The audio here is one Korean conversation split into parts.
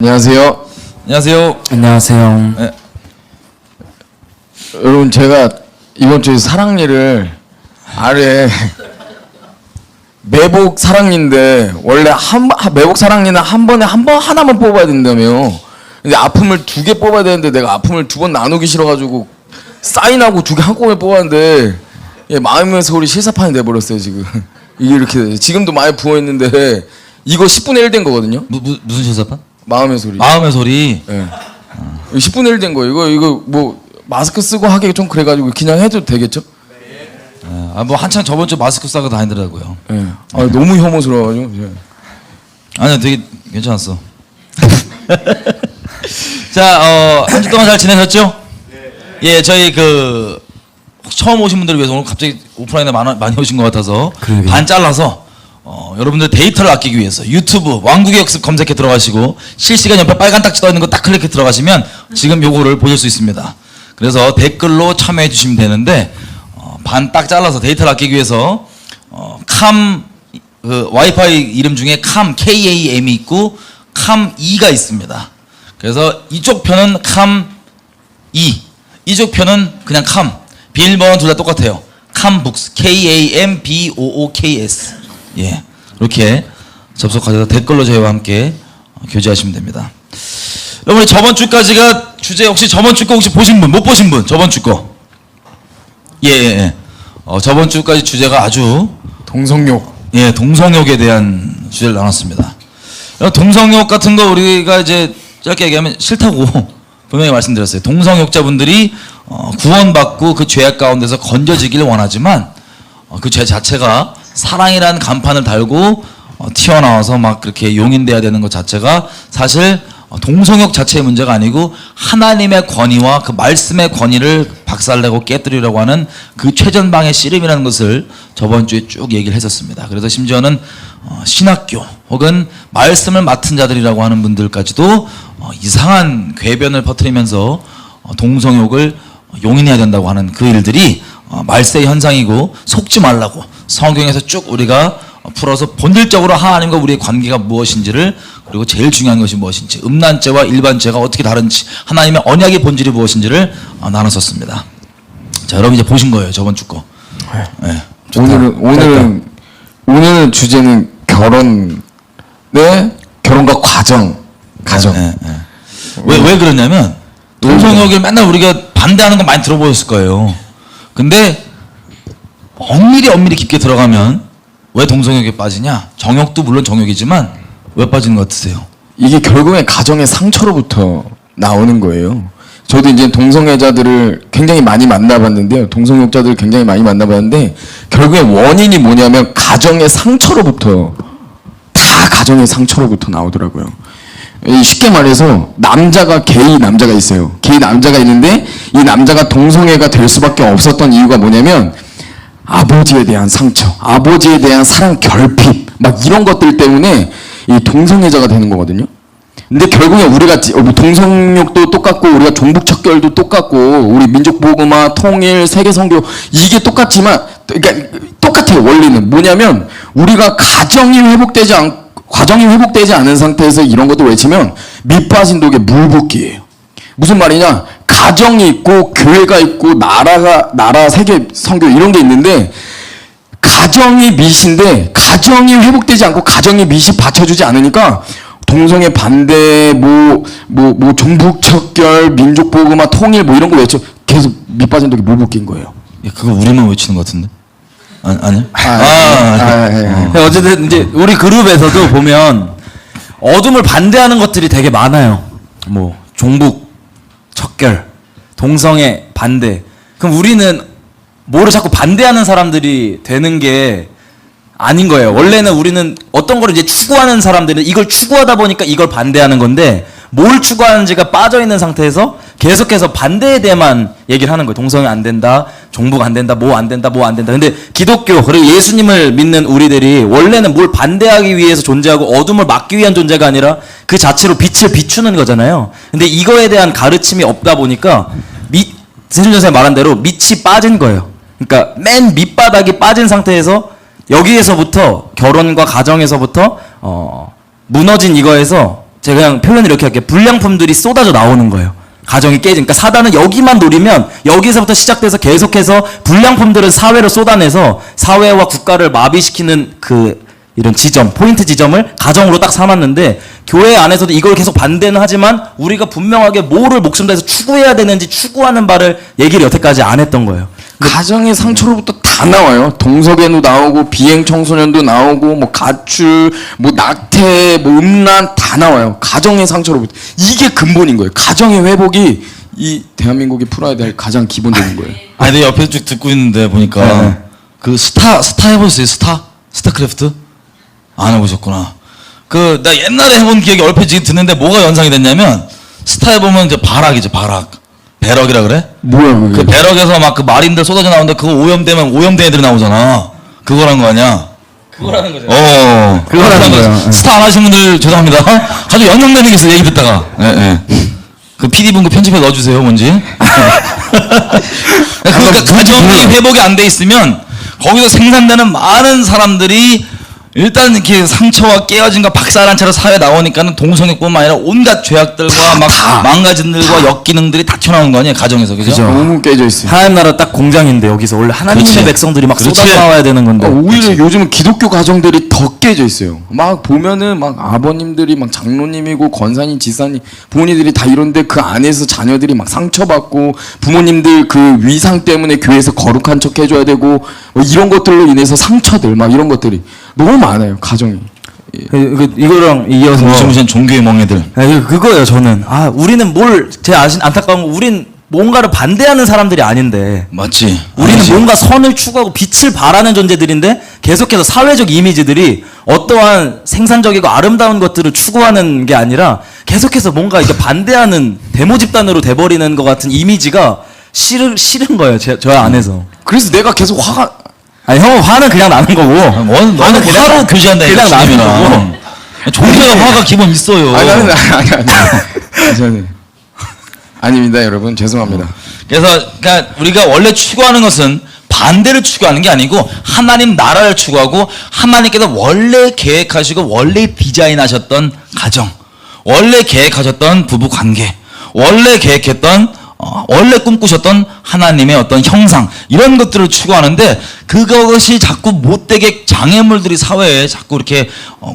안녕하세요. 안녕하세요. 안녕하세요. 네. 여러분, 제가 이번 주에 사랑니를 아래 매복 사랑니인데 원래 매복 사랑니는 한 번에 하나만 뽑아야 된다며. 근데 아픔을 2개 뽑아야 되는데 내가 아픔을 2번 나누기 싫어가지고 사인하고 2개 한꺼번에 뽑았는데 마음의 소리 실사판이 돼버렸어요 지금. 이게 이렇게 지금도 많이 부어 있는데 이거 10분의 1 된 거거든요. 무슨 실사판? 마음의 소리. 마음의 소리. 예. 10분의 1 된 거예요. 이거 뭐 마스크 쓰고 하기 좀 그래가지고 그냥 해도 되겠죠? 뭐 한창 저번 주 마스크 싸고 다니더라고요. 예. 너무 혐오스러워가지고. 예. 아니요, 되게 괜찮았어. 자, 한 주 동안 잘 지내셨죠? 예, 저희 처음 오신 분들을 위해서 오늘 갑자기 오프라인에 많이 오신 것 같아서 그러게요. 반 잘라서 여러분들 데이터를 아끼기 위해서 유튜브 왕국의 역습 검색해 들어가시고 실시간 옆에 빨간 딱지 떠 있는 거 딱 클릭해 들어가시면 지금 요거를 보실 수 있습니다. 그래서 댓글로 참여해 주시면 되는데 반 딱 잘라서 데이터를 아끼기 위해서 와이파이 이름 중에 KAM이 있고 CAM2가 있습니다. 그래서 이쪽 편은 CAM2, 이쪽 편은 그냥 CAM. 비밀번호 둘 다 똑같아요. CAMBOOKS, KAMBOOKS. 예, 이렇게 접속하셔서 댓글로 저희와 함께 교제하시면 됩니다. 여러분, 저번 주까지가 주제 혹시 저번 주 거 혹시 보신 분, 못 보신 분, 저번 주 거. 예. 저번 주까지 주제가 아주 동성욕. 예, 동성욕에 대한 주제를 나눴습니다. 동성욕 같은 거 우리가 이제 짧게 얘기하면 싫다고 분명히 말씀드렸어요. 동성욕자분들이 구원받고 그 죄악 가운데서 건져지기를 원하지만 그 죄 자체가 사랑이라는 간판을 달고 튀어나와서 막 그렇게 용인돼야 되는 것 자체가 사실 동성욕 자체의 문제가 아니고 하나님의 권위와 그 말씀의 권위를 박살내고 깨뜨리려고 하는 그 최전방의 씨름이라는 것을 저번 주에 쭉 얘기를 했었습니다. 그래서 심지어는 신학교 혹은 말씀을 맡은 자들이라고 하는 분들까지도 이상한 궤변을 퍼뜨리면서 동성욕을 용인해야 된다고 하는 그 일들이 말세의 현상이고 속지 말라고 성경에서 쭉 우리가 풀어서 본질적으로 하나님과 우리의 관계가 무엇인지를, 그리고 제일 중요한 것이 무엇인지, 음란죄와 일반죄가 어떻게 다른지, 하나님의 언약의 본질이 무엇인지를 나눴었습니다. 자, 여러분 이제 보신 거예요, 저번 주 거. 네. 오늘은 주제는 결혼과 가정. 네. 왜 그러냐면 동성욕을 맨날 우리가 반대하는 거 많이 들어보셨을 거예요. 근데 엄밀히 깊게 들어가면 왜 동성욕에 빠지냐? 정욕도 물론 정욕이지만 왜 빠지는 것 같으세요? 이게 결국엔 가정의 상처로부터 나오는 거예요. 저도 이제 동성애자들을 굉장히 많이 만나봤는데요. 동성욕자들을 굉장히 많이 만나봤는데 결국엔 원인이 뭐냐면 가정의 상처로부터, 다 가정의 상처로부터 나오더라고요. 쉽게 말해서 게이 남자가 있어요. 게이 남자가 있는데 이 남자가 동성애가 될 수밖에 없었던 이유가 뭐냐면 아버지에 대한 상처, 아버지에 대한 사랑 결핍, 막 이런 것들 때문에 이 동성애자가 되는 거거든요. 근데 결국엔 우리가 동성욕도 똑같고 우리가 종북척결도 똑같고 우리 민족복음화, 통일, 세계선교 이게 똑같지만, 그러니까 똑같아요. 원리는 뭐냐면 우리가 가정이 회복되지 않은 상태에서 이런 것도 외치면 밑빠진 독에 물 붓기예요. 무슨 말이냐? 가정이 있고 교회가 있고 나라 세계 선교 이런 게 있는데 가정이 밑인데 가정이 회복되지 않고 가정이 밑이 받쳐주지 않으니까 동성애 반대 종북척결 민족복음화 통일 이런 거 외쳐 계속 밑빠진 독에 물 붓기인 거예요. 그거 우리만 외치는 것 같은데? 아니요? 어쨌든 이제 우리 그룹에서도 보면 어둠을 반대하는 것들이 되게 많아요. 뭐 종북, 척결, 동성애 반대. 그럼 우리는 뭐를 자꾸 반대하는 사람들이 되는 게 아닌 거예요. 원래는 우리는 어떤 거를 이제 추구하는 사람들은 이걸 추구하다 보니까 이걸 반대하는 건데, 뭘 추구하는지가 빠져있는 상태에서 계속해서 반대에 대해만 얘기를 하는 거예요. 동성애 안 된다, 종북 안 된다, 뭐 안 된다. 근데 기독교, 그리고 예수님을 믿는 우리들이 원래는 뭘 반대하기 위해서 존재하고 어둠을 막기 위한 존재가 아니라 그 자체로 빛을 비추는 거잖아요. 근데 이거에 대한 가르침이 없다 보니까 세준 선생님 말한 대로 밑이 빠진 거예요. 그러니까 맨 밑바닥이 빠진 상태에서 여기에서부터 결혼과 가정에서부터 무너진 이거에서 제가 그냥 표현을 이렇게 할게요. 불량품들이 쏟아져 나오는 거예요. 가정이 깨진. 그러니까 사단은 여기만 노리면 여기서부터 시작돼서 계속해서 불량품들을 사회로 쏟아내서 사회와 국가를 마비시키는 그 이런 지점, 포인트 지점을 가정으로 딱 삼았는데 교회 안에서도 이걸 계속 반대는 하지만 우리가 분명하게 뭐를 목숨 다해서 추구해야 되는지 추구하는 바를 얘기를 여태까지 안 했던 거예요. 가정의 상처로부터 다 나와요. 동석에도 나오고 비행 청소년도 나오고 뭐 가출, 뭐 낙태, 뭐 음란 다 나와요. 가정의 상처로부터. 이게 근본인 거예요. 가정의 회복이 이 대한민국이 풀어야 될 가장 기본적인 거예요. 아니 내 옆에서 쭉 듣고 있는데 보니까 그 스타 해보셨어요? 스타크래프트? 안 해보셨구나. 그 나 옛날에 해본 기억이 얼핏 지금 듣는데 뭐가 연상이 됐냐면 스타에 보면 이제 바락이죠, 바락. 배럭이라 그래? 뭐야 그게? 그 배럭에서 막 그 마린들 쏟아져 나오는데 그거 오염되면 오염된 애들이 나오잖아. 그거란 거 아니야? 그거라는 거죠. 그거라는 거예요. 스타 안 하신 분들 죄송합니다. 아주 연상되는 게 있어 얘기 듣다가. 예, 예. 그 PD 분 그 편집에 넣어주세요, 뭔지. 그러니까 가정이 회복이 안 돼 있으면 거기서 생산되는 많은 사람들이 일단 이렇게 상처와 깨어짐과 박살난 채로 사회에 나오니까는 동성애뿐만 아니라 온갖 죄악들과 막 망가진 일과 역기능들이 다 튀어나오는 거 아니에요, 가정에서. 그죠? 그죠. 너무 깨져 있어요. 하나님 나라 딱 공장인데 여기서 원래 하나님의 그렇지. 백성들이 막 그렇지. 쏟아 나와야 되는 건데. 오히려 요즘은 기독교 가정들이 더 깨져 있어요. 막 보면은 막 아버님들이 막 장로님이고 권사님, 지사님, 부모님들이 다 이런데 그 안에서 자녀들이 막 상처받고 부모님들 그 위상 때문에 교회에서 거룩한 척 해줘야 되고 뭐 이런 것들로 인해서 상처들 막 이런 것들이 너무 많아요 가정이. 이거랑 이어서 무시무시한 종교의 멍해들. 그거예요. 저는 우리는 제 안타까운 거 우린 뭔가를 반대하는 사람들이 아닌데 맞지? 우리는 아니지. 뭔가 선을 추구하고 빛을 바라는 존재들인데 계속해서 사회적 이미지들이 어떠한 생산적이고 아름다운 것들을 추구하는 게 아니라 계속해서 뭔가 이렇게 반대하는 데모 집단으로 돼버리는 것 같은 이미지가 싫은 거예요. 저 안에서. 그래서 내가 계속 화가 아니 형은 화는 그냥 나는 거고. 너는 화로 교제한다 이거 그냥 나는 지금이랑. 종교가 화가 기본 있어요. 아니 저는 아닙니다 여러분 죄송합니다. 그래서 그러니까 우리가 원래 추구하는 것은 반대를 추구하는 게 아니고 하나님 나라를 추구하고 하나님께서 원래 계획하시고 원래 디자인하셨던 가정, 원래 계획하셨던 부부 관계, 원래 계획했던 원래 꿈꾸셨던 하나님의 어떤 형상 이런 것들을 추구하는데 그것이 자꾸 못되게 장애물들이 사회에 자꾸 이렇게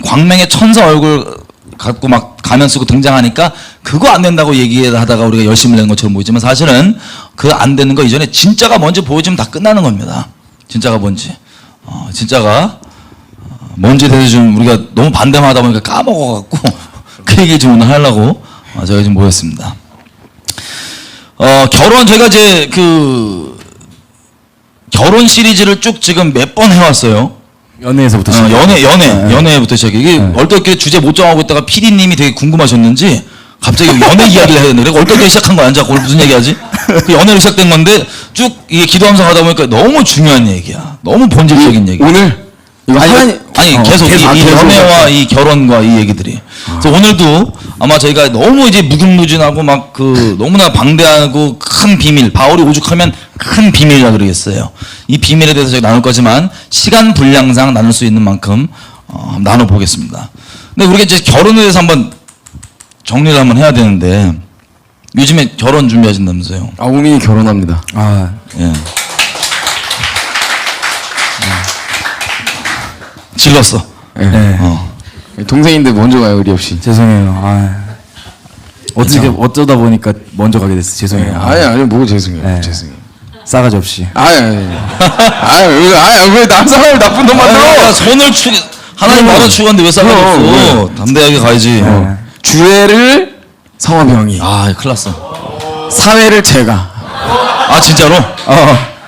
광명의 천사 얼굴 갖고 막 가면 쓰고 등장하니까 그거 안 된다고 얘기하다가 우리가 열심히 낸 것처럼 보이지만 사실은 그 안 되는 거 이전에 진짜가 뭔지 보여주면 다 끝나는 겁니다. 진짜가 뭔지. 진짜가 뭔지에 대해서 좀 우리가 너무 반대만 하다 보니까 까먹어갖고 그 얘기 좀 오늘 하려고 저희가 좀 모였습니다. 결혼 저희가 이제 그 결혼 시리즈를 쭉 지금 몇 번 해왔어요. 연애에서부터 시작. 연애부터 시작해. 이게 얼떨결에 주제 못 정하고 있다가 PD님이 되게 궁금하셨는지 갑자기 연애 이야기를 해야 되는데 얼떨결에 시작한 거야. 앉아 오늘 무슨 얘기하지? 그 연애로 시작된 건데 쭉 이게 기도하면서 하다 보니까 너무 중요한 얘기야. 너무 본질적인 얘기. 오늘 이거 아니 계속 이 연애와 이 결혼과 이 얘기들이. 그래서 오늘도 아마 저희가 너무 이제 무궁무진하고 막 그 너무나 방대하고 큰 비밀, 바울이 오죽하면 큰 비밀이라 그러겠어요. 이 비밀에 대해서 저희가 나눌 거지만 시간 분량상 나눌 수 있는 만큼 나눠 보겠습니다. 근데 우리가 이제 결혼에 대해서 한번 정리를 한번 해야 되는데 요즘에 결혼 준비하신다면서요? 우민이 결혼합니다. 예. 질렀어. 네. 동생인데 먼저 가요 의리 없이. 죄송해요. 어쩌다 보니까 먼저 가게 됐어. 죄송해요. 아니 뭐 죄송해요. 네. 죄송해요. 싸가지 없이. 왜남 사람을 나쁜 놈 만들어? 손을 하나님 받아 추구하는데 왜 싸가지없어? 담대하게 가야지. 주애를 성화병이, 큰일 났어. 사회를 제가. 진짜로?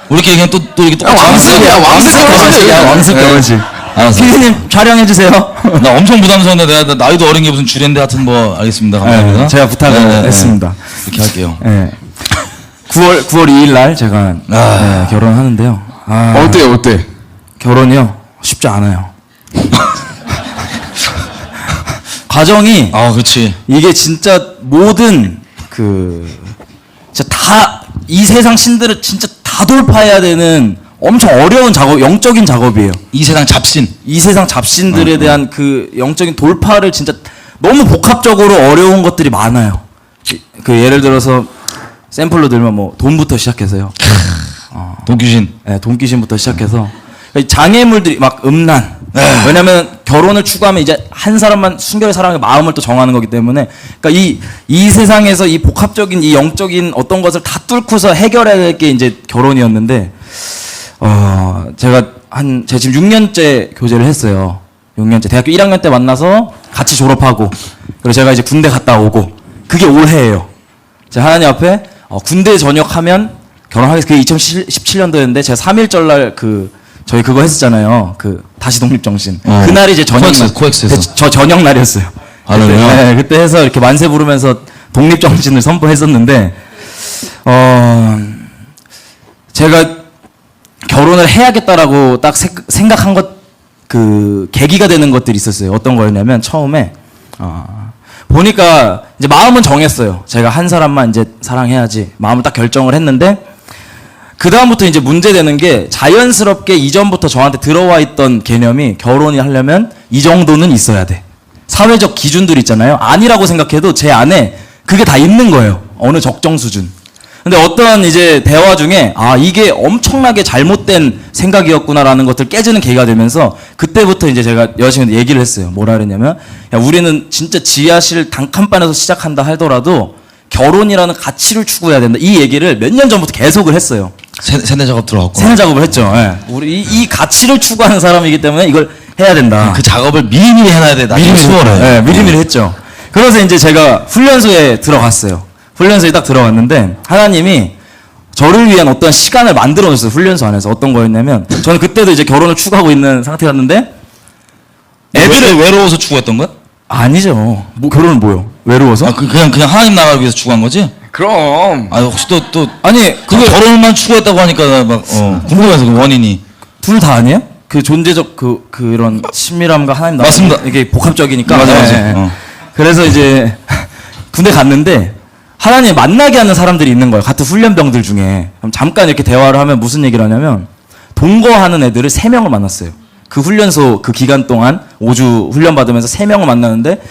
우리끼리 그냥 또 이렇게 똑같이 왕습이야, 왕습 결혼식이야, 왕습 결혼식. 알았어. 피디님 촬영해주세요. 나 엄청 부담스러운데 내가 나이도 어린 게 무슨 주례인데 하여튼 뭐 알겠습니다. 감사합니다. 제가 부탁을 했습니다. 이렇게 할게요. 9월 2일 날 제가 결혼하는데요. 어때? 결혼이요? 쉽지 않아요. 과정이 그렇지. 이게 진짜 모든 진짜 다 이 세상 신들을 진짜 다 돌파해야 되는 엄청 어려운 작업, 영적인 작업이에요. 이 세상 잡신. 이 세상 잡신들에 대한 그 영적인 돌파를 진짜 너무 복합적으로 어려운 것들이 많아요. 그 예를 들어서 샘플로 들면 뭐 돈부터 시작해서요. 동규신. 네, 돈귀신부터 시작해서 장애물들이 막 음란. 왜냐면 결혼을 추구하면 이제 한 사람만 순결의 사람의 마음을 또 정하는 거기 때문에 그러니까 이 세상에서 이 복합적인 이 영적인 어떤 것을 다 뚫고서 해결해야 될 게 이제 결혼이었는데 제가 제 지금 6년째 교제를 했어요. 6년째 대학교 1학년 때 만나서 같이 졸업하고 그리고 제가 이제 군대 갔다 오고 그게 올해예요. 제가 하나님 앞에 군대 전역하면 결혼하겠어. 그게 2017년도였는데 제가 3.1절 날 저희 그거 했었잖아요. 다시 독립정신. 그날이 이제 저녁 코엑스에서. 저 저녁 날이었어요. 그래요? 네, 그때 해서 이렇게 만세 부르면서 독립정신을 선포했었는데 제가 결혼을 해야겠다라고 딱 생각한 계기가 되는 것들이 있었어요. 어떤 거였냐면 처음에 보니까 이제 마음은 정했어요. 제가 한 사람만 이제 사랑해야지 마음을 딱 결정을 했는데 그 다음부터 이제 문제되는 게 자연스럽게 이전부터 저한테 들어와 있던 개념이 결혼이 하려면 이 정도는 있어야 돼. 사회적 기준들 있잖아요. 아니라고 생각해도 제 안에 그게 다 있는 거예요. 어느 적정 수준. 근데 어떤 이제 대화 중에 이게 엄청나게 잘못된 생각이었구나라는 것들 깨지는 계기가 되면서 그때부터 이제 제가 여자친구한테 얘기를 했어요. 뭐라 그랬냐면 야, 우리는 진짜 지하실 단칸방에서 시작한다 하더라도 결혼이라는 가치를 추구해야 된다. 이 얘기를 몇 년 전부터 계속을 했어요. 세뇌 작업 들어갔고. 세뇌 작업을 했죠. 예. 우리 이 가치를 추구하는 사람이기 때문에 이걸 해야 된다. 그 작업을 미리미리 해놔야 돼. 나중에 수월해. 네, 미리미리 했죠. 그래서 이제 제가 훈련소에 들어갔어요. 훈련소에 딱 들어갔는데 하나님이 저를 위한 어떤 시간을 만들어 줬어요. 훈련소 안에서. 어떤 거였냐면 저는 그때도 이제 결혼을 추구하고 있는 상태였는데 애들을 외로워서 추구했던 거야? 아니죠. 결혼은 뭐요? 외로워서? 그냥 하나님 나라를 위해서 추구한 거지? 그럼 혹시 또 아니 그게 결혼만 추구했다고 하니까 막 궁금해서 그 원인이. 둘 다 아니에요? 그 존재적 그런 친밀함과 하나님 나라 맞습니다. 이게 복합적이니까. 맞아. 네. 그래서 이제 군대 갔는데 하나님 만나게 하는 사람들이 있는 거예요. 같은 훈련병들 중에. 그럼 잠깐 이렇게 대화를 하면 무슨 얘기를 하냐면 동거하는 애들을 3명을 만났어요. 그 훈련소 그 기간 동안 5주 훈련 받으면서 3명을 만나는데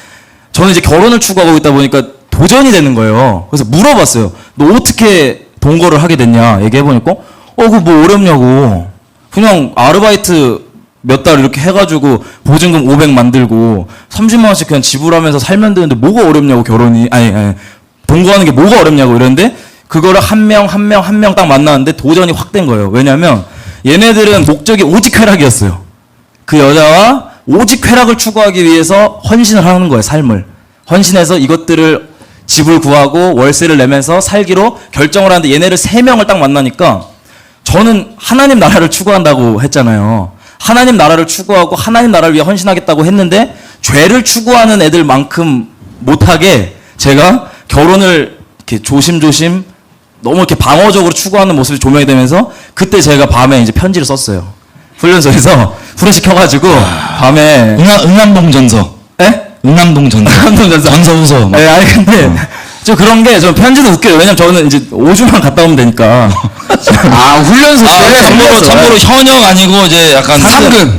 저는 이제 결혼을 추구하고 있다 보니까 도전이 되는 거예요. 그래서 물어봤어요. 너 어떻게 동거를 하게 됐냐 얘기해보니까 그거 뭐 어렵냐고. 그냥 아르바이트 몇 달 이렇게 해가지고 보증금 500 만들고 30만 원씩 그냥 지불하면서 살면 되는데 뭐가 어렵냐고 결혼이 아니 동거하는 게 뭐가 어렵냐고 이러는데 그거를 한 명 딱 만나는데 도전이 확 된 거예요. 왜냐면 얘네들은 목적이 오직 쾌락이었어요. 그 여자와 오직 쾌락을 추구하기 위해서 헌신을 하는 거예요. 삶을 헌신해서 이것들을 집을 구하고 월세를 내면서 살기로 결정을 하는데 얘네를 3명을 딱 만나니까 저는 하나님 나라를 추구한다고 했잖아요. 하나님 나라를 추구하고 하나님 나라를 위해 헌신하겠다고 했는데 죄를 추구하는 애들만큼 못하게 제가 결혼을 이렇게 조심조심 너무 이렇게 방어적으로 추구하는 모습이 조명이 되면서 그때 제가 밤에 이제 편지를 썼어요. 훈련소에서 후레시켜가지고 밤에 응암동 전서. 에? 응암동 전서. 응암동 전서. 전서부서. 네, 아니 근데 저 그런 게 저 편지도 웃겨요. 왜냐면 저는 이제 5주만 갔다 오면 되니까. 훈련소 때 참고로 현역 아니고 이제 약간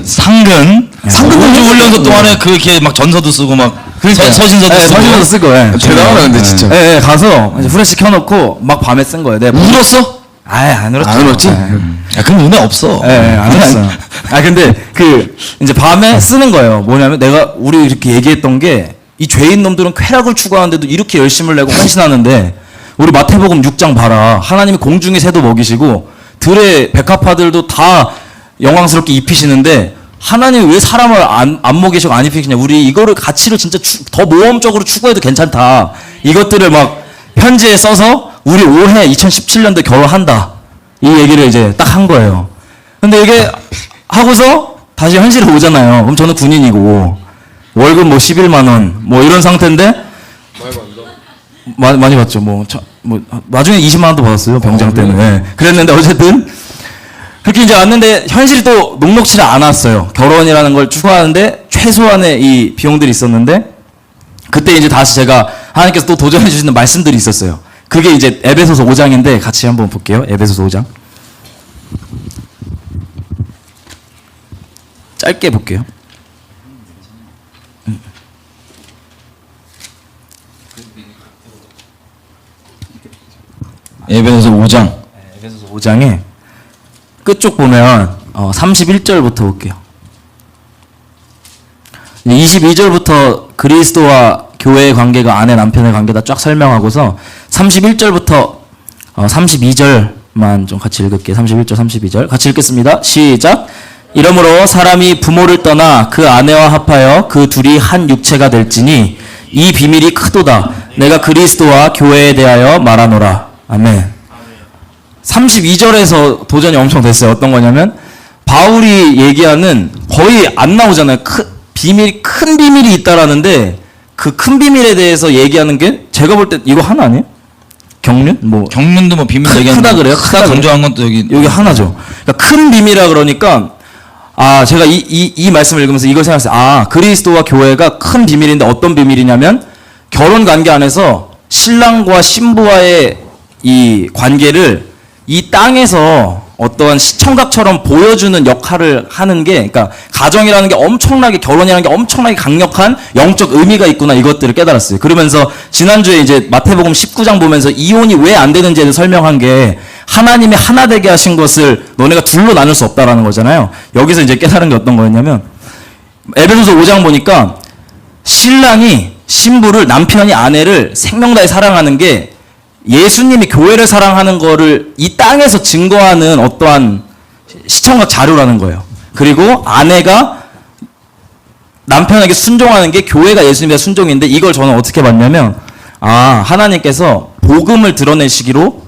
상근. 5주 훈련소 동안에 이렇게 막 전서도 쓰고 막 서신서도 쓰고. 서신서도 쓰고. 대단하다 근데 진짜. 네, 가서 이제 후레시 켜놓고 막 밤에 쓴 거예요. 네, 울었어? 안 울었죠. 안 울었지? 야, 그럼 은혜 없어. 안 울었어요. 근데 이제 밤에 쓰는 거예요. 뭐냐면 우리 이렇게 얘기했던 게 이 죄인 놈들은 쾌락을 추구하는데도 이렇게 열심을 내고 헌신하는데 우리 마태복음 6장 봐라. 하나님이 공중의 새도 먹이시고 들의 백합화들도 다 영광스럽게 입히시는데 하나님이 왜 사람을 안 먹이시고 안 입히시냐. 우리 이거를 가치를 진짜 더 모험적으로 추구해도 괜찮다. 이것들을 막 편지에 써서 우리 올해 2017년도에 결혼한다. 이 얘기를 이제 딱 한 거예요. 근데 이게 하고서 다시 현실에 오잖아요. 그럼 저는 군인이고 월급 뭐 11만 원 뭐 이런 상태인데 많이 받죠. 뭐 나중에 20만 원도 받았어요. 병장 때는. 네. 그랬는데 어쨌든 그렇게 이제 왔는데 현실이 또 녹록치를 않았어요. 결혼이라는 걸 추구하는데 최소한의 이 비용들이 있었는데 그때 이제 다시 제가 하나님께서 또 도전해 주시는 말씀들이 있었어요. 그게 이제 에베소서 5장인데 같이 한번 볼게요. 에베소서 5장. 짧게 볼게요. 에베소서 5장. 에베소서 5장에 끝쪽 보면 31절부터 볼게요. 22절부터 그리스도와 교회의 관계가 아내 남편의 관계다 쫙 설명하고서 31절부터 32절만 좀 같이 읽을게요. 31절 32절 같이 읽겠습니다. 시작. 이러므로 사람이 부모를 떠나 그 아내와 합하여 그 둘이 한 육체가 될지니 이 비밀이 크도다. 내가 그리스도와 교회에 대하여 말하노라. 아멘. 32절에서 도전이 엄청 됐어요. 어떤 거냐면 바울이 얘기하는 거의 안 나오잖아요. 큰 비밀이 있다라는데 그 큰 비밀에 대해서 얘기하는 게 제가 볼 때 이거 하나 아니에요? 경륜? 뭐 경륜도 뭐 비밀 얘기하는 크다 그래요? 크다 강조한 건 또 여기 하나죠. 그러니까 큰 비밀이라 그러니까 제가 이 말씀을 읽으면서 이걸 생각했어요. 그리스도와 교회가 큰 비밀인데 어떤 비밀이냐면 결혼 관계 안에서 신랑과 신부와의 이 관계를 이 땅에서 어떠한 시청각처럼 보여주는 역할을 하는 게, 그러니까 가정이라는 게 엄청나게, 결혼이라는 게 엄청나게 강력한 영적 의미가 있구나, 이것들을 깨달았어요. 그러면서 지난주에 이제 마태복음 19장 보면서 이혼이 왜 안 되는지를 설명한 게 하나님이 하나 되게 하신 것을 너네가 둘로 나눌 수 없다라는 거잖아요. 여기서 이제 깨달은 게 어떤 거였냐면 에베소서 5장 보니까 신랑이 신부를, 남편이 아내를 생명 다해 사랑하는 게 예수님이 교회를 사랑하는 거를 이 땅에서 증거하는 어떠한 시청각 자료라는 거예요. 그리고 아내가 남편에게 순종하는 게 교회가 예수님에 순종인데 이걸 저는 어떻게 봤냐면 하나님께서 복음을 드러내시기로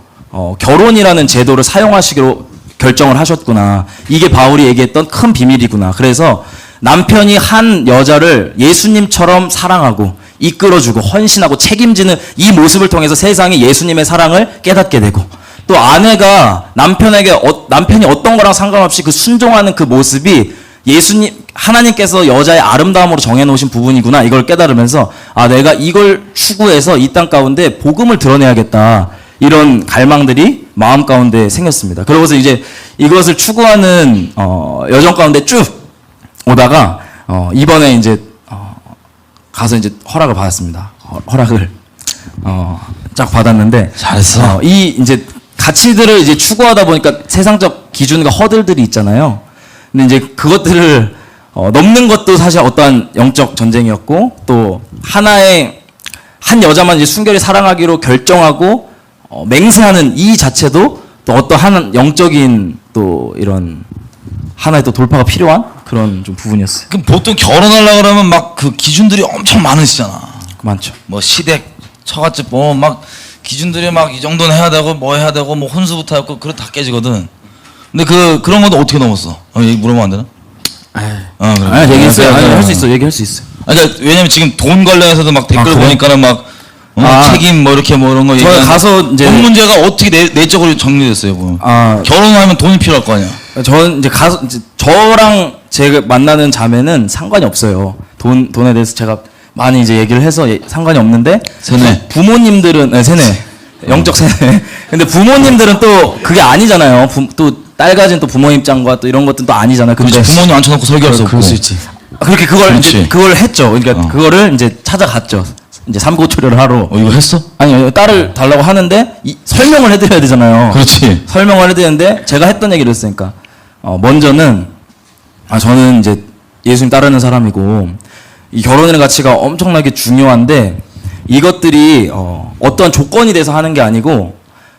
결혼이라는 제도를 사용하시기로 결정을 하셨구나. 이게 바울이 얘기했던 큰 비밀이구나. 그래서 남편이 한 여자를 예수님처럼 사랑하고 이끌어주고 헌신하고 책임지는 이 모습을 통해서 세상이 예수님의 사랑을 깨닫게 되고, 또 아내가 남편이 어떤 거랑 상관없이 그 순종하는 그 모습이 하나님께서 여자의 아름다움으로 정해놓으신 부분이구나, 이걸 깨달으면서 내가 이걸 추구해서 이 땅 가운데 복음을 드러내야겠다, 이런 갈망들이 마음 가운데 생겼습니다. 그러고서 이제 이것을 추구하는 여정 가운데 쭉 오다가 이번에 이제 가서 이제 허락을 받았습니다. 허락을 쫙 받았는데 잘했어. 이 이제 가치들을 이제 추구하다 보니까 세상적 기준과 허들들이 있잖아요. 근데 이제 그것들을 넘는 것도 사실 어떠한 영적 전쟁이었고, 또 한 여자만 이제 순결히 사랑하기로 결정하고 맹세하는 이 자체도 또 어떠한 영적인 또 이런 하나의 또 돌파가 필요한 그런 좀 부분이었어요. 그럼 보통 결혼하려고 그러면 막 그 기준들이 엄청 많으시잖아. 많죠. 뭐 시댁, 처갓집 뭐 막 기준들이 막 이 정도는 해야 되고 뭐 해야 되고 뭐 혼수부터 하고 그런 다 깨지거든. 근데 그런 것도 어떻게 넘었어? 얘기 물어보면 안 되나? 그래. 얘기했어요. 할 수 있어. 얘기할 수 있어. 그러니까 왜냐면 지금 돈 관련해서도 막 댓글 그래? 보니까는 막 책임 뭐 이렇게 뭐 이런 거 저희 가서 이제 돈 문제가 어떻게 내적으로 정리됐어요, 뭐. 결혼하면 돈이 필요할 거 아니야. 저는 이제 가서 저랑 제가 만나는 자매는 상관이 없어요. 돈에 대해서 제가 많이 이제 얘기를 해서 상관이 없는데 세뇌. 부모님들은 세뇌. 영적 세뇌. 근데 부모님들은 또 그게 아니잖아요. 또 딸 가진 또 부모 입장과 또 이런 것들은 또 아니잖아요. 근데 그렇지. 부모님 앉혀놓고 설교할 수 없고. 그럴 수 있지. 그렇게 그걸 했죠. 그러니까 그거를 이제 찾아갔죠. 이제 삼고초려를 하러. 이거 했어? 아니요, 딸을 달라고 하는데 설명을 해드려야 되잖아요. 그렇지. 설명을 해야 되는데 제가 했던 얘기를 했으니까 먼저는 저는 이제 예수님 따르는 사람이고 이 결혼이라는 가치가 엄청나게 중요한데 이것들이 어떠한 조건이 돼서 하는 게 아니고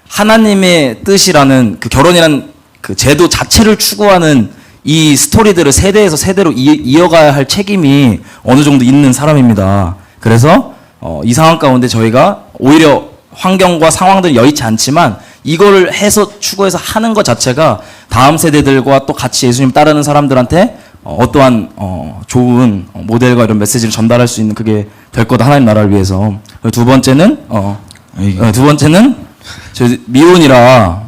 하나님의 뜻이라는 그 결혼이라는 그 제도 자체를 추구하는 이 스토리들을 세대에서 세대로 이어가야 할 책임이 어느 정도 있는 사람입니다. 그래서 이 상황 가운데 저희가 오히려 환경과 상황들이 여의치 않지만 이거를 해서 추구해서 하는 것 자체가 다음 세대들과 또 같이 예수님 따르는 사람들한테 어떠한 좋은 모델과 이런 메시지를 전달할 수 있는 그게 될 거다, 하나님 나라를 위해서. 두 번째는 저 미혼이라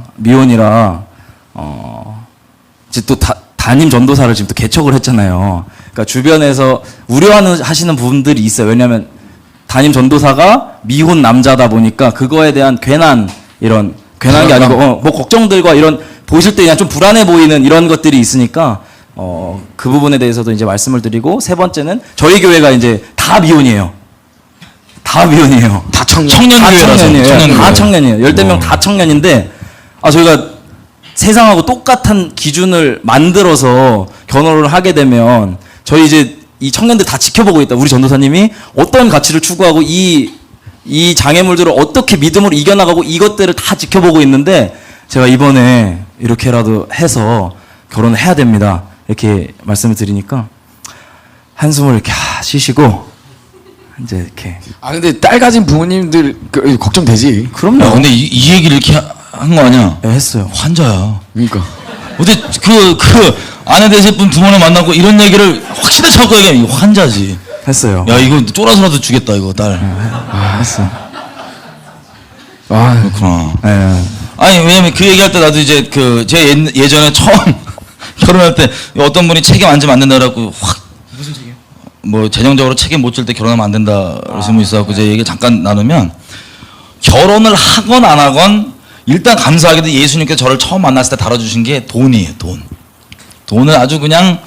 이제 또 담임 전도사를 지금 또 개척을 했잖아요. 그러니까 주변에서 우려하시는 분들이 있어요. 왜냐하면 담임 전도사가 미혼 남자다 보니까 그거에 대한 괜한 게 아니고 뭐 걱정들과 이런 보실 때 그냥 좀 불안해 보이는 이런 것들이 있으니까 그 부분에 대해서도 이제 말씀을 드리고, 세 번째는 저희 교회가 이제 다 미혼이에요. 다 미혼이에요. 다 청년. 청년교회라서. 다 청년이에요. 청년교회. 다 청년이에요. 10명 다 청년인데 저희가 세상하고 똑같은 기준을 만들어서 결혼을 하게 되면 저희 이제 이 청년들 다 지켜보고 있다. 우리 전도사님이 어떤 가치를 추구하고 이 장애물들을 어떻게 믿음으로 이겨나가고 이것들을 다 지켜보고 있는데 제가 이번에 이렇게라도 해서 결혼을 해야 됩니다. 이렇게 말씀을 드리니까 한숨을 이렇게 쉬시고 이제 이렇게 근데 딸 가진 부모님들 걱정되지. 그럼요. 야, 근데 이 얘기를 이렇게 한 거 아니야? 네, 했어요. 환자야. 그러니까. 어제 그 아내 되실 분 부모님 만나고 이런 얘기를 확실히 찾고 얘기하면 이거 환자지. 했어요. 야 이거 쫄아서라도 주겠다 이거 딸. 했어요. 그렇구나. 네. 아니 왜냐면 그 얘기할 때 나도 이제 그 제 예전에 처음 결혼할 때 어떤 분이 책임 안 지면 안 된다라고 확 무슨 책임? 뭐 재정적으로 책임 못 질 때 결혼하면 안 된다 그런 분이 있어갖고 제 얘기 잠깐 나누면 결혼을 하건 안 하건 일단 감사하게도 예수님께서 저를 처음 만났을 때 다뤄주신 게 돈이에요. 돈을 아주 그냥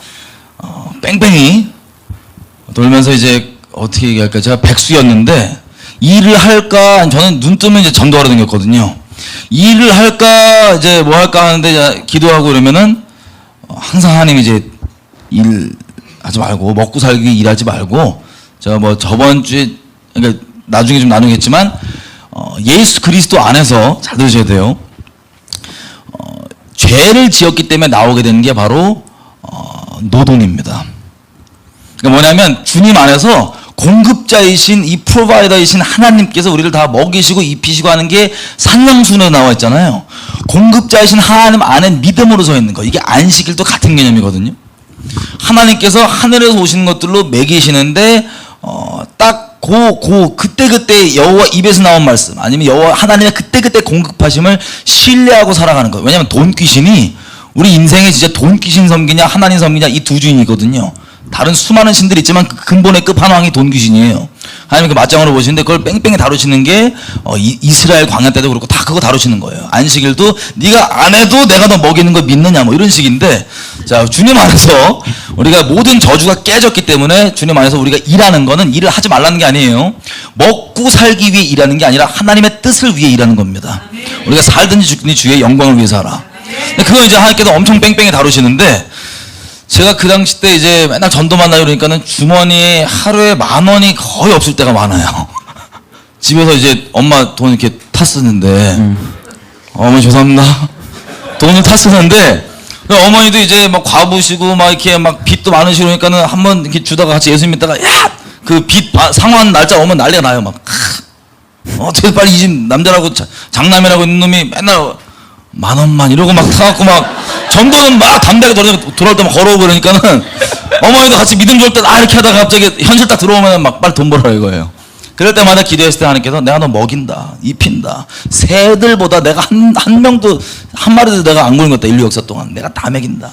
뺑뺑이 돌면서 이제 어떻게 얘기할까 제가 백수였는데 일을 할까 저는 눈 뜨면 이제 전도하러 다녔거든요. 일을 할까 이제 뭐 할까 하는데 이제 기도하고 이러면은 항상 하나님 이제 일 하지 말고 먹고 살기 일하지 말고 제가 뭐 저번 주에 그러니까 나중에 좀 나누겠지만 예수 그리스도 안에서 잘 들으셔야 돼요. 죄를 지었기 때문에 나오게 되는 게 바로 노돈입니다. 그러니까 뭐냐면 주님 안에서 공급자이신 이 프로바이더이신 하나님께서 우리를 다 먹이시고 입히시고 하는 게 산상순에 나와 있잖아요. 공급자이신 하나님 안에 믿음으로 서 있는 거. 이게 안식일도 같은 개념이거든요. 하나님께서 하늘에서 오시는 것들로 먹이시는데 딱 그때 여호와 입에서 나온 말씀 아니면 여호와 하나님의 그때 공급하심을 신뢰하고 살아가는 거예요. 왜냐하면 돈 귀신이 우리 인생에 진짜 돈 귀신 섬기냐 하나님 섬기냐 이 두 주인이거든요. 다른 수많은 신들이 있지만 그 근본의 끝판왕이 돈 귀신이에요. 하나님 그 맞장으로 보시는데 그걸 뺑뺑이 다루시는 게 이스라엘 광야 때도 그렇고 다 그거 다루시는 거예요. 안식일도 네가 안 해도 내가 너 먹이는 거 믿느냐 뭐 이런 식인데 자 주님 안에서 우리가 모든 저주가 깨졌기 때문에 주님 안에서 우리가 일하는 거는 일을 하지 말라는 게 아니에요. 먹고 살기 위해 일하는 게 아니라 하나님의 뜻을 위해 일하는 겁니다. 우리가 살든지 죽든지 주의 영광을 위해서 하라. 근데 그거 이제 하나님께서 엄청 뺑뺑이 다루시는데 제가 그 당시 때 이제 맨날 전도만 나요 그러니까는 주머니에 하루에 10,000원이 거의 없을 때가 많아요. 집에서 이제 엄마 돈 이렇게 탔었는데 어머니 죄송합니다. 돈을 탔었는데 어머니도 이제 막 과부시고 막 이렇게 막 빚도 많으시고 그러니까는 한번 이렇게 주다가 같이 예수 믿다가 야! 그 빚 상환 날짜 오면 난리가 나요. 막 어떻게 빨리 이 집 남자라고 장남이라고 있는 놈이 맨날 10,000원만 이러고 막 타갖고 막 전도는 막 담대하게 돌아올 때 막 걸어오고 그러니까는 어머니도 같이 믿음 줄 때 이렇게 하다가 갑자기 현실 딱 들어오면 막 빨리 돈 벌어라 이거예요. 그럴 때마다 기도했을 때 하나님께서 내가 너 먹인다 입힌다 새들보다 내가 한 명도 한 마리도 내가 안 굶은 것 같다 인류 역사 동안 내가 다 먹인다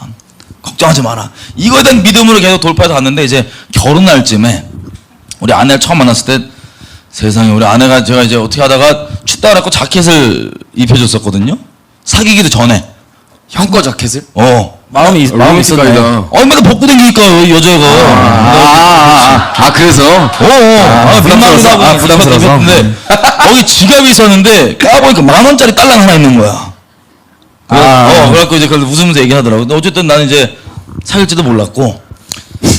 걱정하지 마라 이거에 대한 믿음으로 계속 돌파해서 갔는데 이제 결혼할 쯤에 우리 아내를 처음 만났을 때 세상에 우리 아내가 제가 이제 어떻게 하다가 춥다 그래갖고 자켓을 입혀줬었거든요. 사귀기도 전에 형 거 자켓을? 마음이 있었네. 맨날 벗고 다니니까 여자가 그래서? 민망하고 부담스러워서. 근데 거기 지갑이 있었는데 까보니까 10,000원짜리 달랑 하나 있는 거야. 그래갖고 이제 그걸 웃으면서 얘기하더라고. 근데 어쨌든 나는 이제 사귈지도 몰랐고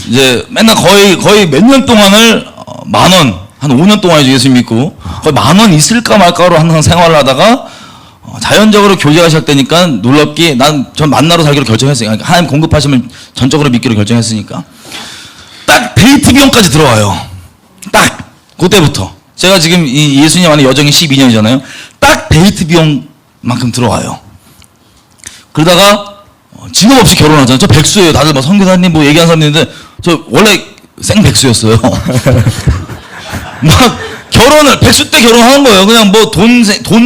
이제 맨날 거의 몇 년 동안을 10,000원 한 5년 동안 예수 믿고 거의 10,000원 있을까 말까로 항상 생활을 하다가 자연적으로 교제가 시작되니까 놀랍게 전 만나러 살기로 결정했으니까 하나님 공급하시면 전적으로 믿기로 결정했으니까 딱 데이트 비용까지 들어와요. 딱 그때부터 제가 지금 이 예수님 안에 여정이 12년이잖아요. 딱 데이트 비용만큼 들어와요. 그러다가 직업 없이 결혼하잖아요. 저 백수예요. 다들 막 선교사님 뭐 얘기하는 사람들 있는데 저 원래 생 백수였어요. 막 결혼을 백수 때 결혼하는 거예요. 그냥 뭐 돈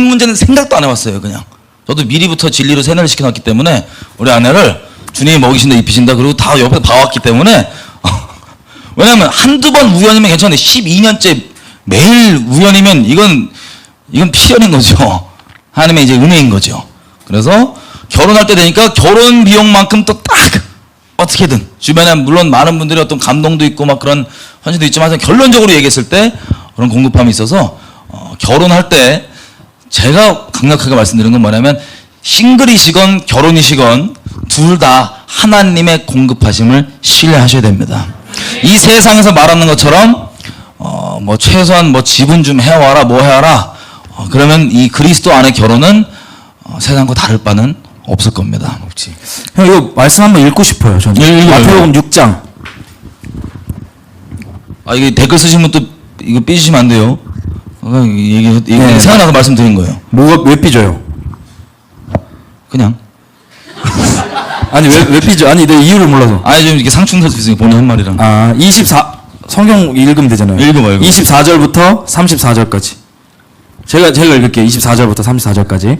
문제는 생각도 안 해봤어요. 그냥 저도 미리부터 진리로 세뇌를 시켜놨기 때문에 우리 아내를 주님이 먹이신다 입히신다 그리고 다 옆에 봐왔기 때문에 왜냐면 한두 번 우연이면 괜찮은데 12년째 매일 우연이면 이건 필연인 거죠. 하나님의 이제 은혜인 거죠. 그래서 결혼할 때 되니까 결혼 비용만큼 또 딱 어떻게든 주변에 물론 많은 분들이 어떤 감동도 있고 막 그런 헌신도 있지만 결론적으로 얘기했을 때 그런 공급함이 있어서 결혼할 때 제가 강력하게 말씀드리는 건 뭐냐면 싱글이시건 결혼이시건 둘 다 하나님의 공급하심을 신뢰하셔야 됩니다. 이 세상에서 말하는 것처럼 뭐 최소한 뭐 지분 좀 해와라 뭐 해와라 그러면 이 그리스도 안의 결혼은 세상과 다를 바는 없을 겁니다. 없지. 형 이거 말씀 한번 읽고 싶어요. 저는. 읽어요. 마태복음 6장. 이게 댓글 쓰신 분 또 이거 삐지시면 안 돼요. 얘기 네. 생각나서 말씀드린 거예요. 뭐가 왜 삐져요? 그냥. 아니 왜 삐져? 아니 내 이유를 몰라서. 아니 좀 이렇게 상충될 수 있으니까 본인 한 말이랑. 성경 읽으면 되잖아요. 읽어봐요. 24절부터 34절까지. 제가 읽을게요. 24절부터 34절까지.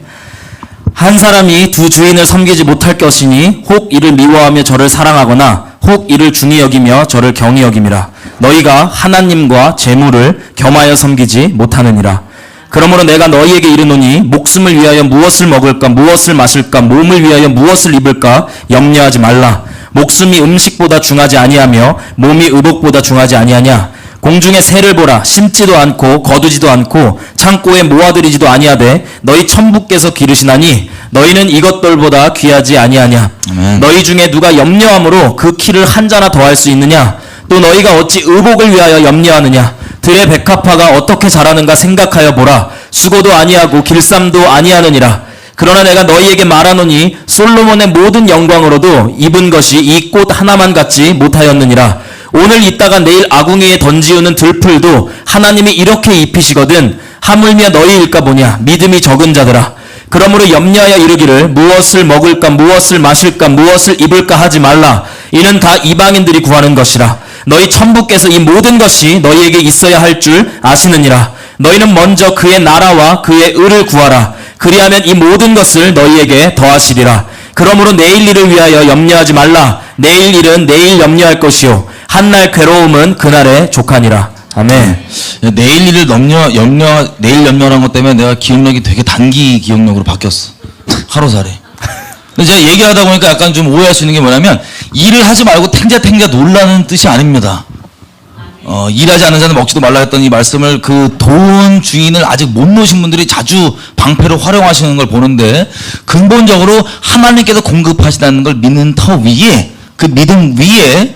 한 사람이 두 주인을 섬기지 못할 것이니 혹 이를 미워하며 저를 사랑하거나 혹 이를 중히 여기며 저를 경히 여김이라. 너희가 하나님과 재물을 겸하여 섬기지 못하느니라. 그러므로 내가 너희에게 이르노니 목숨을 위하여 무엇을 먹을까 무엇을 마실까 몸을 위하여 무엇을 입을까 염려하지 말라. 목숨이 음식보다 중하지 아니하며 몸이 의복보다 중하지 아니하냐. 공중의 새를 보라. 심지도 않고 거두지도 않고 창고에 모아들이지도 아니하되 너희 천부께서 기르시나니 너희는 이것들보다 귀하지 아니하냐. 아멘. 너희 중에 누가 염려함으로 그 키를 한 자나 더할 수 있느냐. 또 너희가 어찌 의복을 위하여 염려하느냐. 들의 백합화가 어떻게 자라는가 생각하여 보라. 수고도 아니하고 길쌈도 아니하느니라. 그러나 내가 너희에게 말하노니 솔로몬의 모든 영광으로도 입은 것이 이 꽃 하나만 같지 못하였느니라. 오늘 있다가 내일 아궁이에 던지우는 들풀도 하나님이 이렇게 입히시거든. 하물며 너희일까 보냐. 믿음이 적은 자들아. 그러므로 염려하여 이르기를 무엇을 먹을까 무엇을 마실까 무엇을 입을까 하지 말라. 이는 다 이방인들이 구하는 것이라. 너희 천부께서 이 모든 것이 너희에게 있어야 할 줄 아시느니라. 너희는 먼저 그의 나라와 그의 의를 구하라. 그리하면 이 모든 것을 너희에게 더하시리라. 그러므로 내일 일을 위하여 염려하지 말라. 내일 일은 내일 염려할 것이요 한날 괴로움은 그날에 족하니라. 아멘. 내일 일을 내일 염려하는 것 때문에 내가 기억력이 되게 단기 기억력으로 바뀌었어. 하루살이. 근데 제가 얘기하다 보니까 약간 좀 오해할 수 있는 게 뭐냐면 일을 하지 말고 탱자탱자 놀라는 뜻이 아닙니다. 일하지 않는 자는 먹지도 말라 했던 이 말씀을 그 돈 주인을 아직 못 놓으신 분들이 자주 방패로 활용하시는 걸 보는데 근본적으로 하나님께서 공급하시다는 걸 믿는 터 위에 그 믿음 위에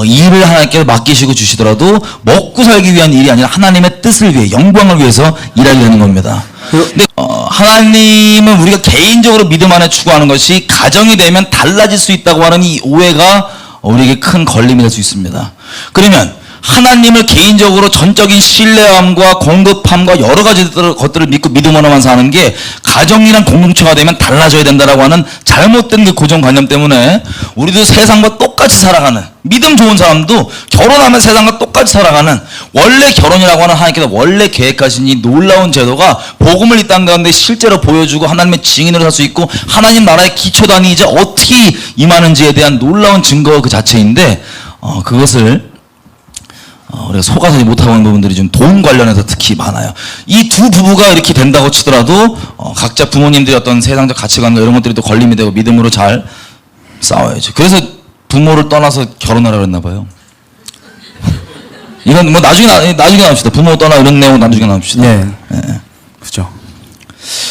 일을 하나님께 맡기시고 주시더라도 먹고 살기 위한 일이 아니라 하나님의 뜻을 위해 영광을 위해서 일하려는 겁니다. 근데 하나님은 우리가 개인적으로 믿음 안에 추구하는 것이 가정이 되면 달라질 수 있다고 하는 이 오해가 우리에게 큰 걸림이 될 수 있습니다. 그러면 하나님을 개인적으로 전적인 신뢰함과 공급함과 여러 가지 것들을 믿고 믿음으로만 사는 게 가정이란 공동체가 되면 달라져야 된다라고 하는 잘못된 그 고정관념 때문에 우리도 세상과 똑같이 살아가는 믿음 좋은 사람도 결혼하면 세상과 똑같이 살아가는 원래 결혼이라고 하는 하나님께서 원래 계획하신 이 놀라운 제도가 복음을 이 땅 가운데 실제로 보여주고 하나님의 증인으로 살 수 있고 하나님 나라의 기초단이 이제 어떻게 임하는지에 대한 놀라운 증거 그 자체인데 그것을 우리가 속아서 못하고 있는 부분들이 좀 돈 관련해서 특히 많아요. 이 두 부부가 이렇게 된다고 치더라도 각자 부모님들의 어떤 세상적 가치관과 이런 것들이 또 걸림이 되고 믿음으로 잘 싸워야죠. 그래서 부모를 떠나서 결혼하라고 했나 봐요. 이건 뭐 나중에 나눕시다. 부모 떠나 이런 내용 나중에 나눕시다. 네. 예. 그죠.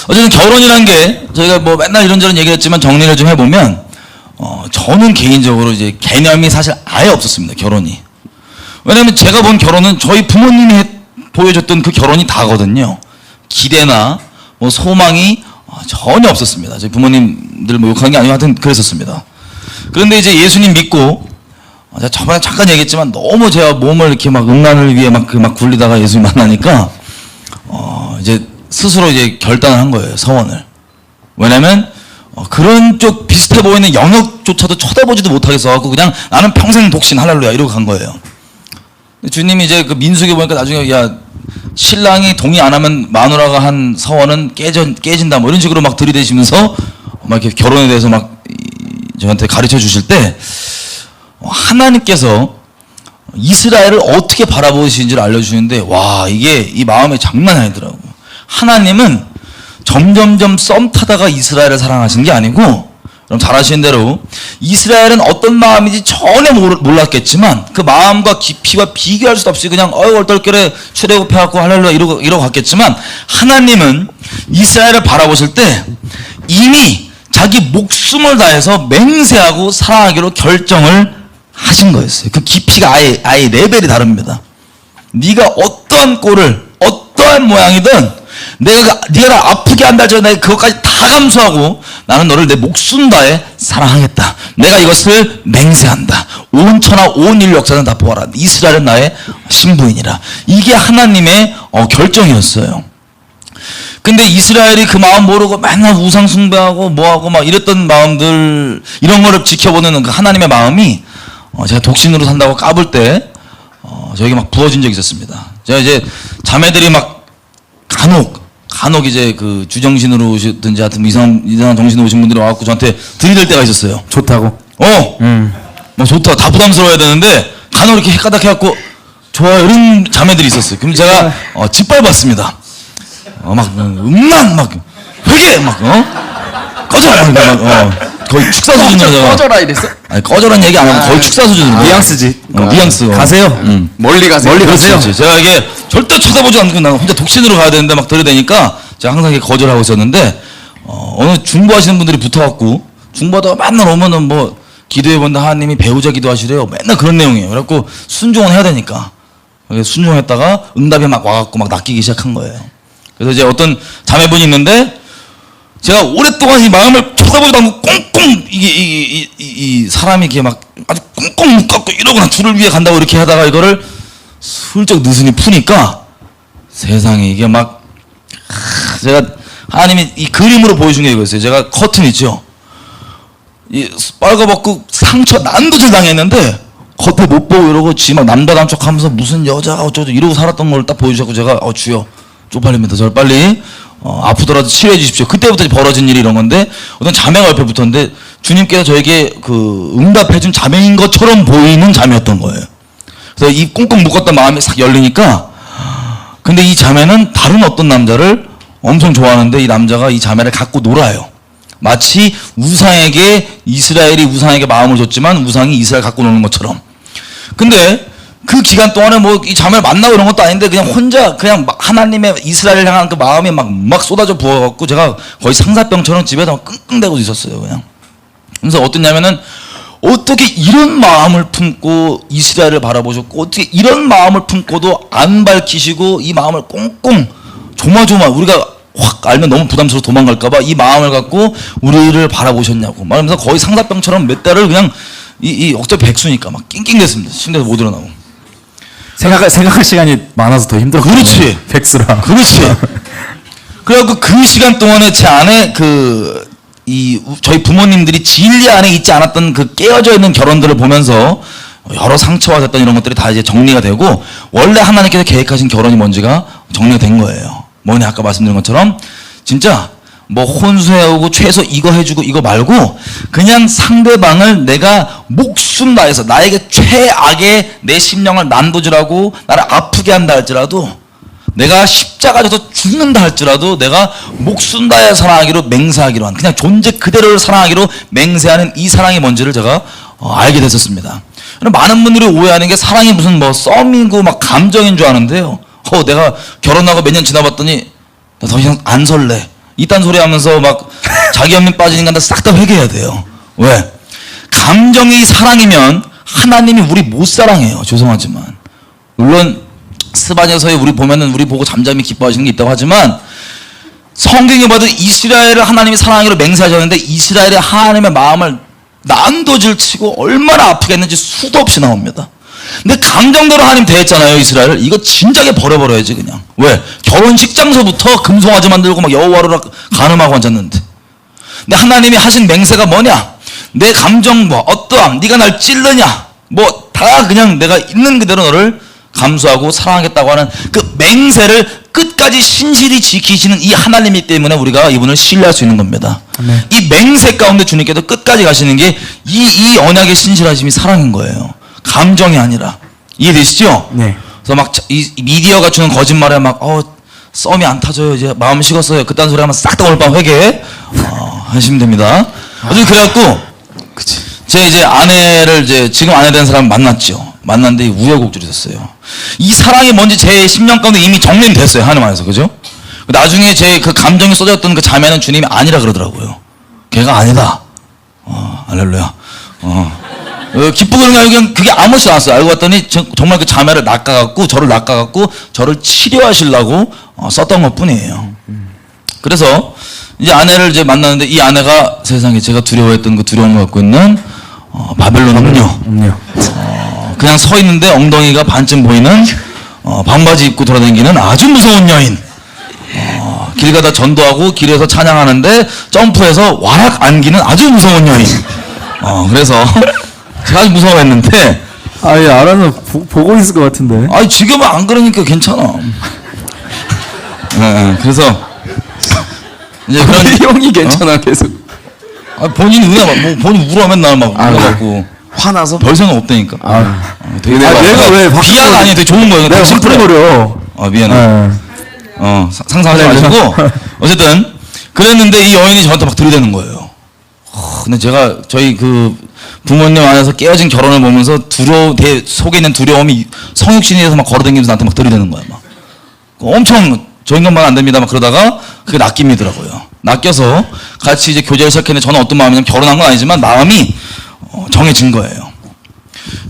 어쨌든 결혼이란 게 저희가 뭐 맨날 이런저런 얘기했지만 정리를 좀 해보면 저는 개인적으로 이제 개념이 사실 아예 없었습니다. 결혼이. 왜냐면 제가 본 결혼은 저희 부모님이 보여줬던 그 결혼이 다거든요. 기대나 뭐 소망이 전혀 없었습니다. 저희 부모님들 뭐 욕하는 게 아니고 하여튼 그랬었습니다. 그런데 이제 예수님 믿고 제가 저번에 잠깐 얘기했지만 너무 제가 몸을 이렇게 막 음란을 위해 막 굴리다가 예수님 만나니까 이제 스스로 이제 결단을 한 거예요. 서원을. 왜냐면 그런 쪽 비슷해 보이는 영역조차도 쳐다보지도 못하겠어 갖고 그냥 나는 평생 독신 할렐루야 이러고 간 거예요. 주님이 이제 그 민수기 보니까 나중에 야 신랑이 동의 안 하면 마누라가 한 서원은 깨진다 뭐 이런 식으로 막 들이대시면서 막 이렇게 결혼에 대해서 막 저한테 가르쳐 주실 때 하나님께서 이스라엘을 어떻게 바라보시는지를 알려주시는데 와 이게 이 마음에 장난이 아니더라고요. 하나님은 점점점 썸 타다가 이스라엘을 사랑하시는 게 아니고 그럼 잘 아시는 대로 이스라엘은 어떤 마음인지 전혀 몰랐겠지만 그 마음과 깊이와 비교할 수 없이 그냥 얼떨결에 출애굽해갖고 할렐루야 이러고 갔겠지만 하나님은 이스라엘을 바라보실 때 이미 자기 목숨을 다해서 맹세하고 사랑하기로 결정을 하신 거였어요. 그 깊이가 아예 레벨이 다릅니다. 네가 어떠한 꼴을 어떠한 모양이든 네가 날 아프게 한다 할지라도 내가 그것까지 다 감수하고 나는 너를 내 목숨 다해 사랑하겠다. 내가 이것을 맹세한다. 온 천하 온 인류 역사는 다 보아라. 이스라엘은 나의 신부이니라. 이게 하나님의 결정이었어요. 근데 이스라엘이 그 마음 모르고 맨날 우상 숭배하고 뭐하고 막 이랬던 마음들 이런 거를 지켜보는 그 하나님의 마음이 제가 독신으로 산다고 까불 때 저에게 막 부어진 적이 있었습니다. 제가 이제 자매들이 막 간혹 이제 그 주정신으로 오시든지 하여튼 이상한 정신으로 오신 분들이 와갖고 저한테 들이댈 때가 있었어요. 좋다고. 뭐 좋다. 다 부담스러워야 되는데 간혹 이렇게 헷가닥 해갖고 좋아요. 이런 자매들이 있었어요. 그럼 제가 짓밟았습니다. 막 음란 막 회개 막 꺼져라 막 거의 축사 수준으로 제가 꺼져라 이랬어? 아니 꺼져란 얘기 안 하고 거의 축사 수준으로 뉘앙스지. 뉘앙스 가세요. 멀리 가세요. 그렇지. 제가 이게 절대 쳐다보지 않고 나 혼자 독신으로 가야 되는데 막 들이대니까 제가 항상 이렇게 거절하고 있었는데 어느 중보하시는 분들이 붙어갖고 중보하다가 맨날 오면은 뭐 기도해본다 하나님이 배우자 기도하시래요. 맨날 그런 내용이에요. 그래갖고 순종은 해야 되니까 순종했다가 응답이 막 와갖고 막 낚이기 시작한 거예요. 그래서 이제 어떤 자매분이 있는데 제가 오랫동안 이 마음을 쳐다보지도 않고 꽁꽁 이 사람이 이렇게 막 아주 꽁꽁 묶었고 이러고 주를 위해 간다고 이렇게 하다가 이거를 슬쩍 느슨히 푸니까 세상에 이게 막 제가 하나님이 이 그림으로 보여준 게 이거였어요. 제가 커튼 있죠. 이 빨가벗고 상처 난도질 당했는데 겉에 못 보고 이러고 지 막 남다른 척하면서 무슨 여자가 어쩌고 이러고 살았던 걸 딱 보여주셔서 제가 주여 쪽팔립니다. 저를 빨리 아프더라도 치료해 주십시오. 그때부터 벌어진 일이 이런 건데 어떤 자매가 옆에 붙었는데 주님께서 저에게 그 응답해준 자매인 것처럼 보이는 자매였던 거예요. 그래서 이 꽁꽁 묶었던 마음이 싹 열리니까 근데 이 자매는 다른 어떤 남자를 엄청 좋아하는데 이 남자가 이 자매를 갖고 놀아요. 마치 이스라엘이 우상에게 마음을 줬지만 우상이 이스라엘 갖고 노는 것처럼. 근데 그 기간 동안에 뭐 이 자매를 만나고 이런 것도 아닌데 그냥 혼자 그냥 하나님의 이스라엘을 향한 그 마음이 막 쏟아져 부어갖고 제가 거의 상사병처럼 집에다 막 끙끙대고 있었어요. 그냥. 그래서 어떠냐면은 어떻게 이런 마음을 품고 이스라엘을 바라보셨고 어떻게 이런 마음을 품고도 안 밝히시고 이 마음을 꽁꽁 조마조마 우리가 확 알면 너무 부담스러워 도망갈까봐 이 마음을 갖고 우리를 바라보셨냐고 말하면서 거의 상사병처럼 몇 달을 그냥 이 어차피 백수니까 막 낑낑댔습니다. 침대에서 못 일어나고. 생각할 시간이 많아서 더 힘들어. 그렇지. 백수라. 그렇지. 그래갖고 그 시간 동안에 제 안에 저희 부모님들이 진리 안에 있지 않았던 그 깨어져 있는 결혼들을 보면서 여러 상처가 됐던 이런 것들이 다 이제 정리가 되고 원래 하나님께서 계획하신 결혼이 뭔지가 정리가 된 거예요. 뭐냐 아까 말씀드린 것처럼 진짜 뭐 혼수해오고 최소 이거 해주고 이거 말고 그냥 상대방을 내가 목숨 다해서 나에게 최악의 내 심령을 난도질하고 나를 아프게 한다 할지라도 내가 십자가 져서 죽는다 할지라도 내가 목숨 다해 사랑하기로 맹세하기로 한 그냥 존재 그대로를 사랑하기로 맹세하는 이 사랑이 뭔지를 제가 알게 됐었습니다. 많은 분들이 오해하는 게 사랑이 무슨 뭐 썸이고 막 감정인 줄 아는데요. 내가 결혼하고 몇 년 지나봤더니 나 더 이상 안 설레. 이딴 소리 하면서 막 자기 연민 빠지니까 싹 다 회개해야 돼요. 왜? 감정이 사랑이면 하나님이 우리 못 사랑해요. 죄송하지만. 물론 스바냐서에 우리 보면은 우리 보고 잠잠히 기뻐하시는 게 있다고 하지만 성경에 봐도 이스라엘을 하나님이 사랑하기로 맹세하셨는데 이스라엘의 하나님의 마음을 난도질 치고 얼마나 아프게 했는지 수도 없이 나옵니다. 근데 감정대로 하나님 대했잖아요. 이스라엘을. 이거 진작에 버려버려야지 그냥. 왜? 결혼식 장소부터 금송아지 만들고 막 여호와로 간음하고 앉았는데. 근데 하나님이 하신 맹세가 뭐냐? 내 감정 뭐 어떠함 네가 날 찔르냐 뭐 다 그냥 내가 있는 그대로 너를 감수하고 사랑하겠다고 하는 그 맹세를 끝까지 신실히 지키시는 이 하나님이기 때문에 우리가 이분을 신뢰할 수 있는 겁니다. 네. 이 맹세 가운데 주님께서 끝까지 가시는 게 이 언약의 신실하심이 사랑인 거예요. 감정이 아니라. 이해되시죠? 네. 그래서 막 이 미디어가 주는 거짓말에 막 썸이 안 타져요. 이제 마음 식었어요. 그딴 소리 하면 싹 다 오늘 밤 회개 하시면 됩니다. 어쨌든 그래갖고 그치. 제 이제 아내를 이제 지금 아내 된 사람 만났죠. 만났는데 우여곡절이 있었어요. 이 사랑이 뭔지 제 10년 가운데 이미 정리는 됐어요. 하나님 안에서. 그죠? 나중에 제 그 감정이 쏟아졌던 그 자매는 주님이 아니라 그러더라고요. 걔가 아니다. 할렐루야. 기쁘고 그런 게 아니고 그냥 그게 아무렇지 않았어요. 알고 봤더니 정말 그 자매를 낚아갖고 저를 치료하시려고 썼던 것 뿐이에요. 그래서 이제 아내를 이제 만났는데 이 아내가 세상에 제가 두려워했던 그 두려움을 갖고 있는 바벨론 음녀. 그냥 서 있는데 엉덩이가 반쯤 보이는 반바지 입고 돌아다니는 아주 무서운 여인. 길 가다 전도하고 길에서 찬양하는데 점프해서 와락 안기는 아주 무서운 여인. 그래서 제가 아주 무서워했는데 아예 알아는 보고 있을 것 같은데. 아니 지금은 안 그러니까 괜찮아. 그래서 이제 그런 형이 괜찮아 계속. 본인이 뭐 본인 울어 맨날 막 울어갖고 화나서? 별 생각 없다니까. 되게 내가 왜 비하가 아니야. 되게 좋은 거예요. 내가 심플해. 노려. 미안해. 네. 상상하지 마시고 어쨌든 그랬는데 이 여인이 저한테 막 들이대는 거예요. 근데 제가 저희 그 부모님 안에서 깨어진 결혼을 보면서 속에 있는 두려움이 성육신이 돼서 막 걸어다니면서 나한테 막 들이대는 거야. 막 엄청 저 인간만 안 됩니다. 막 그러다가 그게 낚입니더라고요. 낚여서 같이 이제 교제를 시작했는데 저는 어떤 마음이냐면 결혼한 건 아니지만 마음이 정해진 거예요.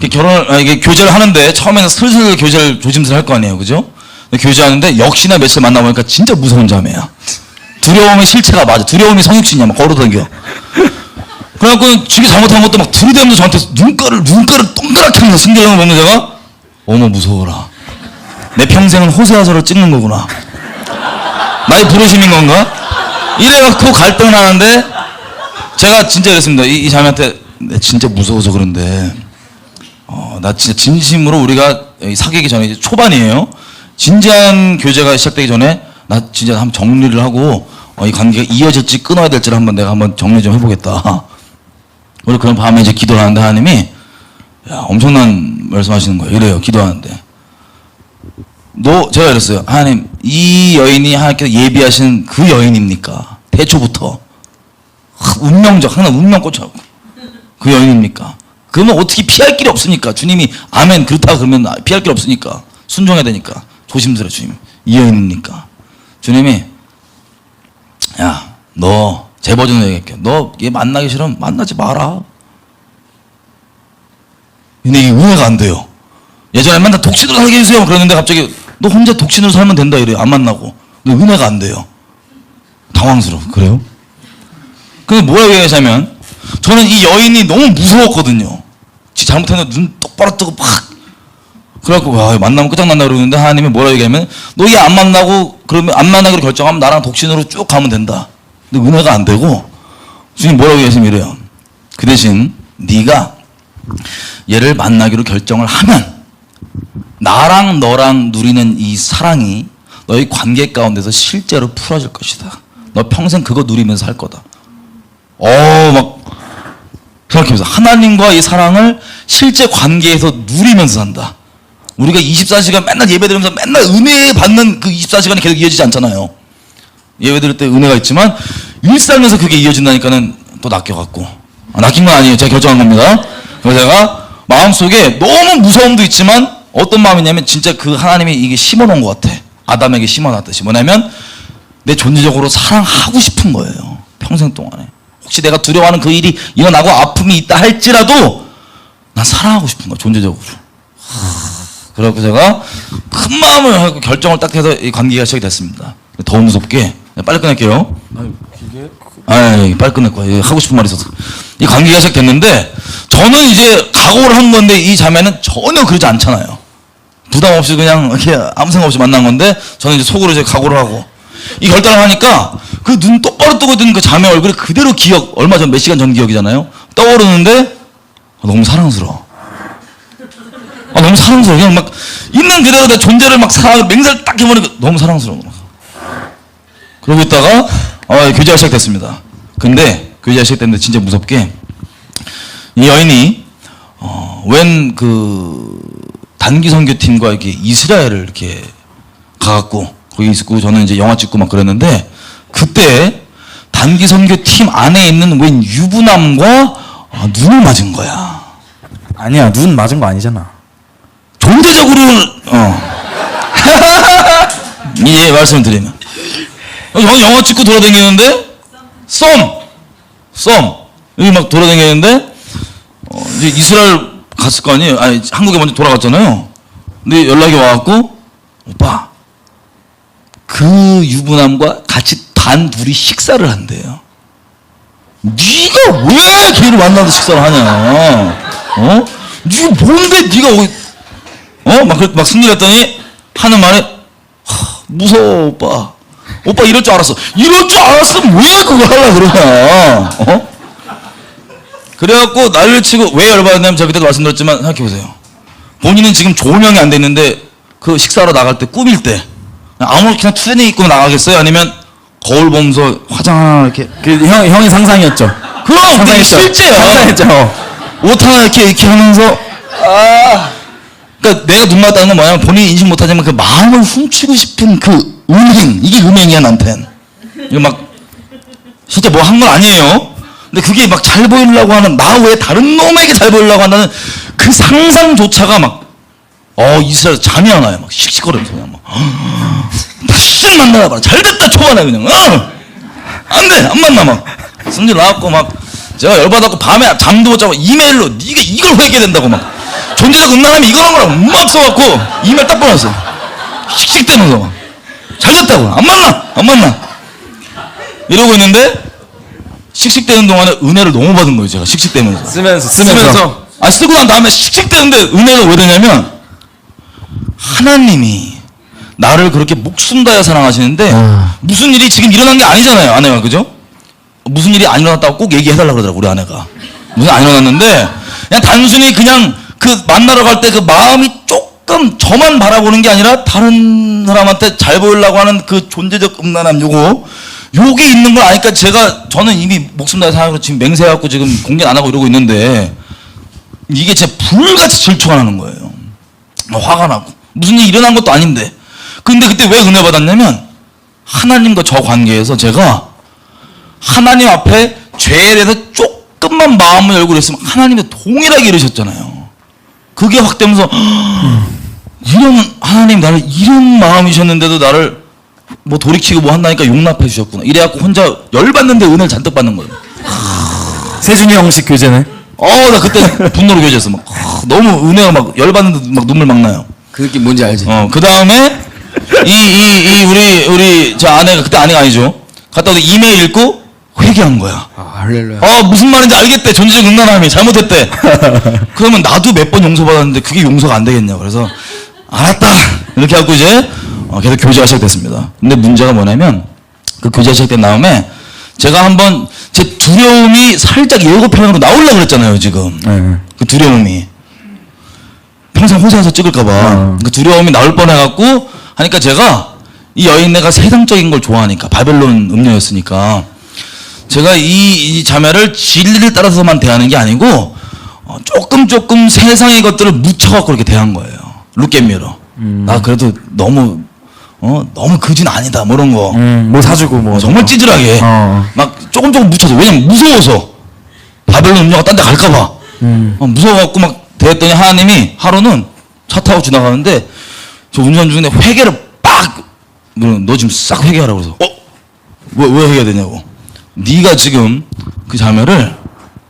이게 교제를 하는데 처음에는 슬슬 교제를 조심스레 할 거 아니에요. 그죠? 근데 교제하는데 역시나 며칠 만나보니까 진짜 무서운 자매야. 두려움의 실체가 맞아. 두려움이 성육신이야. 막 걸어다녀. 그래갖고 지가 잘못한 것도 막 들이대면서 저한테 눈가를 동그랗게 하면서 신경을 먹는 제가 어머 무서워라. 내 평생은 호세아서를 찍는 거구나. 나의 부르심인 건가? 이래갖고 갈등을 하는데 제가 진짜 그랬습니다. 이 자매한테 내 진짜 무서워서 그런데 나 진짜 진심으로 우리가 사귀기 전에 이제 초반이에요. 진지한 교제가 시작되기 전에 나 진짜 한번 정리를 하고 이 관계가 이어질지 끊어야 될지를 내가 한번 정리 좀 해보겠다. 우리 그런 밤에 이제 기도를 하는데 하나님이 엄청난 말씀하시는 거예요. 이래요. 기도하는데 제가 이랬어요. 하나님 이 여인이 하나님께서 예비하신 그 여인입니까? 태초부터 운명적 하나 운명 꽂혀갖고 그 여인입니까? 그러면 어떻게 피할 길이 없으니까 주님이 아멘 그렇다 그러면 피할 길이 없으니까 순종해야 되니까 조심스레 주님 이 여인입니까? 주님이 야 너 제 버전으로 얘기할게. 너 얘 만나기 싫으면 만나지 마라. 근데 이게 은혜가 안 돼요. 예전에 맨날 독신으로 살게 해주세요 그랬는데 갑자기 너 혼자 독신으로 살면 된다 이래요. 안 만나고. 근데 은혜가 안 돼요. 당황스러워. 그래요? 근데 뭐라고 얘기하냐면 저는 이 여인이 너무 무서웠거든요. 지 잘못했는데 눈 똑바로 뜨고 막 그래갖고 만나면 끝장난다 그러는데 하나님이 뭐라고 얘기하면 너 얘 안 만나고 그러면 안 만나기로 결정하면 나랑 독신으로 쭉 가면 된다. 근데 은혜가 안 되고 주님 뭐라고 얘기하시면 이래요. 그 대신 네가 얘를 만나기로 결정을 하면 나랑 너랑 누리는 이 사랑이 너희 관계 가운데서 실제로 풀어질 것이다. 너 평생 그거 누리면서 살 거다. 막 생각해보세요. 하나님과 이 사랑을 실제 관계에서 누리면서 산다. 우리가 24시간 맨날 예배 드리면서 맨날 은혜 받는 그 24시간이 계속 이어지지 않잖아요. 예배 드릴 때 은혜가 있지만 일상에서 그게 이어진다니까는 또 낚여갖고 낚인 건 아니에요. 제가 결정한 겁니다. 그래서 제가 마음속에 너무 무서움도 있지만 어떤 마음이냐면 진짜 그 하나님이 이게 심어놓은 것 같아. 아담에게 심어놨듯이 뭐냐면 내 존재적으로 사랑하고 싶은 거예요. 평생 동안에. 혹시 내가 두려워하는 그 일이 일어나고 아픔이 있다 할지라도 난 사랑하고 싶은 거야. 존재적으로. 그래갖고 제가 큰 마음을 하고 결정을 딱 해서 이 관계가 시작이 됐습니다. 더 무섭게 빨리 끝낼게요. 빨리 끝낼 거야. 하고 싶은 말이 있어서. 이 관계가 시작됐는데 저는 이제 각오를 한 건데 이 자매는 전혀 그러지 않잖아요. 부담 없이 그냥 이렇게 아무 생각 없이 만난 건데 저는 이제 속으로 이제 각오를 하고 이 결단을 하니까 그 눈 똑바로 뜨고 있던 그 자매 얼굴이 그대로 얼마 전 몇 시간 전 기억이잖아요. 떠오르는데 너무 사랑스러워. 너무 사랑스러워. 그냥 막 있는 그대로 내 존재를 막 맹세를 딱 해버리니까 너무 사랑스러워. 그러고 있다가 교제가 시작됐습니다. 근데 교제가 시작됐는데 진짜 무섭게 이 여인이 웬 그 단기 선교팀과 이렇게 이스라엘을 이렇게 가갖고 거기 있고 저는 이제 영화 찍고 막 그랬는데 그때 단기 선교팀 안에 있는 웬 유부남과 눈을 맞은 거야. 아니야, 눈 맞은 거 아니잖아. 존재적으로 예 말씀을 드리면 저는 영화 찍고 돌아다니는데 썸 여기 막 돌아다니는데 이제 이스라엘 갔을 거 아니에요. 아니 한국에 먼저 돌아갔잖아요. 근데 연락이 와갖고 오빠 그 유부남과 같이 단 둘이 식사를 한대요. 네가 왜 걔를 만나서 식사를 하냐? 네가 뭔데 네가 막 승리했더니 하는 말에 무서워 오빠 이럴 줄 알았어. 이럴 줄 알았으면 왜 그걸 하려고 그러냐? 그래갖고 난리를 치고 왜 열받았냐면 제가 그때도 말씀드렸지만 생각해보세요. 본인은 지금 조명이 안 돼 있는데 그 식사하러 나갈 때 꾸밀 때 아무렇게나 투애니 입고 나가겠어요? 아니면 거울 보면서 화장 이렇게 형이 상상이었죠. 그럼 근데 실제야. 상상했죠. 옷 하나 이렇게 하면서 그러니까 내가 눈 맞다는 건 뭐냐면 본인이 인식 못하지만 그 마음을 훔치고 싶은 그 은행 이게 음행이야 나한텐. 이거 막 실제 뭐 한 건 아니에요. 근데 그게 막 잘 보이려고 하는 나 외에 다른 놈에게 잘 보이려고 한다는 그 상상조차가 막 이스라엘 잠이 안 와요. 막 씩씩거리면서 그냥 막 다시 만나봐라. 잘됐다 초반에 그냥 안돼 안 만나 막 승질 나왔고 막 제가 열받았고 밤에 잠도 못 자고 이메일로 네가 이걸 회개된다고 막 존재적 음란함이 이거란 거라고 막 써갖고 이메일 딱 보냈어요. 씩씩대면서 막 잘됐다고 안 만나 이러고 있는데 씩씩대는 동안에 은혜를 너무 받은 거예요. 제가 씩씩대면서 쓰면서 쓰고 난 다음에 씩씩대는데 은혜가 왜 되냐면 하나님이 나를 그렇게 목숨 다해 사랑하시는데 무슨 일이 지금 일어난 게 아니잖아요. 아내가 그죠? 무슨 일이 안 일어났다고 꼭 얘기해달라고 그러더라고 우리 아내가. 무슨 안 일어났는데 그냥 단순히 그냥 그 만나러 갈 때 그 마음이 조금 저만 바라보는 게 아니라 다른 사람한테 잘 보이려고 하는 그 존재적 음란함 요게 있는 걸 아니까 저는 이미 목숨 다해 사랑하고 지금 맹세해갖고 지금 공개 안 하고 이러고 있는데 이게 진짜 불같이 질투가 나는 거예요. 화가 나고 무슨 일이 일어난 것도 아닌데 근데 그때 왜 은혜 받았냐면 하나님과 저 관계에서 제가 하나님 앞에 죄에 대해서 조금만 마음을 열고 그랬으면 하나님도 동일하게 이러셨잖아요. 그게 확 되면서 이런 하나님 나를 이런 마음이셨는데도 나를 뭐 돌이키고 뭐 한다니까 용납해 주셨구나. 이래갖고 혼자 열받는데 은혜를 잔뜩 받는 거예요. 세준이 형식 교제네. 나 그때 분노로 교제했어. 막 너무 은혜가 막 열받는데 막 눈물 막 나요. 그 느낌 뭔지 알지? 그 다음에 우리 저 아내가 그때 아내가 아니죠. 갔다 오더 이메일 읽고 회개한 거야. 할렐루야. 무슨 말인지 알겠대. 존재적 음란함이 잘못했대. 그러면 나도 몇 번 용서받았는데 그게 용서가 안 되겠냐. 그래서 알았다. 이렇게 하고 이제 계속 교제가 시작됐습니다. 근데 문제가 뭐냐면 그 교제가 시작된 다음에 제가 한번 제 두려움이 살짝 예고편으로 나오려고 그랬잖아요. 지금 그 두려움이 평생 호세에서 찍을까봐 그 두려움이 나올 뻔해갖고 하니까 제가 이 여인네가 세상적인 걸 좋아하니까 바벨론 음녀였으니까 제가 이 자매를 진리를 따라서만 대하는 게 아니고 조금 세상의 것들을 묻혀갖고 이렇게 대한 거예요. 룩겟미러. 나 그래도 너무 그진 아니다 뭐 이런 거. 뭐 사주고 뭐 정말 찌질하게 막 조금 묻혀서 왜냐면 무서워서 바벨론 음녀가 딴 데 갈까봐 무서워갖고 막 대했더니 하나님이 하루는 차 타고 지나가는데 저 운전 중에 회개를 너 지금 싹 회개하라고 그래서 왜 회개해야 되냐고. 네가 지금 그 자매를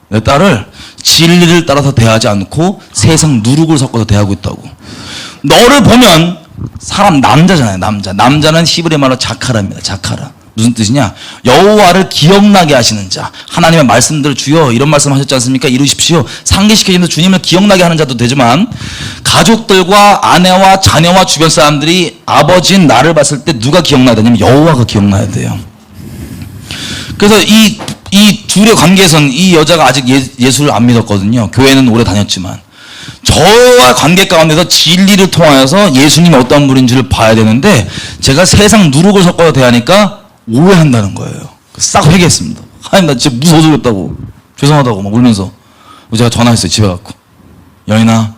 내 딸을 진리를 따라서 대하지 않고 세상 누룩을 섞어서 대하고 있다고. 너를 보면 사람 남자잖아요. 남자는 히브리 말로 자카라입니다. 자카라. 무슨 뜻이냐? 여호와를 기억나게 하시는 자. 하나님의 말씀대로 주여 이런 말씀 하셨지 않습니까? 이루십시오. 상기시켜주면서 주님을 기억나게 하는 자도 되지만 가족들과 아내와 자녀와 주변 사람들이 아버지인 나를 봤을 때 누가 기억나야 되냐면 여호와가 기억나야 돼요. 그래서 이 둘의 관계에서는 이 여자가 아직 예수를 안 믿었거든요. 교회는 오래 다녔지만 저와 관계 가운데서 진리를 통하여서 예수님이 어떤 분인지를 봐야 되는데 제가 세상 누룩을 섞어서 대하니까 오해한다는 거예요. 싹 회개했습니다. 하나님 나 진짜 무서워서 그랬다고 죄송하다고 막 울면서 제가 전화했어요. 집에 갖고 여인아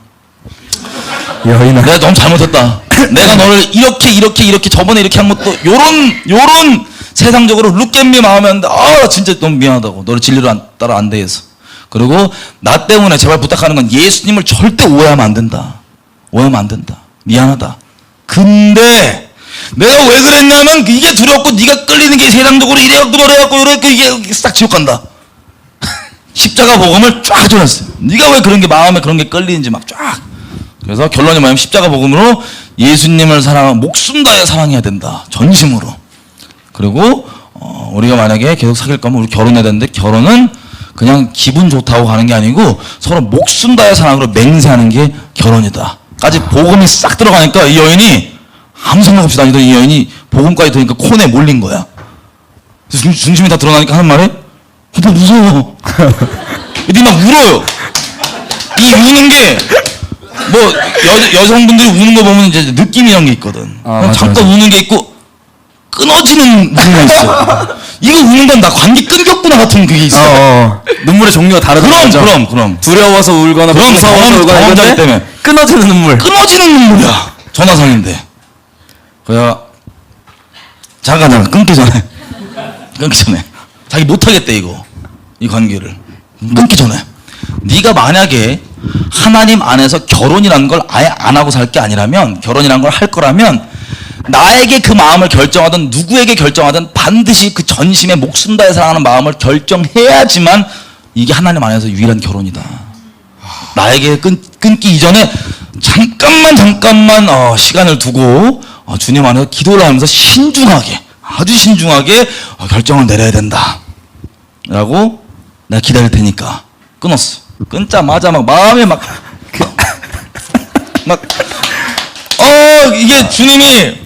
내가 너무 잘못했다. 내가 너를 이렇게 저번에 이렇게 한 것도 요런 세상적으로 룩겜미 마음에 하는데 진짜 너무 미안하다고 너를 진리로 따라 안 대해서. 그리고 나 때문에 제발 부탁하는 건 예수님을 절대 오해하면 안 된다. 오해하면 안 된다. 미안하다. 근데 내가 왜 그랬냐면 이게 두렵고 네가 끌리는 게 세상적으로 이래갖고 저래갖고 이래갖고 이게 싹 지옥 간다. 십자가 복음을 쫙 전했어요. 네가 왜 그런 게 마음에 그런 게 끌리는지 막 쫙. 그래서 결론이 뭐냐면 십자가 복음으로 예수님을 사랑하고 목숨 다해 사랑해야 된다. 전심으로. 그리고 우리가 만약에 계속 사귈 거면 우리 결혼해야 되는데 결혼은 그냥 기분 좋다고 가는 게 아니고 서로 목숨 다해 사랑으로 맹세하는 게 결혼이다. 까지 복음이 싹 들어가니까 이 여인이 아무 생각 없이 다니던 이 여인이 복음까지 들으니까 코너에 몰린 거야. 그래서 중심이 다 드러나니까 하는 말이 나 무서워. 니 막 울어요. 이 우는 게 뭐 여성분들이 우는 거 보면 이제 느낌 이런 게 있거든. 맞아, 잠깐 우는 게 있고 끊어지는 눈물이 있어. 이거 우는 건 나 관계 끊겼구나 같은 그게 있어. 눈물의 종류가 다르다. 그럼. 두려워서 울거나 그럼 무서워서 울거나 경험자기 이런데 때문에 끊어지는 눈물. 끊어지는 눈물이야. 전화상인데. 그래야 잠깐 끊기 전에 자기 못하겠대 이거 이 관계를 끊기 전에 네가 만약에 하나님 안에서 결혼이라는 걸 아예 안 하고 살 게 아니라면 결혼이라는 걸 할 거라면 나에게 그 마음을 결정하든 누구에게 결정하든 반드시 그 전심에 목숨 다해 사랑하는 마음을 결정해야지만 이게 하나님 안에서 유일한 결혼이다. 나에게 끊기 이전에 잠깐만 시간을 두고 주님 안에서 기도를 하면서 신중하게 아주 신중하게 결정을 내려야 된다 라고 내가 기다릴 테니까 끊었어. 끊자마자 막 마음에 이게 주님이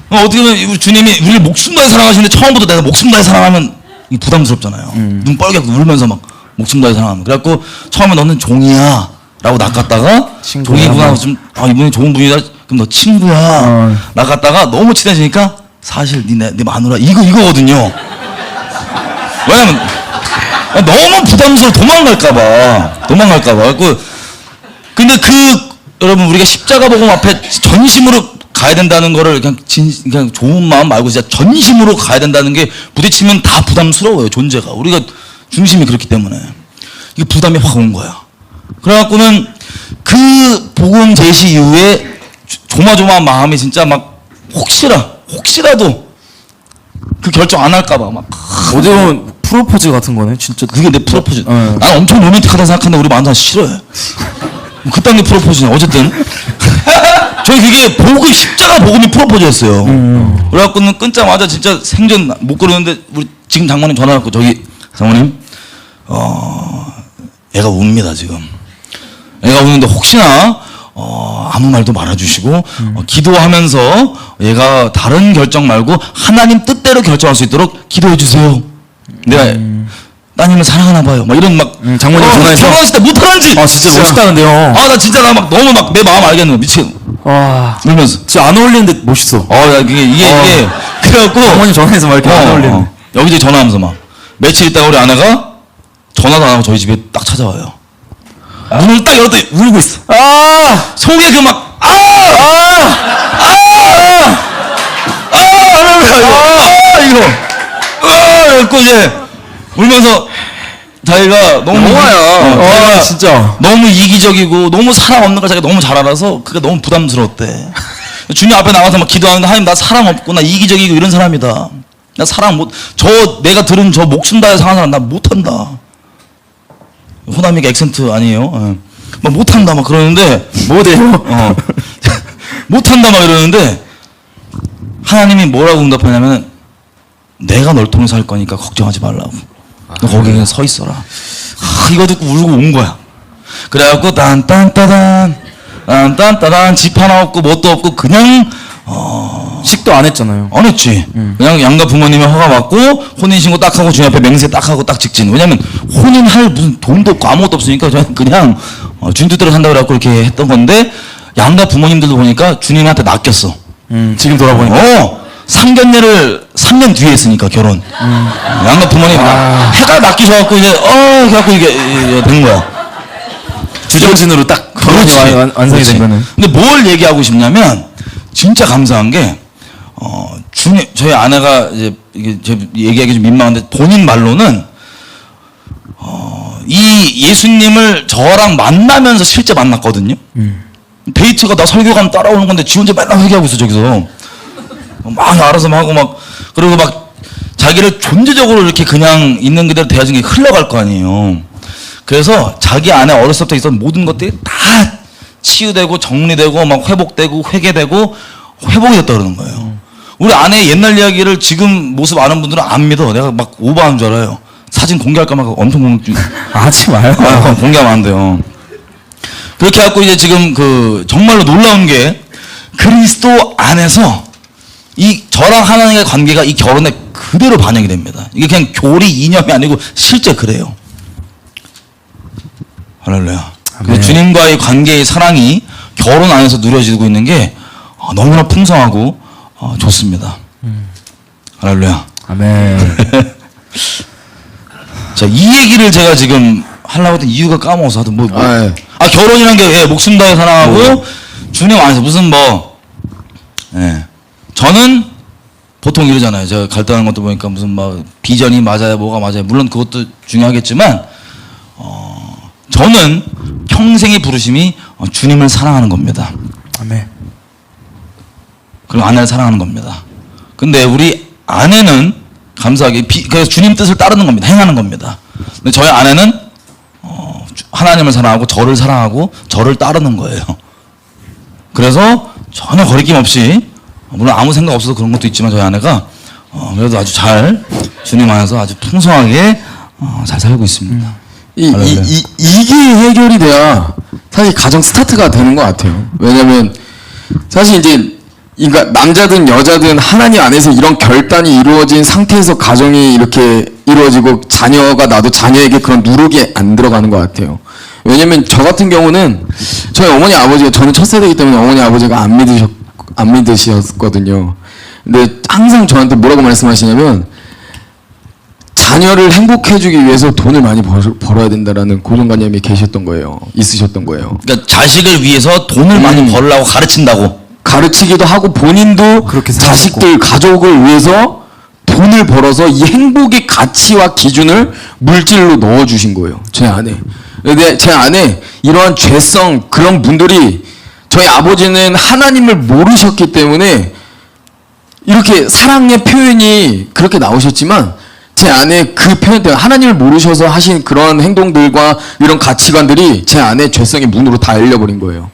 어떻게 보면 우리 주님이 우리를 목숨 다해 사랑하시는데 처음부터 내가 목숨 다해 사랑하면 이게 부담스럽잖아요. 눈 빨개고 울면서 막 목숨 다해 사랑하면. 그래갖고 처음에 너는 종이야 라고 낚았다가 종이구나 좀 이분이 좋은 분이다 그럼 너 친구야 낚았다가 너무 친해지니까 사실 네 마누라 이거거든요. 왜냐면 너무 부담스러워 도망갈까봐. 근데 여러분 우리가 십자가 복음 앞에 전심으로 가야 된다는 거를 그냥 좋은 마음 말고 진짜 전심으로 가야 된다는 게 부딪히면 다 부담스러워요 존재가. 우리가 중심이 그렇기 때문에 이게 부담이 확 온 거야. 그래갖고는 그 복음 제시 이후에 조마조마한 마음이 진짜 막 혹시라도 그 결정 안 할까봐 막. 어디 보면 프로포즈 같은 거네 진짜. 그게 내 프로포즈. 난 엄청 로맨틱하다 생각하는데 우리 만나 싫어해. 그딴 게 프로포즈냐. 어쨌든 저희 그게 십자가 복음이 프로포즈였어요. 그래갖고는 끊자마자 진짜 생전 못 그러는데 우리 지금 장모님 전화갖고 저기 장모님 애가 웁니다 지금. 애가 우는데 혹시나 아무 말도 말아주시고 기도하면서 얘가 다른 결정 말고 하나님 뜻대로 결정할 수 있도록 기도해 주세요. 내가 따님을 사랑하나 봐요. 막 이런 장모님 전화해서 결혼했을 때 못하는지. 진짜 멋있다는데요. 나 진짜 너무 내 마음 알겠는 거 미친. 와 울면서. 진짜 안 어울리는데 멋있어. 이게 그래갖고 장모님 전화해서 막 이렇게 안 어울리는. 여기저기 전화하면서 막 며칠 있다가 우리 아내가 전화도 안 하고 저희 집에 딱 찾아와요. 문을 딱 열었더니 울고 있어. 속에 그래갖고 이제 울면서 자기가 너무 영화야. 진짜 너무 이기적이고 너무 사랑 없는 걸 자기가 너무 잘 알아서 그게 너무 부담스러웠대. 주님 앞에 나가서 막 기도하는데 하나님 나 사랑 없고 나 이기적이고 이런 사람이다. 나 사랑 내가 들은 저 목숨 다해 사랑하는 사람 나 못한다. 호남이가 액센트 아니에요. 막 못한다 막 그러는데 뭐래요? 못한다 막 이러는데 하나님이 뭐라고 응답하냐면 내가 널 통해서 할 거니까 걱정하지 말라고. 너 거기 그냥 서 있어라. 이거 듣고 울고 온 거야. 그래갖고 딴딴따단 집 하나 없고 뭣도 없고 그냥 식도 안 했잖아요. 안 했지. 그냥 양가 부모님의 허가 받고 혼인신고 딱 하고 주님 앞에 맹세 딱 하고 딱 직진. 왜냐면 혼인할 무슨 돈도 없고 아무것도 없으니까 저는 그냥 주님 뜻대로 산다고 그래갖고 이렇게 했던 건데 양가 부모님들도 보니까 주님한테 낚였어. 지금 돌아보니까. 상견례를 3년 뒤에 했으니까 결혼. 양가 부모님 해가 낚이셔갖고 이제 그래갖고 이게 된 거야. 주정진으로 딱 결혼이 완성이 된 거는. 근데 뭘 얘기하고 싶냐면 진짜 감사한 게 주님 저희 아내가 이제 이게 제 얘기하기 좀 민망한데 본인 말로는 이 예수님을 저랑 만나면서 실제 만났거든요. 데이트가 나 설교 가면 따라오는 건데 지 혼자 맨날 회개하고 있어 저기서 막 알아서 막 하고 막 그리고 막 자기를 존재적으로 이렇게 그냥 있는 그대로 대하는 게 흘러갈 거 아니에요. 그래서 자기 안에 어렸을 때부터 있었던 모든 것들이 다 치유되고 정리되고 막 회복되고 회개되고 회복이 됐다 그러는 거예요. 우리 아내 옛날 이야기를 지금 모습 아는 분들은 안 믿어. 내가 막 오버하는 줄 알아요. 사진 공개할까 막 엄청 하지 마요. 공개하면 안 돼요. 그렇게 해갖고 이제 지금 정말로 놀라운 게 그리스도 안에서 이 저랑 하나님의 관계가 이 결혼에 그대로 반영이 됩니다. 이게 그냥 교리 이념이 아니고 실제 그래요. 할렐루야. 그래서 주님과의 관계의 사랑이 결혼 안에서 누려지고 있는 게 너무나 풍성하고 좋습니다. 할렐루야. 아멘. 자, 이 얘기를 제가 지금 하려고 했던 이유가 까먹어서 하여튼 예. 결혼이란 게 목숨 다해 사랑하고 주님 안에서 무슨 저는 보통 이러잖아요. 제가 갈등하는 것도 보니까 무슨 비전이 맞아요, 뭐가 맞아요. 물론 그것도 중요하겠지만 저는 평생의 부르심이 주님을 사랑하는 겁니다. 아멘. 그리고 아내를 사랑하는 겁니다. 근데 우리 아내는 감사하게 그래서 주님 뜻을 따르는 겁니다. 행하는 겁니다. 근데 저희 아내는 하나님을 사랑하고 저를 사랑하고 저를 따르는 거예요. 그래서 전혀 거리낌 없이 물론 아무 생각 없어서 그런 것도 있지만 저희 아내가 그래도 아주 잘 주님 안에서 아주 풍성하게 잘 살고 있습니다. 이게 해결이 돼야 사실 가정 스타트가 되는 것 같아요. 왜냐면 사실 이제 그러니까 남자든 여자든 하나님 안에서 이런 결단이 이루어진 상태에서 가정이 이렇게 이루어지고 자녀가 나도 자녀에게 그런 누룩이 안 들어가는 것 같아요. 왜냐면 저 같은 경우는 저희 어머니 아버지가 저는 첫 세대이기 때문에 어머니 아버지가 안 믿으셨거든요. 근데 항상 저한테 뭐라고 말씀하시냐면 자녀를 행복해주기 위해서 돈을 많이 벌어야 된다라는 고정관념이 있으셨던 거예요. 그러니까 자식을 위해서 돈을 많이 벌려고 가르친다고. 가르치기도 하고 본인도 그렇게 자식들, 가족을 위해서 돈을 벌어서 이 행복의 가치와 기준을 물질로 넣어주신 거예요. 제 안에. 근데 제 안에 이러한 죄성, 그런 분들이 저희 아버지는 하나님을 모르셨기 때문에 이렇게 사랑의 표현이 그렇게 나오셨지만 제 안에 그 표현 때문에 하나님을 모르셔서 하신 그런 행동들과 이런 가치관들이 제 안에 죄성의 문으로 다 열려버린 거예요.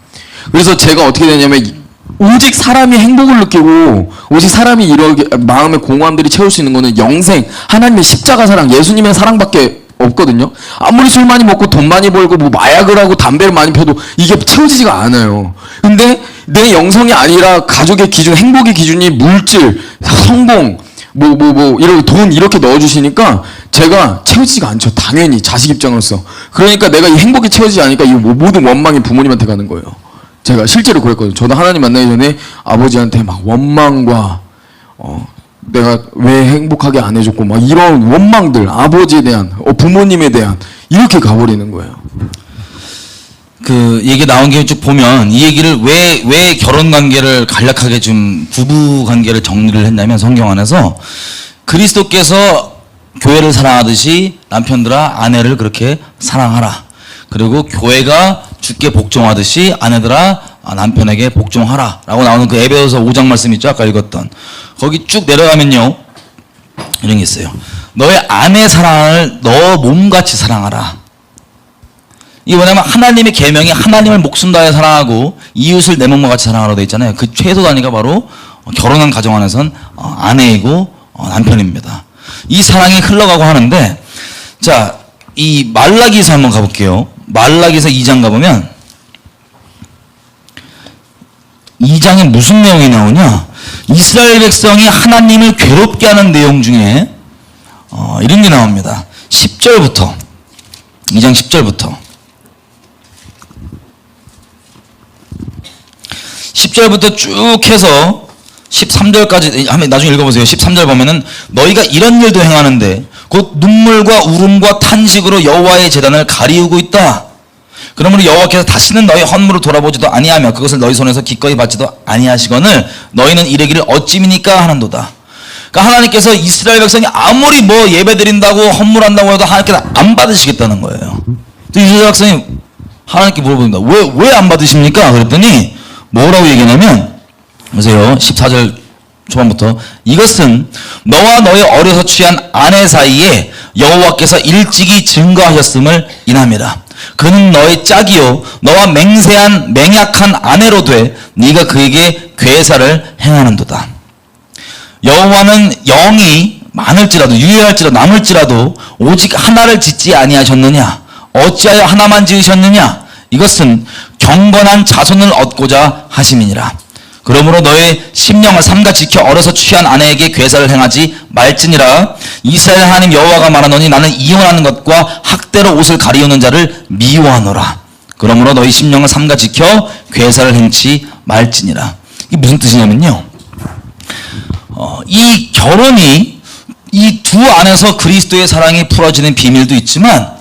그래서 제가 어떻게 되냐면 오직 사람이 행복을 느끼고 오직 사람이 이렇게 마음의 공허함들이 채울 수 있는 거는 영생, 하나님의 십자가 사랑, 예수님의 사랑밖에 없거든요. 아무리 술 많이 먹고 돈 많이 벌고 마약을 하고 담배를 많이 펴도 이게 채워지지가 않아요. 근데 내 영성이 아니라 가족의 기준, 행복의 기준이 물질, 성공, 이렇게 돈 이렇게 넣어주시니까 제가 채워지지가 않죠. 당연히 자식 입장으로서. 그러니까 내가 이 행복이 채워지지 않으니까 이 모든 원망이 부모님한테 가는 거예요. 제가 실제로 그랬거든요. 저도 하나님 만나기 전에 아버지한테 막 원망과 내가 왜 행복하게 안 해줬고 막 이런 원망들, 아버지에 대한 부모님에 대한 이렇게 가버리는 거예요. 그 얘기 나온 게 쭉 보면 이 얘기를 왜 결혼 관계를 간략하게 좀 부부 관계를 정리를 했냐면 성경 안에서 그리스도께서 교회를 사랑하듯이 남편들아 아내를 그렇게 사랑하라. 그리고 교회가 주께 복종하듯이 아내들아 남편에게 복종하라 라고 나오는 그 에베소서 5장 말씀 있죠. 아까 읽었던 거기 쭉 내려가면요 이런 게 있어요. 너의 아내 사랑을 너 몸같이 사랑하라. 이게 뭐냐면 하나님의 계명이 하나님을 목숨 다해 사랑하고 이웃을 내 몸과 같이 사랑하라고 되어 있잖아요. 그 최소 단위가 바로 결혼한 가정 안에선 아내이고 남편입니다. 이 사랑이 흘러가고 하는데 자, 이 말라기서 한번 가볼게요. 말라기서 2장 가보면 2장에 무슨 내용이 나오냐? 이스라엘 백성이 하나님을 괴롭게 하는 내용 중에 이런 게 나옵니다. 10절부터 2장 10절부터 10절부터 쭉 해서 13절까지 한번 나중에 읽어보세요. 13절 보면은 너희가 이런 일도 행하는데 곧 눈물과 울음과 탄식으로 여호와의 제단을 가리우고 있다. 그러므로 여호와께서 다시는 너희 헌물을 돌아보지도 아니하며 그것을 너희 손에서 기꺼이 받지도 아니하시거늘 너희는 이르기를 어찌미니까 하는도다. 그러니까 하나님께서 이스라엘 백성이 아무리 뭐 예배드린다고 헌물한다고 해도 하나님께서 안 받으시겠다는 거예요. 이스라엘 백성이 하나님께 물어봅니다. 왜 안 받으십니까? 그랬더니 뭐라고 얘기하냐면 보세요. 14절 초반부터 이것은 너와 너의 어려서 취한 아내 사이에 여호와께서 일찍이 증거하셨음을 인함이라. 그는 너의 짝이요 너와 맹세한 맹약한 아내로 돼 네가 그에게 괴사를 행하는도다. 여호와는 영이 많을지라도 유효할지라도 남을지라도 오직 하나를 짓지 아니하셨느냐? 어찌하여 하나만 지으셨느냐? 이것은 경건한 자손을 얻고자 하심이니라. 그러므로 너의 심령을 삼가 지켜 어려서 취한 아내에게 괴사를 행하지 말지니라. 이스라엘 하나님 여호와가 말하노니 나는 이혼하는 것과 학대로 옷을 가리우는 자를 미워하노라. 그러므로 너희 심령을 삼가 지켜 괴사를 행치 말지니라. 이게 무슨 뜻이냐면요. 이 결혼이 이 두 안에서 그리스도의 사랑이 풀어지는 비밀도 있지만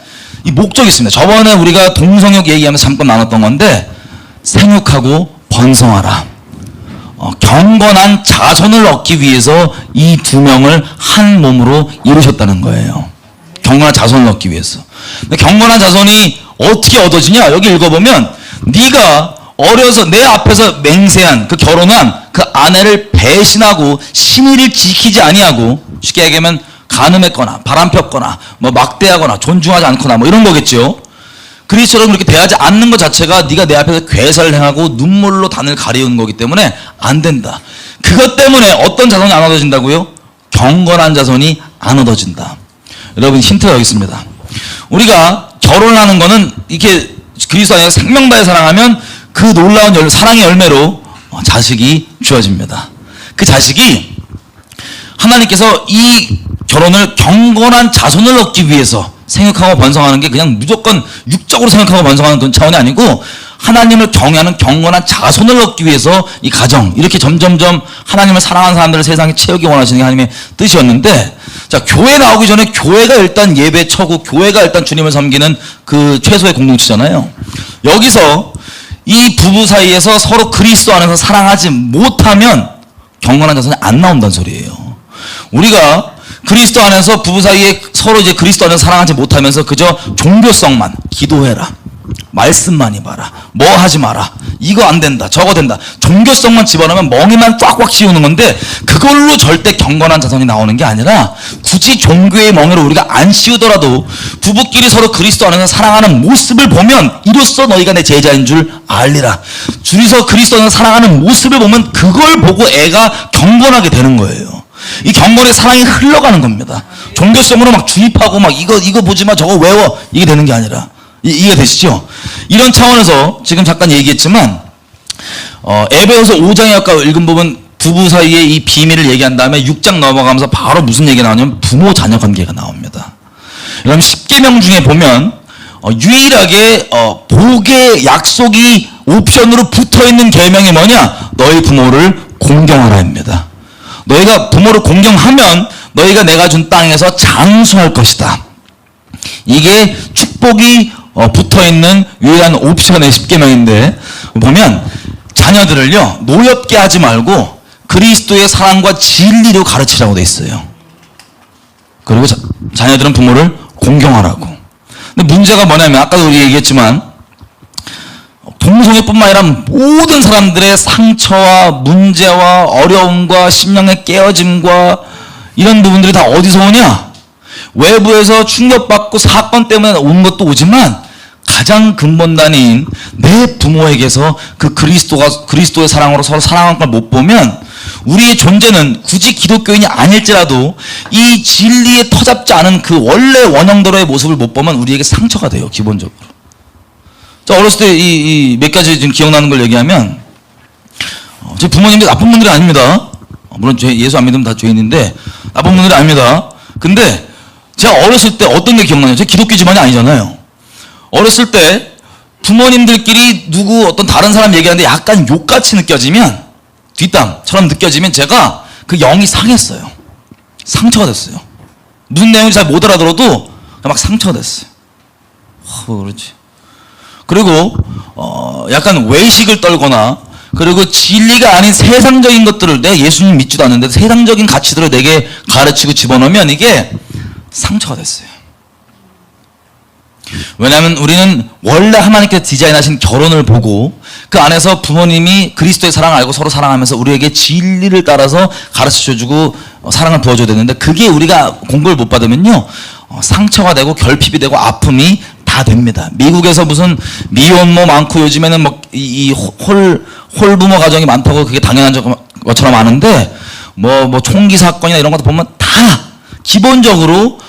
이 목적이 있습니다. 저번에 우리가 동성역 얘기하면서 잠깐 나눴던 건데 생육하고 번성하라. 경건한 자손을 얻기 위해서 이 두 명을 한 몸으로 이루셨다는 거예요. 경건한 자손을 얻기 위해서. 근데 경건한 자손이 어떻게 얻어지냐? 여기 읽어보면 네가 어려서 내 앞에서 맹세한 그 결혼한 그 아내를 배신하고 신의를 지키지 아니하고 쉽게 얘기하면 간음했거나 바람폈거나 뭐 막대하거나 존중하지 않거나 뭐 이런 거겠죠. 그리스도처럼 그렇게 대하지 않는 것 자체가 네가 내 앞에서 괴사를 행하고 눈물로 단을 가리우는 거기 때문에 안 된다. 그것 때문에 어떤 자손이 안 얻어진다고요? 경건한 자손이 안 얻어진다. 여러분 힌트가 여기 있습니다. 우리가 결혼하는 거는 이렇게 그리스도 안에서 생명 다해 사랑하면 그 놀라운 사랑의 열매로 자식이 주어집니다. 그 자식이 하나님께서 이 결혼을 경건한 자손을 얻기 위해서 생육하고 번성하는 게 그냥 무조건 육적으로 생육하고 번성하는 그런 차원이 아니고 하나님을 경외하는 경건한 자손을 얻기 위해서 이 가정 이렇게 점점점 하나님을 사랑하는 사람들을 세상에 채우기 원하시는 게 하나님의 뜻이었는데 자 교회 나오기 전에 교회가 일단 예배 처고 교회가 일단 주님을 섬기는 그 최소의 공동체잖아요. 여기서 이 부부 사이에서 서로 그리스도 안에서 사랑하지 못하면 경건한 자손이 안 나온다는 소리예요. 우리가 그리스도 안에서 부부 사이에 서로 이제 그리스도 안에서 사랑하지 못하면서 그저 종교성만 기도해라. 말씀만이 봐라. 뭐 하지 마라. 이거 안 된다. 저거 된다. 종교성만 집어넣으면 멍이만 꽉꽉 씌우는 건데 그걸로 절대 경건한 자손이 나오는 게 아니라 굳이 종교의 멍에로 우리가 안 씌우더라도 부부끼리 서로 그리스도 안에서 사랑하는 모습을 보면 이로써 너희가 내 제자인 줄 알리라. 둘이서 그리스도 안에서 사랑하는 모습을 보면 그걸 보고 애가 경건하게 되는 거예요. 이 경건의 사랑이 흘러가는 겁니다. 종교성으로 막 주입하고 막 이거 보지 마 저거 외워 이게 되는 게 아니라 이해 되시죠? 이런 차원에서 지금 잠깐 얘기했지만 에베소서 5장에 아까 읽은 부분 부부 사이의 이 비밀을 얘기한 다음에 6장 넘어가면서 바로 무슨 얘기가 나오냐면 부모 자녀 관계가 나옵니다. 그럼 10계명 중에 보면 유일하게 복의 약속이 옵션으로 붙어있는 계명이 뭐냐? 너희 부모를 공경하라입니다. 너희가 부모를 공경하면 너희가 내가 준 땅에서 장수할 것이다. 이게 축복이 붙어있는 유일한 옵션의 10계명인데 보면 자녀들을요 노엽게 하지 말고 그리스도의 사랑과 진리로 가르치라고 돼 있어요. 그리고 자녀들은 부모를 공경하라고. 근데 문제가 뭐냐면 아까도 우리 얘기했지만 동성애뿐만 아니라 모든 사람들의 상처와 문제와 어려움과 심령의 깨어짐과 이런 부분들이 다 어디서 오냐? 외부에서 충격받고 사건 때문에 온 것도 오지만 가장 근본단인 내 부모에게서 그 그리스도의 사랑으로 서로 사랑한 걸 못 보면 우리의 존재는 굳이 기독교인이 아닐지라도 이 진리에 터잡지 않은 그 원래 원형대로의 모습을 못 보면 우리에게 상처가 돼요. 기본적으로. 자, 어렸을 때 이 몇 가지 지금 기억나는 걸 얘기하면 제 부모님들 나쁜 분들이 아닙니다. 물론 예수 안 믿으면 다 죄인인데 나쁜 분들이 아닙니다. 근데 제가 어렸을 때 어떤 게 기억나요? 제가 기독교 집안이 아니잖아요. 어렸을 때 부모님들끼리 누구 어떤 다른 사람 얘기하는데 약간 욕같이 느껴지면 뒷담처럼 느껴지면 제가 그 영이 상했어요. 상처가 됐어요. 무슨 내용인지 잘 못 알아들어도 막 상처가 됐어요. 그렇지. 그리고 약간 외식을 떨거나 그리고 진리가 아닌 세상적인 것들을, 내가 예수님 믿지도 않는데 세상적인 가치들을 내게 가르치고 집어넣으면 이게 상처가 됐어요. 왜냐하면 우리는 원래 하나님께서 디자인하신 결혼을 보고 그 안에서 부모님이 그리스도의 사랑을 알고 서로 사랑하면서 우리에게 진리를 따라서 가르쳐주고 사랑을 부어줘야 되는데, 그게 우리가 공부를 못 받으면요 상처가 되고 결핍이 되고 아픔이 다 됩니다. 미국에서 무슨 미혼모 많고 요즘에는 뭐 이 홀부모 가정이 많다고 그게 당연한 것처럼 아는데, 뭐 총기 사건이나 이런 것도 보면 다 기본적으로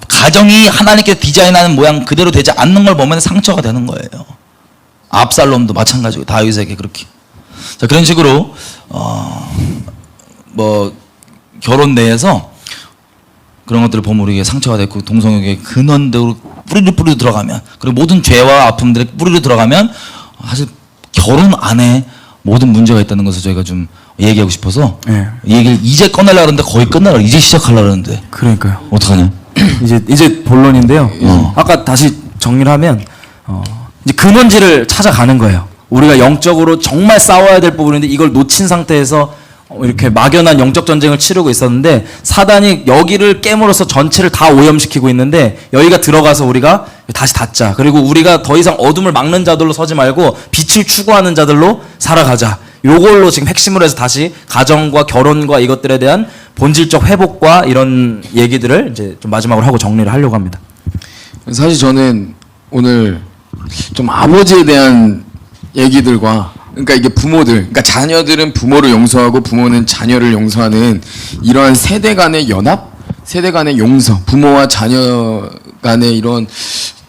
가정이 하나님께 디자인하는 모양 그대로 되지 않는 걸 보면 상처가 되는 거예요. 압살롬도 마찬가지고 다윗에게 그렇게. 자, 그런 식으로 뭐 결혼 내에서 그런 것들을 보면 우리에게 상처가 됐고, 동성애의 근원대로 뿌리로 들어가면, 그리고 모든 죄와 아픔들의 뿌리로 들어가면 사실 결혼 안에 모든 문제가 있다는 것을 저희가 좀 얘기하고 싶어서 네. 이 얘기를 이제 꺼내려고 하는데 거의 끝나려, 이제 시작하려고 하는데 그러니까요. 어떡하냐? 이제 본론인데요. 아까 다시 정리를 하면 이제 근원지를 찾아가는 거예요. 우리가 영적으로 정말 싸워야 될 부분인데 이걸 놓친 상태에서 이렇게 막연한 영적 전쟁을 치르고 있었는데, 사단이 여기를 깨물어서 전체를 다 오염시키고 있는데, 여기가 들어가서 우리가 다시 닫자. 그리고 우리가 더 이상 어둠을 막는 자들로 서지 말고 빛을 추구하는 자들로 살아가자. 요걸로 지금 핵심으로 해서 다시 가정과 결혼과 이것들에 대한 본질적 회복과 이런 얘기들을 이제 좀 마지막으로 하고 정리를 하려고 합니다. 사실 저는 오늘 좀 아버지에 대한 얘기들과, 그러니까 이게 부모들, 그러니까 자녀들은 부모를 용서하고 부모는 자녀를 용서하는 이러한 세대 간의 연합, 세대 간의 용서, 부모와 자녀 간의 이런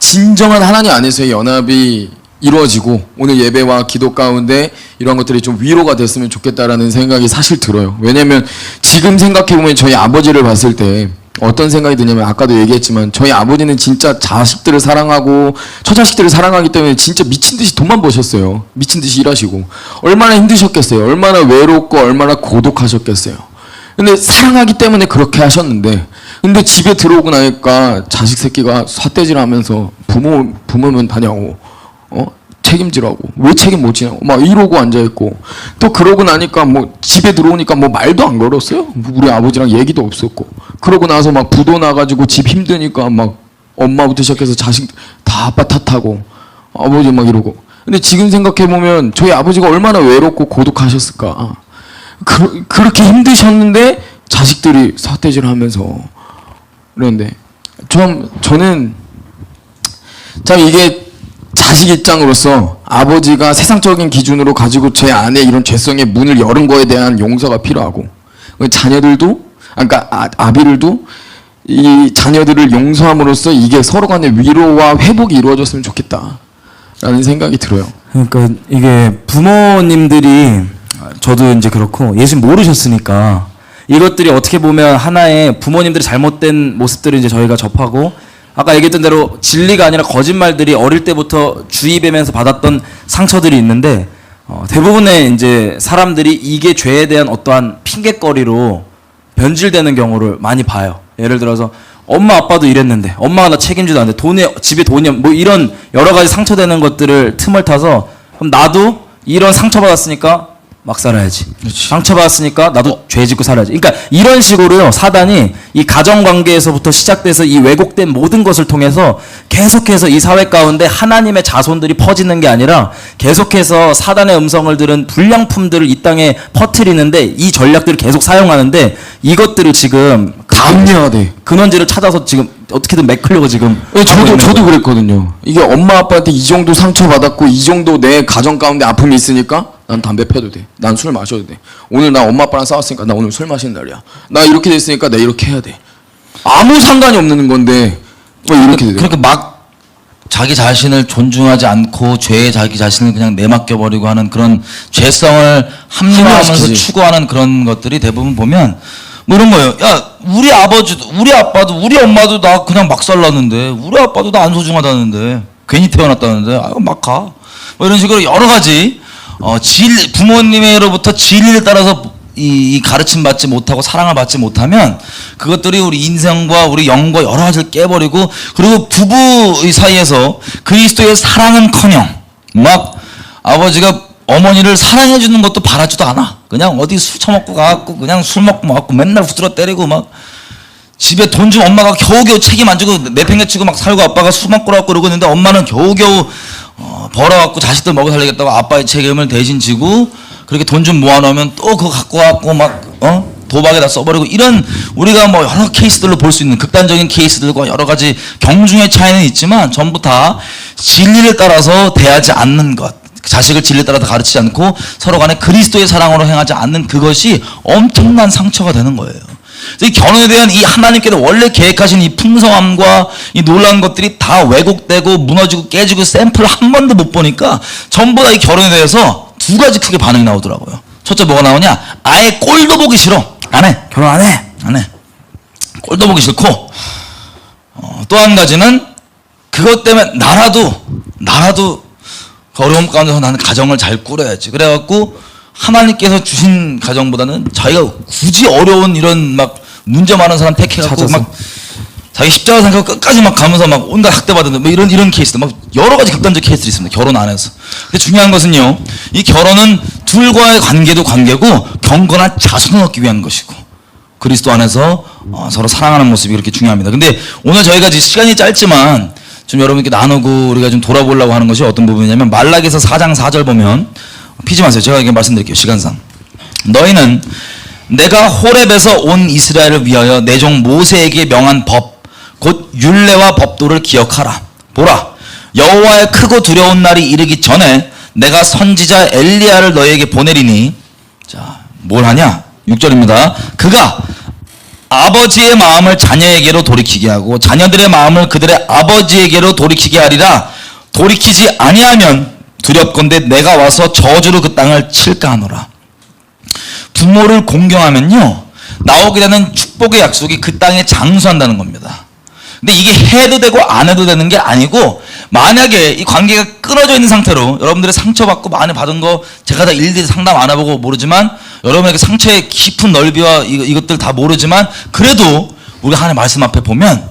진정한 하나님 안에서의 연합이 이루어지고, 오늘 예배와 기도 가운데 이런 것들이 좀 위로가 됐으면 좋겠다라는 생각이 사실 들어요. 왜냐면 지금 생각해보면 저희 아버지를 봤을 때 어떤 생각이 드냐면, 아까도 얘기했지만 저희 아버지는 진짜 자식들을 사랑하고 처자식들을 사랑하기 때문에 진짜 미친 듯이 돈만 버셨어요. 미친 듯이 일하시고 얼마나 힘드셨겠어요. 얼마나 외롭고 얼마나 고독하셨겠어요. 근데 사랑하기 때문에 그렇게 하셨는데, 근데 집에 들어오고 나니까 자식 새끼가 삿대질하면서 부모면 다냐고 책임지라고, 왜 책임 못 지냐고 막 이러고 앉아있고, 또 그러고 나니까 뭐 집에 들어오니까 뭐 말도 안 걸었어요. 우리 아버지랑 얘기도 없었고, 그러고 나서 막 부도 나가지고 집 힘드니까 막 엄마부터 시작해서 자식 다 아빠 탓하고 아버지 막 이러고. 근데 지금 생각해보면 저희 아버지가 얼마나 외롭고 고독하셨을까. 그렇게 힘드셨는데 자식들이 삿대질 하면서 그런데 저는 참 이게 자식 입장으로서 아버지가 세상적인 기준으로 가지고 제 안에 이런 죄성의 문을 열은 거에 대한 용서가 필요하고, 자녀들도, 그러니까 아비들도 이 자녀들을 용서함으로써 이게 서로 간의 위로와 회복이 이루어졌으면 좋겠다라는 생각이 들어요. 그러니까 이게 부모님들이, 저도 이제 그렇고 예수님 모르셨으니까 이것들이 어떻게 보면 하나의 부모님들의 잘못된 모습들을 이제 저희가 접하고, 아까 얘기했던 대로 진리가 아니라 거짓말들이 어릴 때부터 주입하면서 받았던 상처들이 있는데, 대부분의 이제 사람들이 이게 죄에 대한 어떠한 핑곗거리로 변질되는 경우를 많이 봐요. 예를 들어서 엄마 아빠도 이랬는데, 엄마가 나 책임지도 않는데, 집에 돈이 뭐 이런 여러 가지 상처되는 것들을 틈을 타서, 그럼 나도 이런 상처받았으니까 막 살아야지. 그렇지. 상처받았으니까 나도 죄 짓고 살아야지. 그러니까 이런 식으로요, 사단이 이 가정관계에서부터 시작돼서 이 왜곡된 모든 것을 통해서 계속해서 이 사회 가운데 하나님의 자손들이 퍼지는 게 아니라 계속해서 사단의 음성을 들은 불량품들을 이 땅에 퍼뜨리는데, 이 전략들을 계속 사용하는데, 이것들을 지금 담녀대. 근원지를 찾아서 지금 어떻게든 메꾸려고 지금 하고 저도 있는 거예요. 그랬거든요. 이게 엄마 아빠한테 이 정도 상처 받았고 이 정도 내 가정 가운데 아픔이 있으니까 난 담배 펴도 돼. 난 술 마셔도 돼. 오늘 나 엄마 아빠랑 싸웠으니까 나 오늘 술 마시는 날이야. 나 이렇게 됐으니까 나 이렇게 해야 돼. 아무 상관이 없는 건데 왜 이렇게 되죠? 그렇게 막 자기 자신을 존중하지 않고 죄에 자기 자신을 그냥 내맡겨 버리고 하는 그런 죄성을 합리화하면서 합리화시키지. 추구하는 그런 것들이 대부분 보면 뭐 이런 거예요. 야, 우리 아버지도, 우리 아빠도, 우리 엄마도 나 그냥 막 살랐는데, 우리 아빠도 나 안 소중하다는데, 괜히 태어났다는데, 아유 막 가. 뭐 이런 식으로 여러 가지 부모님으로부터 진리를 따라서 이 가르침 받지 못하고 사랑을 받지 못하면 그것들이 우리 인생과 우리 영과 여러 가지를 깨버리고, 그리고 부부 사이에서 그리스도의 사랑은커녕 막 아버지가 어머니를 사랑해 주는 것도 바라지도 않아. 그냥 어디 술 처먹고 가갖고 그냥 술 먹고 와갖고 맨날 후드러 때리고 막 집에 돈 좀 엄마가 겨우겨우 책임 안 지고 내팽개치고 막 살고 아빠가 술 먹고 라고 그러고 있는데 엄마는 겨우겨우 벌어갖고 자식들 먹여 살리겠다고 아빠의 책임을 대신 지고 그렇게 돈 좀 모아놓으면 또 그거 갖고 와갖고 막 도박에다 써버리고 이런 우리가 뭐 여러 케이스들로 볼 수 있는 극단적인 케이스들과 여러 가지 경중의 차이는 있지만 전부 다 진리를 따라서 대하지 않는 것, 자식을 진리에 따라 가르치지 않고 서로 간에 그리스도의 사랑으로 행하지 않는 그것이 엄청난 상처가 되는 거예요. 그래서 이 결혼에 대한 이 하나님께서 원래 계획하신 이 풍성함과 이 놀라운 것들이 다 왜곡되고 무너지고 깨지고 샘플을 한 번도 못 보니까 전부 다 이 결혼에 대해서 두 가지 크게 반응이 나오더라고요. 첫째 뭐가 나오냐? 아예 꼴도 보기 싫어. 안 해. 결혼 안 해. 안 해. 꼴도 보기 싫고 또 한 가지는 그것 때문에 나라도 그 어려움 가운데서 나는 가정을 잘 꾸려야지. 그래갖고 하나님께서 주신 가정보다는 자기가 굳이 어려운 이런 막 문제 많은 사람 택해갖고 찾아서. 막 자기 십자가 생각 끝까지 막 가면서 막 온갖 학대받는 뭐 이런 케이스들 막 여러 가지 극단적 케이스들이 있습니다. 결혼 안에서. 근데 중요한 것은요. 이 결혼은 둘과의 관계도 관계고 경건한 자손을 얻기 위한 것이고 그리스도 안에서 서로 사랑하는 모습이 그렇게 중요합니다. 근데 오늘 저희가 이제 시간이 짧지만 좀 여러분께 나누고 우리가 좀 돌아보려고 하는 것이 어떤 부분이냐면 말라기서 4장 4절 보면 피지 마세요. 제가 이렇게 말씀드릴게요. 시간상. 너희는 내가 호렙에서 온 이스라엘을 위하여 내 종 모세에게 명한 법 곧 율례와 법도를 기억하라. 보라, 여호와의 크고 두려운 날이 이르기 전에 내가 선지자 엘리야를 너희에게 보내리니 자, 뭘 하냐? 6절입니다. 그가 아버지의 마음을 자녀에게로 돌이키게 하고 자녀들의 마음을 그들의 아버지에게로 돌이키게 하리라. 돌이키지 아니하면 두렵건대 내가 와서 저주로 그 땅을 칠까 하노라. 부모를 공경하면요 나오게 되는 축복의 약속이 그 땅에 장수한다는 겁니다. 근데 이게 해도 되고 안 해도 되는 게 아니고 만약에 이 관계가 끊어져 있는 상태로 여러분들의 상처받고 많이 받은 거 제가 다 일일이 상담 안 해보고 모르지만 여러분에게 상처의 깊은 넓이와 이것들 다 모르지만 그래도 우리가 하나님의 말씀 앞에 보면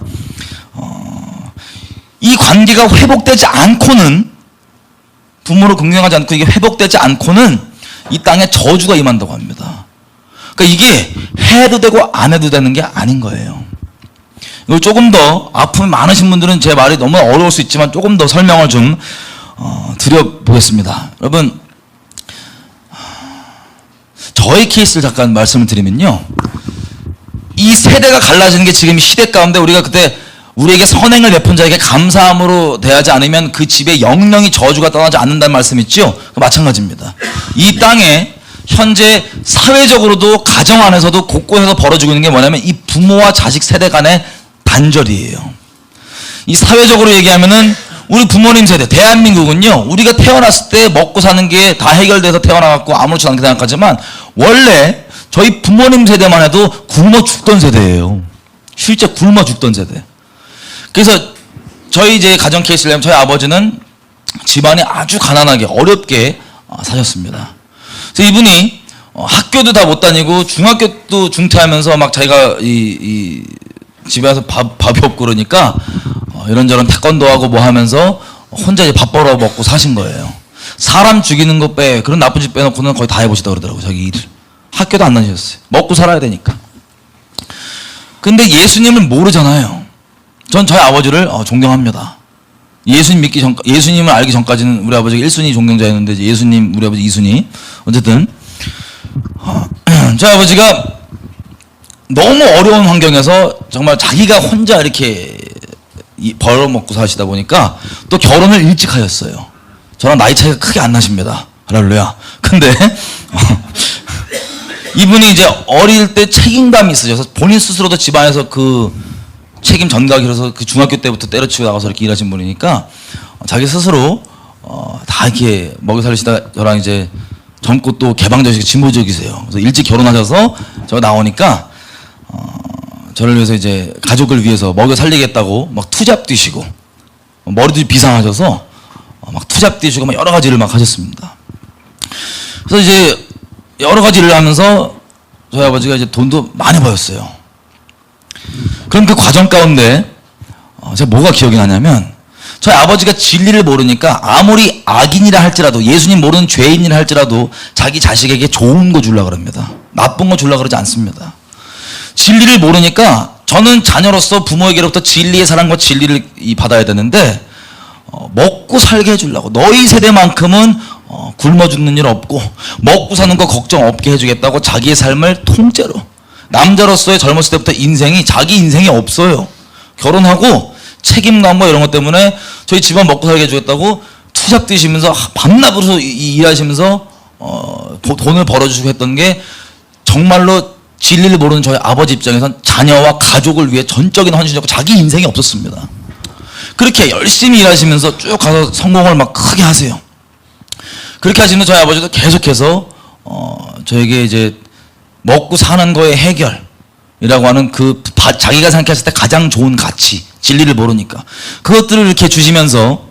이 관계가 회복되지 않고는 부모를 긍정하지 않고 이게 회복되지 않고는 이 땅에 저주가 임한다고 합니다. 그러니까 이게 해도 되고 안 해도 되는 게 아닌 거예요. 이걸 조금 더 아픔이 많으신 분들은 제 말이 너무 어려울 수 있지만 조금 더 설명을 좀 드려보겠습니다. 여러분 저의 케이스를 잠깐 말씀을 드리면요 이 세대가 갈라지는 게 지금 시대 가운데 우리가 그때 우리에게 선행을 베푼 자에게 감사함으로 대하지 않으면 그 집에 영영이 저주가 떠나지 않는다는 말씀 있죠? 마찬가지입니다. 이 땅에 현재 사회적으로도 가정 안에서도 곳곳에서 벌어지고 있는 게 뭐냐면 이 부모와 자식 세대 간의 단절이에요. 이 사회적으로 얘기하면은 우리 부모님 세대 대한민국은요 우리가 태어났을 때 먹고 사는 게 다 해결돼서 태어나갖고 아무렇지 않게 생각하지만 원래 저희 부모님 세대만 해도 굶어 죽던 세대예요. 실제 굶어 죽던 세대. 그래서 저희 이제 가정 케이스를 하면 저희 아버지는 집안이 아주 가난하게 어렵게 사셨습니다. 그래서 이분이 학교도 다 못 다니고 중학교도 중퇴하면서 막 자기가 이 집에 와서 밥이 없고 그러니까 이런저런 태권도 하고 뭐 하면서 혼자 이제 밥 벌어 먹고 사신 거예요. 사람 죽이는 것 빼 그런 나쁜 짓 빼놓고는 거의 다 해보시다 그러더라고요. 자기 일을. 학교도 안 다니셨어요. 먹고 살아야 되니까. 근데 예수님을 모르잖아요. 전 저희 아버지를 존경합니다. 예수님을 알기 전까지는 우리 아버지가 1순위 존경자였는데 예수님 우리 아버지 2순위. 어쨌든 저희 아버지가 너무 어려운 환경에서 정말 자기가 혼자 이렇게 벌어먹고 사시다 보니까 또 결혼을 일찍 하셨어요. 저랑 나이 차이가 크게 안 나십니다. 할렐루야. 근데 이분이 이제 어릴 때 책임감이 있으셔서 본인 스스로도 집안에서 그 책임 전가기로서 그 중학교 때부터 때려치고 나가서 이렇게 일하신 분이니까 자기 스스로 다 이렇게 먹여 살리시다 저랑 이제 젊고 또 개방적이고 진보적이세요. 그래서 일찍 결혼하셔서 저 나오니까 저를 위해서 이제 가족을 위해서 먹여 살리겠다고 막 투잡 뛰시고 머리도 비상하셔서 막 투잡 뛰시고 막 여러 가지 일을 막 하셨습니다. 그래서 이제 여러 가지 일을 하면서 저희 아버지가 이제 돈도 많이 벌었어요. 그럼 그 과정 가운데 제가 뭐가 기억이 나냐면 저희 아버지가 진리를 모르니까 아무리 악인이라 할지라도 예수님 모르는 죄인이라 할지라도 자기 자식에게 좋은 거 주려고 그럽니다. 나쁜 거 주려고 그러지 않습니다. 진리를 모르니까 저는 자녀로서 부모에게로부터 진리의 사랑과 진리를 받아야 되는데 먹고 살게 해주려고 너희 세대만큼은 굶어 죽는 일 없고 먹고 사는 거 걱정 없게 해주겠다고 자기의 삶을 통째로 남자로서의 젊었을 때부터 인생이 자기 인생이 없어요. 결혼하고 책임감 뭐 이런 것 때문에 저희 집안 먹고 살게 해주겠다고 투잡 뛰시면서 밤낮으로 일하시면서 돈을 벌어주시고 했던 게 정말로 진리를 모르는 저희 아버지 입장에선 자녀와 가족을 위해 전적인 헌신이었고 자기 인생이 없었습니다. 그렇게 열심히 일하시면서 쭉 가서 성공을 막 크게 하세요. 그렇게 하시는 저희 아버지도 계속해서 저에게 이제 먹고 사는 거의 해결이라고 하는 그 자기가 생각했을 때 가장 좋은 가치, 진리를 모르니까 그것들을 이렇게 주시면서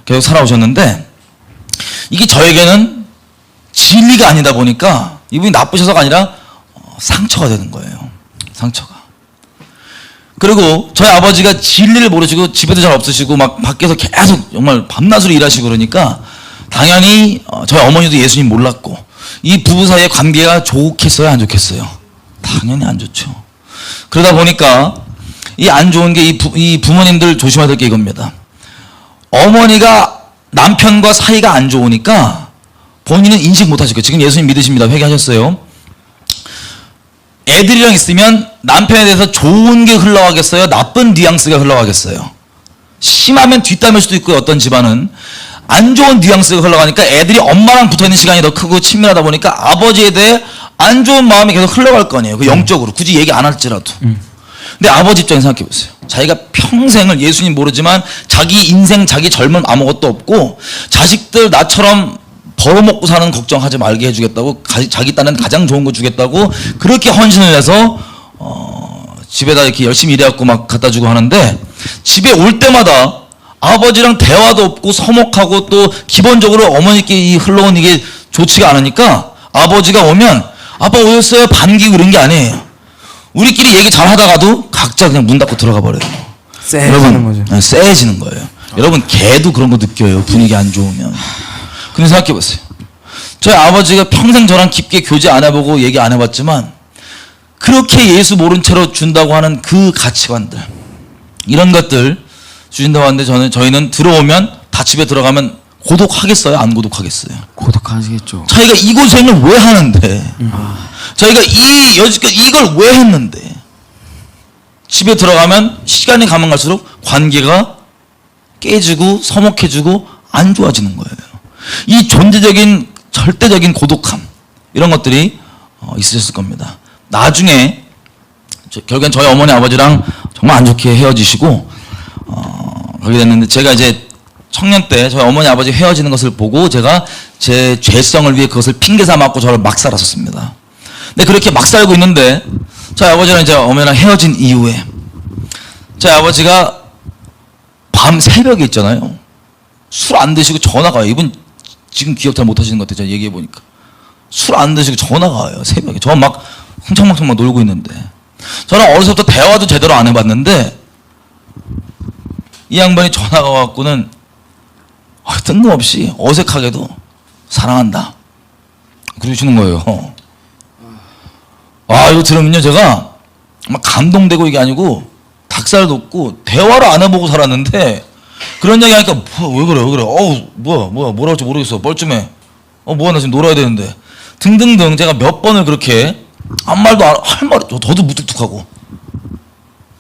계속 살아오셨는데 이게 저에게는 진리가 아니다 보니까 이분이 나쁘셔서가 아니라 상처가 되는 거예요. 상처가. 그리고 저희 아버지가 진리를 모르시고 집에도 잘 없으시고 막 밖에서 계속 정말 밤낮으로 일하시고 그러니까 당연히 저희 어머니도 예수님 몰랐고 이 부부 사이의 관계가 좋겠어요, 안 좋겠어요? 당연히 안 좋죠. 그러다 보니까 이 안 좋은 게 이 부모님들 조심해야 될 게 이겁니다. 어머니가 남편과 사이가 안 좋으니까 본인은 인식 못 하실 거예요. 지금 예수님 믿으십니다. 회개하셨어요. 애들이랑 있으면 남편에 대해서 좋은 게 흘러가겠어요? 나쁜 뉘앙스가 흘러가겠어요? 심하면 뒷담일 수도 있고요. 어떤 집안은 안 좋은 뉘앙스가 흘러가니까 애들이 엄마랑 붙어있는 시간이 더 크고 친밀하다 보니까 아버지에 대해 안 좋은 마음이 계속 흘러갈 거 아니에요. 그 영적으로 굳이 얘기 안 할지라도. 근데 아버지 입장에서 생각해 보세요. 자기가 평생을 예수님 모르지만 자기 인생 자기 젊음 아무것도 없고 자식들 나처럼 벌어먹고 사는 걱정하지 말게 해주겠다고 자기 딴은 가장 좋은 거 주겠다고 그렇게 헌신을 해서 집에다 이렇게 열심히 일해갖고 막 갖다 주고 하는데 집에 올 때마다 아버지랑 대화도 없고 서먹하고 또 기본적으로 어머니께 흘러온 이게 좋지가 않으니까 아버지가 오면 아빠 오셨어요? 반기고 이런 게 아니에요. 우리끼리 얘기 잘 하다가도 각자 그냥 문 닫고 들어가 버려요. 쎄해지는 거죠. 네, 쎄해지는 거예요. 여러분 개도 그런 거 느껴요. 분위기 안 좋으면. 근데 생각해 보세요. 저희 아버지가 평생 저랑 깊게 교제 안 해보고 얘기 안 해봤지만 그렇게 예수 모른 채로 준다고 하는 그 가치관들 이런 것들 주신다고 하는데 저희는 들어오면 다 집에 들어가면 고독하겠어요? 안 고독하겠어요? 고독하시겠죠. 자기가 이 고생을 왜 하는데 저희가 여지껏 이걸 왜 했는데 집에 들어가면 시간이 가면 갈수록 관계가 깨지고 서먹해지고 안 좋아지는 거예요. 이 존재적인 절대적인 고독함 이런 것들이 있으셨을 겁니다. 나중에 결국엔 저희 어머니 아버지랑 정말 안 좋게 헤어지시고 그렇게 됐는데 제가 이제 청년 때 저희 어머니 아버지 헤어지는 것을 보고 제가 제 죄성을 위해 그것을 핑계 삼았고 저를 막 살았었습니다. 근데 그렇게 막 살고 있는데 저희 아버지랑 이제 어머니랑 헤어진 이후에 저희 아버지가 밤 새벽에 있잖아요. 술 안 드시고 전화가 와요. 이분 지금 기억 잘 못하시는 것 같아요. 제가 얘기해 보니까 술 안 드시고 전화가 와요. 새벽에. 저 막 흥청망청 막 놀고 있는데 저는 어려서부터 대화도 제대로 안 해봤는데 이 양반이 전화가 와갖고는 뜬금없이 어색하게도 사랑한다 그러시는 거예요. 이거 들으면요 제가 막 감동되고 이게 아니고 닭살 돋고 대화를 안 해보고 살았는데 그런 얘기 하니까 왜 그래 뭐라 할지 모르겠어 뻘쭘해 나 지금 놀아야 되는데 등등등 제가 몇 번을 그렇게 아무 말도 할 말이 저도 무뚝뚝하고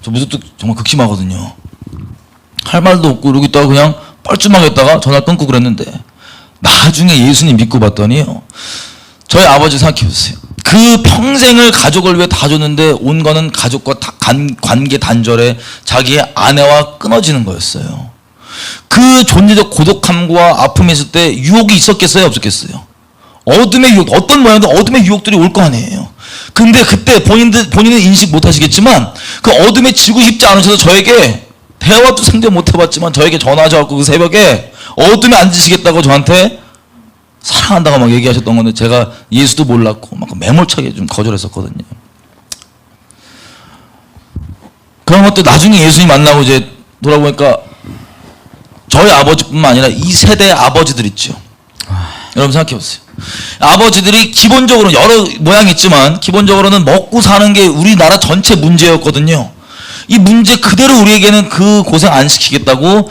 저 무뚝뚝 정말 극심하거든요. 할 말도 없고 이러고 있다가 그냥 뻘쭘하게 있다가 전화 끊고 그랬는데 나중에 예수님 믿고 봤더니요 저희 아버지 생각해 보세요. 그 평생을 가족을 위해 다 줬는데 온 거는 가족과 관계 단절에 자기의 아내와 끊어지는 거였어요. 그 존재적 고독함과 아픔이 있을 때 유혹이 있었겠어요? 없었겠어요? 어둠의 유혹, 어떤 모양도 어둠의 유혹들이 올 거 아니에요. 근데 그때 본인은 인식 못 하시겠지만 그 어둠에 지고 싶지 않으셔서 저에게 대화도 상대 못 해봤지만 저에게 전화하셔갖고 그 새벽에 어둠에 앉으시겠다고 저한테 사랑한다고 막 얘기하셨던 건데 제가 예수도 몰랐고 막 매몰차게 좀 거절했었거든요. 그런 것도 나중에 예수님 만나고 이제 돌아보니까 저희 아버지뿐만 아니라 이 세대의 아버지들 있죠. 여러분 생각해 보세요. 아버지들이 기본적으로 여러 모양이 있지만 기본적으로는 먹고 사는 게 우리나라 전체 문제였거든요. 이 문제 그대로 우리에게는 그 고생 안 시키겠다고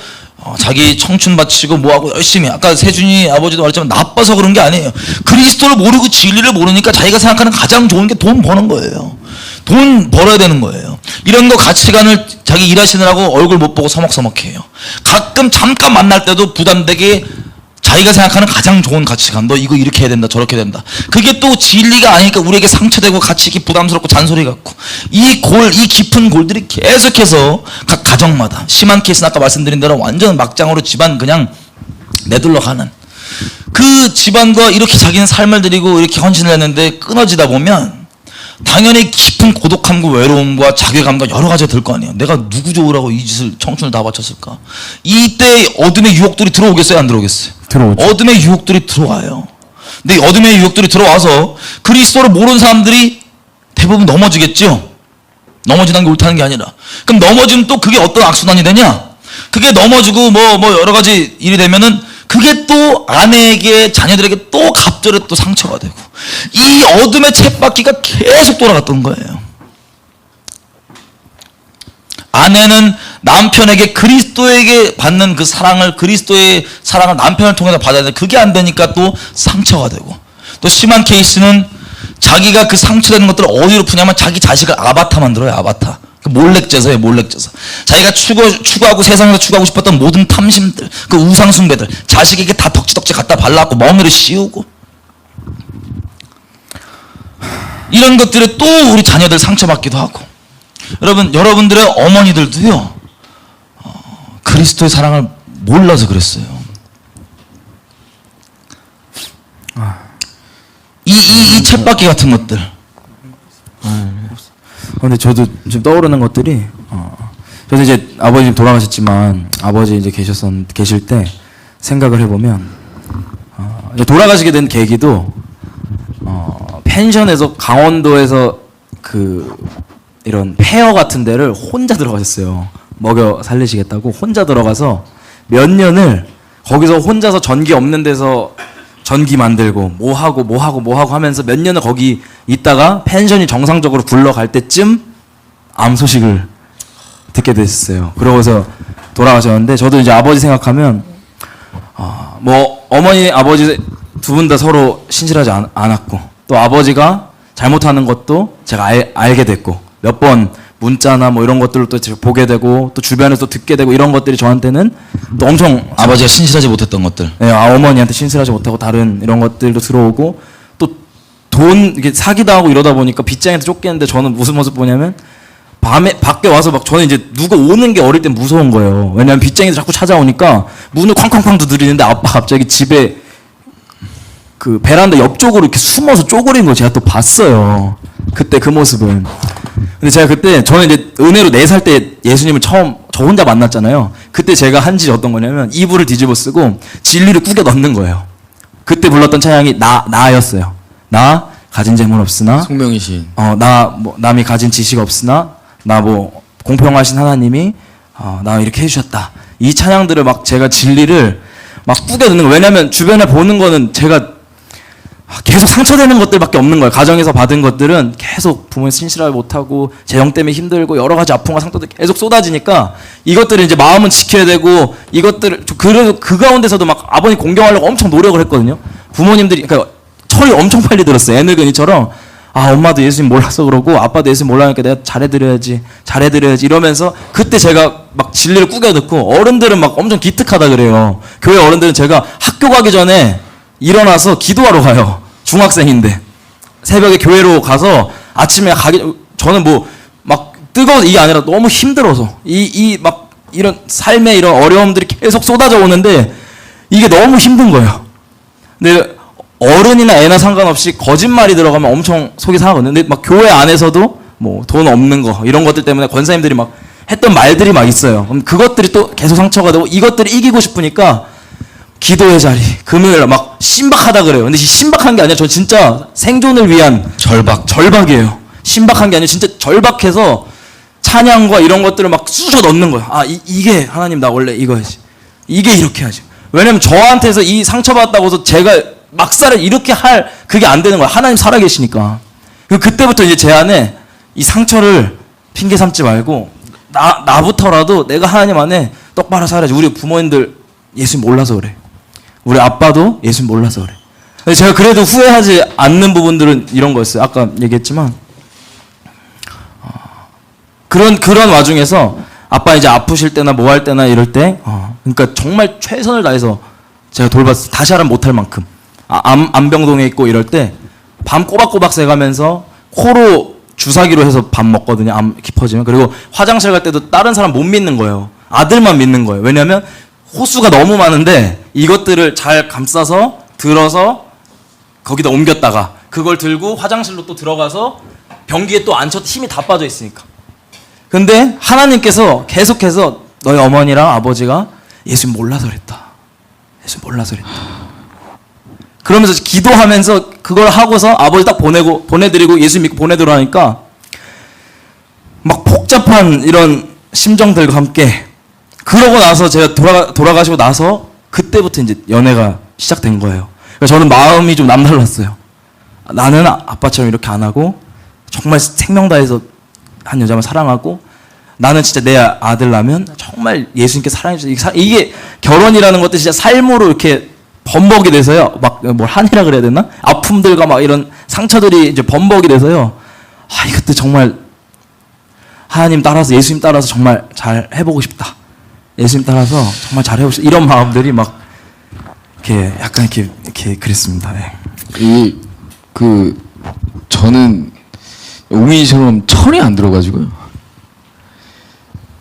자기 청춘 바치고 뭐하고 열심히, 아까 세준이 아버지도 말했지만 나빠서 그런 게 아니에요. 그리스도를 모르고 진리를 모르니까 자기가 생각하는 가장 좋은 게 돈 버는 거예요. 돈 벌어야 되는 거예요. 이런 거 가치관을 자기 일하시느라고 얼굴 못 보고 서먹서먹해요. 가끔 잠깐 만날 때도 부담되게 자기가 생각하는 가장 좋은 가치관, 너 이거 이렇게 해야 된다 저렇게 해야 된다, 그게 또 진리가 아니니까 우리에게 상처되고 같이 이렇게 부담스럽고 잔소리 같고, 이 깊은 골들이 계속해서 각 가정마다, 심한 케이스는 아까 말씀드린 대로 완전 막장으로 집안 그냥 내둘러 가는 그 집안과 이렇게 자기는 삶을 드리고 이렇게 헌신을 했는데 끊어지다 보면 당연히 깊은 고독함과 외로움과 자괴감과 여러 가지가 들 거 아니에요. 내가 누구 좋으라고 이 짓을 청춘을 다 바쳤을까? 이때 어둠의 유혹들이 들어오겠어요, 안 들어오겠어요? 들어오죠. 어둠의 유혹들이 들어와요. 근데 이 어둠의 유혹들이 들어와서 그리스도를 모르는 사람들이 대부분 넘어지겠죠. 넘어지는 게 옳다는 게 아니라, 그럼 넘어지면 또 그게 어떤 악순환이 되냐? 그게 넘어지고 뭐 여러 가지 일이 되면은 그게 또 아내에게, 자녀들에게 또 갑절에 또 상처가 되고, 이 어둠의 쳇바퀴가 계속 돌아갔던 거예요. 아내는 남편에게 그리스도에게 받는 그 사랑을, 그리스도의 사랑을 남편을 통해서 받아야 되는데 그게 안 되니까 또 상처가 되고, 또 심한 케이스는 자기가 그 상처되는 것들을 어디로 푸냐면 자기 자식을 아바타 만들어요. 아바타. 그 몰렉제사예요, 몰렉제사. 자기가 추구하고 세상에서 추구하고 싶었던 모든 탐심들, 그 우상숭배들 자식에게 다 덕지덕지 갖다 발라갖고 멍에를 씌우고, 이런 것들에 또 우리 자녀들 상처받기도 하고. 여러분들의 어머니들도요, 그리스도의 사랑을 몰라서 그랬어요. 이 쳇바퀴 같은 것들. 근데 저도 지금 떠오르는 것들이, 저도 이제 아버지 돌아가셨지만 아버지 이제 계실 때 생각을 해보면, 이제 돌아가시게 된 계기도 펜션에서 강원도에서 그 이런 폐허 같은 데를 혼자 들어가셨어요. 먹여 살리시겠다고 혼자 들어가서 몇 년을 거기서 혼자서 전기 없는 데서 전기 만들고 뭐 하고 하면서 몇 년을 거기 있다가 펜션이 정상적으로 굴러갈 때쯤 암 소식을 듣게 됐어요. 그러고서 돌아가셨는데, 저도 이제 아버지 생각하면 뭐 어머니 아버지 두 분 다 서로 신실하지 않았고, 또 아버지가 잘못하는 것도 제가 알게 됐고, 몇 번 문자나 뭐 이런 것들을 또 제가 보게 되고, 또 주변에서 또 듣게 되고, 이런 것들이 저한테는 또 엄청, 아버지가 신실하지 못했던 것들. 네, 어머니한테 신실하지 못하고 다른 이런 것들도 들어오고, 또 돈 이게 사기도 하고 이러다 보니까 빚쟁이한테 쫓기는데, 저는 무슨 모습 보냐면 밤에 밖에 와서 막, 저는 이제 누가 오는 게 어릴 땐 무서운 거예요. 왜냐면 빚쟁이들 자꾸 찾아오니까 문을 쾅쾅쾅 두드리는데 아빠 갑자기 집에 그 베란다 옆쪽으로 이렇게 숨어서 쪼그리는 거 제가 또 봤어요. 그때 그 모습은. 근데 제가 그때, 저는 이제 은혜로 4살 때 예수님을 처음 저 혼자 만났잖아요. 그때 제가 한 짓이 어떤 거냐면 이불을 뒤집어 쓰고 진리를 꾸겨 넣는 거예요. 그때 불렀던 찬양이 나였어요. 나 가진 재물 없으나, 송명희 시인. 나 뭐 남이 가진 지식 없으나, 나 뭐 공평하신 하나님이 나 이렇게 해주셨다. 이 찬양들을 막 제가 진리를 막 꾸겨 넣는 거예요. 왜냐면 주변에 보는 거는 제가 계속 상처되는 것들밖에 없는 거예요. 가정에서 받은 것들은 계속 부모님 신실하지 못하고 재정 때문에 힘들고 여러 가지 아픔과 상처들 계속 쏟아지니까, 이것들을 이제 마음은 지켜야 되고, 이것들을 그래도 그 가운데서도 막 아버님 공경하려고 엄청 노력을 했거든요. 부모님들이 그러니까 철이 엄청 빨리 들었어요. 애늙은이처럼. 엄마도 예수님 몰라서 그러고 아빠도 예수님 몰라니까 내가 잘해드려야지 이러면서, 그때 제가 막 진리를 꾸겨 넣고, 어른들은 막 엄청 기특하다 그래요. 교회 어른들은 제가 학교 가기 전에 일어나서 기도하러 가요. 중학생인데 새벽에 교회로 가서 아침에 저는 뭐 막 뜨거워서 이게 아니라 너무 힘들어서 막 이런 삶의 이런 어려움들이 계속 쏟아져 오는데 이게 너무 힘든 거예요. 근데 어른이나 애나 상관없이 거짓말이 들어가면 엄청 속이 상하거든요. 근데 막 교회 안에서도 뭐 돈 없는 거 이런 것들 때문에 권사님들이 막 했던 말들이 막 있어요. 그럼 그것들이 또 계속 상처가 되고, 이것들을 이기고 싶으니까 기도의 자리, 금요일 막 신박하다 그래요. 근데 신박한 게 아니라 저 진짜 생존을 위한 절박이에요. 신박한 게 아니라 진짜 절박해서 찬양과 이런 것들을 막 쑤셔 넣는 거예요. 이게 하나님 나 원래 이거야지. 이게 이렇게 하죠. 왜냐면 저한테서 이 상처받았다고 해서 제가 막살을 이렇게 할 그게 안 되는 거야. 하나님 살아계시니까. 그때부터 이제 제 안에 이 상처를 핑계 삼지 말고 나부터라도 내가 하나님 안에 똑바로 살아야지. 우리 부모님들 예수님 몰라서 그래. 우리 아빠도 예수님 몰라서 그래. 근데 제가 그래도 후회하지 않는 부분들은 이런 거였어요. 아까 얘기했지만 그런 와중에서 아빠 이제 아프실 때나 뭐 할 때나 이럴 때 그러니까 정말 최선을 다해서 제가 돌봤어요. 다시 하면 못할 만큼. 안병동에 있고 이럴 때 밤 꼬박꼬박 새가면서 코로 주사기로 해서 밥 먹거든요. 암 깊어지면. 그리고 화장실 갈 때도 다른 사람 못 믿는 거예요. 아들만 믿는 거예요. 왜냐하면 호수가 너무 많은데 이것들을 잘 감싸서 들어서 거기다 옮겼다가 그걸 들고 화장실로 또 들어가서 변기에 또 앉혀 힘이 다 빠져 있으니까. 근데 하나님께서 계속해서 너희 어머니랑 아버지가 예수님 몰라서 그랬다. 예수님 몰라서 그랬다. 그러면서 기도하면서 그걸 하고서 아버지 딱 보내드리고 예수 믿고 보내드리라니까 막 복잡한 이런 심정들과 함께 그러고 나서 제가 돌아가시고 나서 그때부터 이제 연애가 시작된 거예요. 그래서 저는 마음이 좀 남달랐어요. 나는 아빠처럼 이렇게 안 하고 정말 생명 다해서 한 여자만 사랑하고 나는 진짜 내 아들 낳으면 정말 예수님께 사랑해주세요. 이게 결혼이라는 것도 진짜 삶으로 이렇게 범벅이 돼서요. 막 뭘 한이라 그래야 되나? 아픔들과 막 이런 상처들이 이제 범벅이 돼서요. 이것도 정말 하나님 따라서 예수님 따라서 정말 잘 해보고 싶다. 예수님 따라서 정말 잘 해보고 싶다. 이런 마음들이 막 이렇게 약간 이렇게 그랬습니다. 네. 저는 웅이처럼 철이 안 들어가지고요.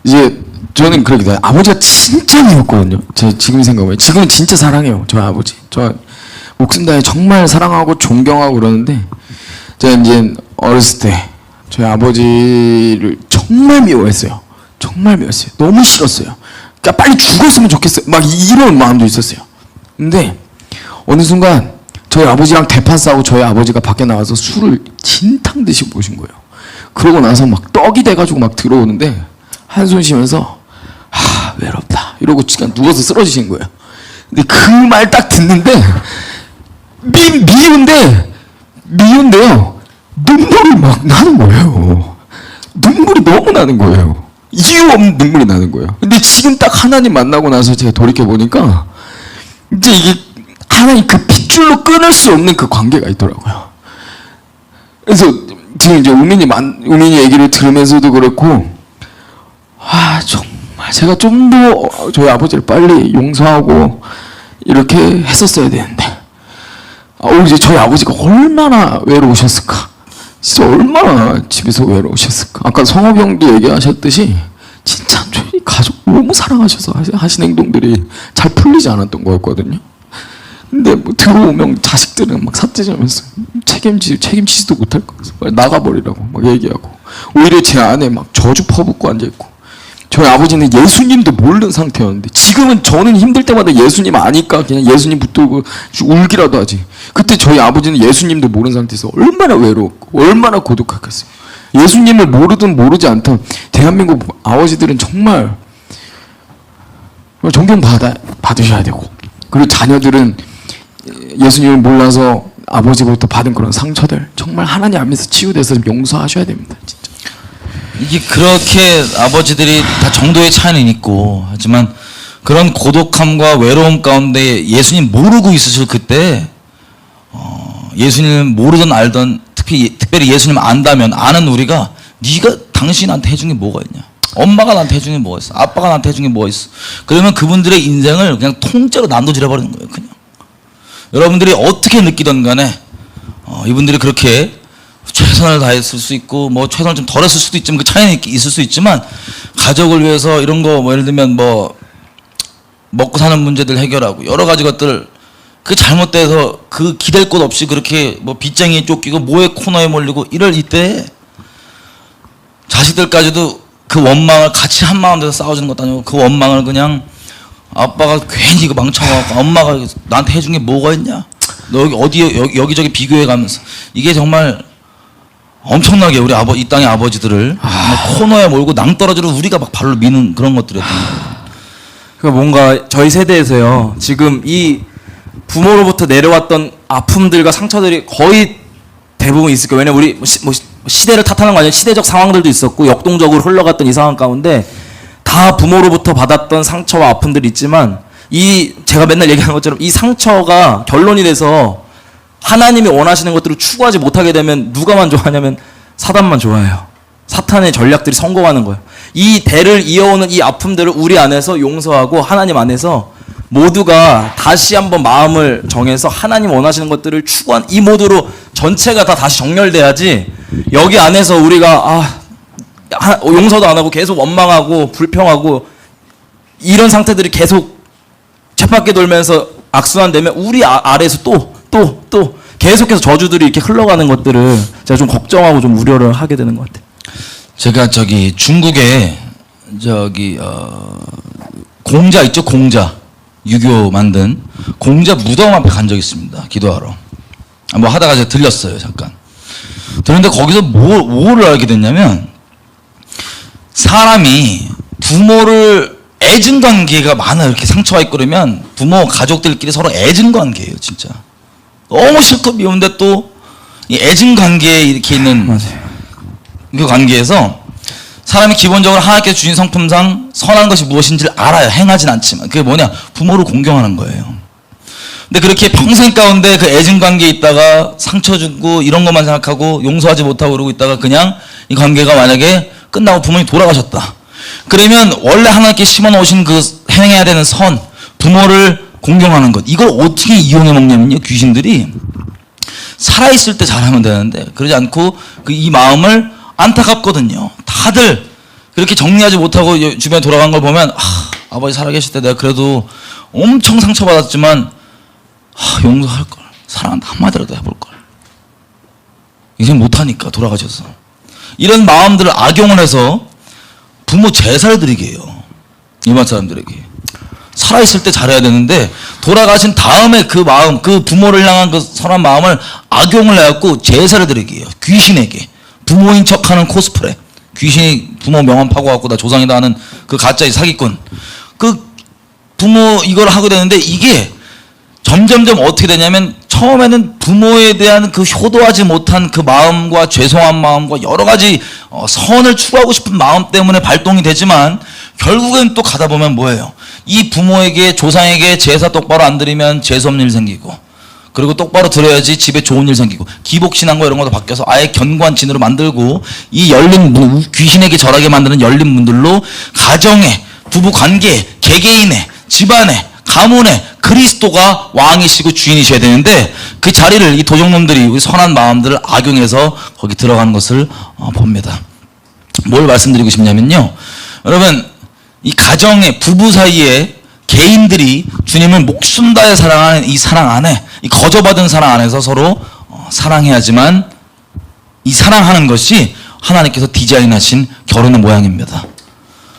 이제 저는 그렇게 돼요. 아버지가 진짜 미웠거든요. 제가 지금 생각하면 지금은 진짜 사랑해요. 저희 아버지. 저 목숨 다해 정말 사랑하고 존경하고 그러는데 제가 이제 어렸을 때 저희 아버지를 정말 미워했어요. 정말 미웠어요. 너무 싫었어요. 그러니까 빨리 죽었으면 좋겠어요. 막 이런 마음도 있었어요. 근데 어느 순간 저희 아버지랑 대판 싸우고 저희 아버지가 밖에 나와서 술을 진탕 듯이 모신 거예요. 그러고 나서 막 떡이 돼가지고 막 들어오는데 한숨 쉬면서 외롭다 이러고 그냥 누워서 쓰러지신 거예요. 근데 그 말 딱 듣는데 미운데요 눈물이 막 나는 거예요. 눈물이 너무 나는 거예요. 이유 없는 눈물이 나는 거예요. 근데 지금 딱 하나님 만나고 나서 제가 돌이켜 보니까 이제 이게 하나님 그 핏줄로 끊을 수 없는 그 관계가 있더라고요. 그래서 지금 이제 우민이 얘기를 들으면서도 그렇고 정말 제가 좀 더 저희 아버지를 빨리 용서하고 이렇게 했었어야 되는데 이제 저희 아버지가 얼마나 외로우셨을까. 진짜 얼마나 집에서 외로우셨을까. 아까 성업이 형도 얘기하셨듯이 진짜 저희 가족 너무 사랑하셔서 하신 행동들이 잘 풀리지 않았던 거였거든요. 근데 뭐 들어오면 자식들은 막 삿대지면서 책임지지도 못할 것 같아서 나가버리라고 막 얘기하고 오히려 제 안에 막 저주 퍼붓고 앉아있고 저희 아버지는 예수님도 모르는 상태였는데 지금은 저는 힘들 때마다 예수님 아니까 그냥 예수님 붙들고 울기라도 하지. 그때 저희 아버지는 예수님도 모르는 상태에서 얼마나 외롭고 얼마나 고독했겠어요. 예수님을 모르든 모르지 않든 대한민국 아버지들은 정말 존경 받으셔야 되고 그리고 자녀들은 예수님을 몰라서 아버지부터 받은 그런 상처들 정말 하나님 앞에서 치유돼서 용서하셔야 됩니다. 진짜. 이게 그렇게 아버지들이 다 정도의 차이는 있고 하지만 그런 고독함과 외로움 가운데 예수님 모르고 있으실 그때 예수님 모르든 알든 특별히 예수님 안다면 아는 우리가 당신이 나한테 해준 게 뭐가 있냐, 엄마가 나한테 해준 게 뭐가 있어, 아빠가 나한테 해준 게 뭐가 있어. 그러면 그분들의 인생을 그냥 통째로 난도질해 버리는 거예요. 그냥 여러분들이 어떻게 느끼든 간에 이분들이 그렇게 최선을 다했을 수 있고 뭐 최선을 좀 덜했을 수도 있지만 그 차이는 있을 수 있지만 가족을 위해서 이런 거 뭐 예를 들면 뭐 먹고 사는 문제들 해결하고 여러 가지 것들 그 잘못돼서 그 기댈 곳 없이 그렇게 뭐 빚쟁이에 쫓기고 뭐에 코너에 몰리고 이럴 이때 자식들까지도 그 원망을 같이 한 마음 돼서 싸워주는 것도 아니고 그 원망을 그냥 아빠가 괜히 이거 망쳐갖고 엄마가 나한테 해준 게 뭐가 있냐, 너 여기저기 비교해 가면서 이게 정말 엄청나게 우리 이 땅의 아버지들을 코너에 몰고 낭떠러지로 우리가 막 발로 미는 그런 것들이었던 거예요. 그러니까 뭔가 저희 세대에서요 지금 이 부모로부터 내려왔던 아픔들과 상처들이 거의 대부분 있을 거예요. 왜냐면 우리 뭐 시대를 탓하는 거 아니에요. 시대적 상황들도 있었고 역동적으로 흘러갔던 이 상황 가운데 다 부모로부터 받았던 상처와 아픔들이 있지만 이 제가 맨날 얘기하는 것처럼 이 상처가 결론이 돼서 하나님이 원하시는 것들을 추구하지 못하게 되면 누가만 좋아하냐면 사단만 좋아해요. 사탄의 전략들이 성공하는 거예요. 이 대를 이어오는 이 아픔들을 우리 안에서 용서하고 하나님 안에서 모두가 다시 한번 마음을 정해서 하나님 원하시는 것들을 추구한 이 모두로 전체가 다 다시 정렬돼야지 여기 안에서 우리가 용서도 안 하고 계속 원망하고 불평하고 이런 상태들이 계속 쳇바퀴 돌면서 악순환되면 우리 아래에서 또 계속해서 저주들이 이렇게 흘러가는 것들을 제가 좀 걱정하고 좀 우려를 하게 되는 것 같아요. 제가 중국에 공자 있죠, 공자. 유교 만든 공자 무덤 앞에 간 적이 있습니다. 기도하러. 뭐 하다가 제가 들렸어요, 잠깐. 그런데 거기서 뭐를 알게 됐냐면 사람이 부모를 애증 관계가 많아. 이렇게 상처가 있고 그러면 부모 가족들끼리 서로 애증 관계예요, 진짜. 너무 싫고 미운데 또 이 애증 관계에 이렇게 있는 그 관계에서 사람이 기본적으로 하나님께서 주신 성품상 선한 것이 무엇인지를 알아요. 행하진 않지만. 그게 뭐냐? 부모를 공경하는 거예요. 근데 그렇게 평생 가운데 그 애증 관계에 있다가 상처 주고 이런 것만 생각하고 용서하지 못하고 그러고 있다가 그냥 이 관계가 만약에 끝나고 부모님 돌아가셨다. 그러면 원래 하나님께 심어놓으신 그 행해야 되는 선, 부모를 공경하는 것. 이걸 어떻게 이용해 먹냐면요. 귀신들이 살아있을 때 잘하면 되는데 그러지 않고 이 마음을 안타깝거든요. 다들 그렇게 정리하지 못하고 주변에 돌아간 걸 보면 아버지 살아계실 때 내가 그래도 엄청 상처받았지만 용서할 걸, 사랑한다 한마디라도 해볼 걸. 이제 못하니까 돌아가셔서 이런 마음들을 악용을 해서 부모 제사를 드리게 해요. 일반 사람들에게. 살아있을 때 잘해야 되는데 돌아가신 다음에 그 마음, 그 부모를 향한 그 선한 마음을 악용을 해갖고 제사를 드리게 해요. 귀신에게. 부모인 척하는 코스프레. 귀신이 부모 명함 파고갖고 나 조상이다 하는 그 가짜의 사기꾼. 그 부모 이걸 하게 되는데 이게 점점점 어떻게 되냐면 처음에는 부모에 대한 그 효도하지 못한 그 마음과 죄송한 마음과 여러 가지 선을 추구하고 싶은 마음 때문에 발동이 되지만 결국엔 또 가다 보면 뭐예요? 이 부모에게 조상에게 제사 똑바로 안 드리면 재수없는 일 생기고 그리고 똑바로 드려야지 집에 좋은 일 생기고 기복신앙과 이런 것도 바뀌어서 아예 견고한 진으로 만들고 이 열린 문, 귀신에게 절하게 만드는 열린 문들로 가정에 부부 관계에 개개인의 집안에 가문에 그리스도가 왕이시고 주인이셔야 되는데 그 자리를 이 도적놈들이 우리 선한 마음들을 악용해서 거기 들어가는 것을 봅니다. 뭘 말씀드리고 싶냐면요. 여러분 이 가정의 부부 사이에 개인들이 주님을 목숨 다해 사랑하는 이 사랑 안에 이 거저받은 사랑 안에서 서로 사랑해야지만 이 사랑하는 것이 하나님께서 디자인하신 결혼의 모양입니다.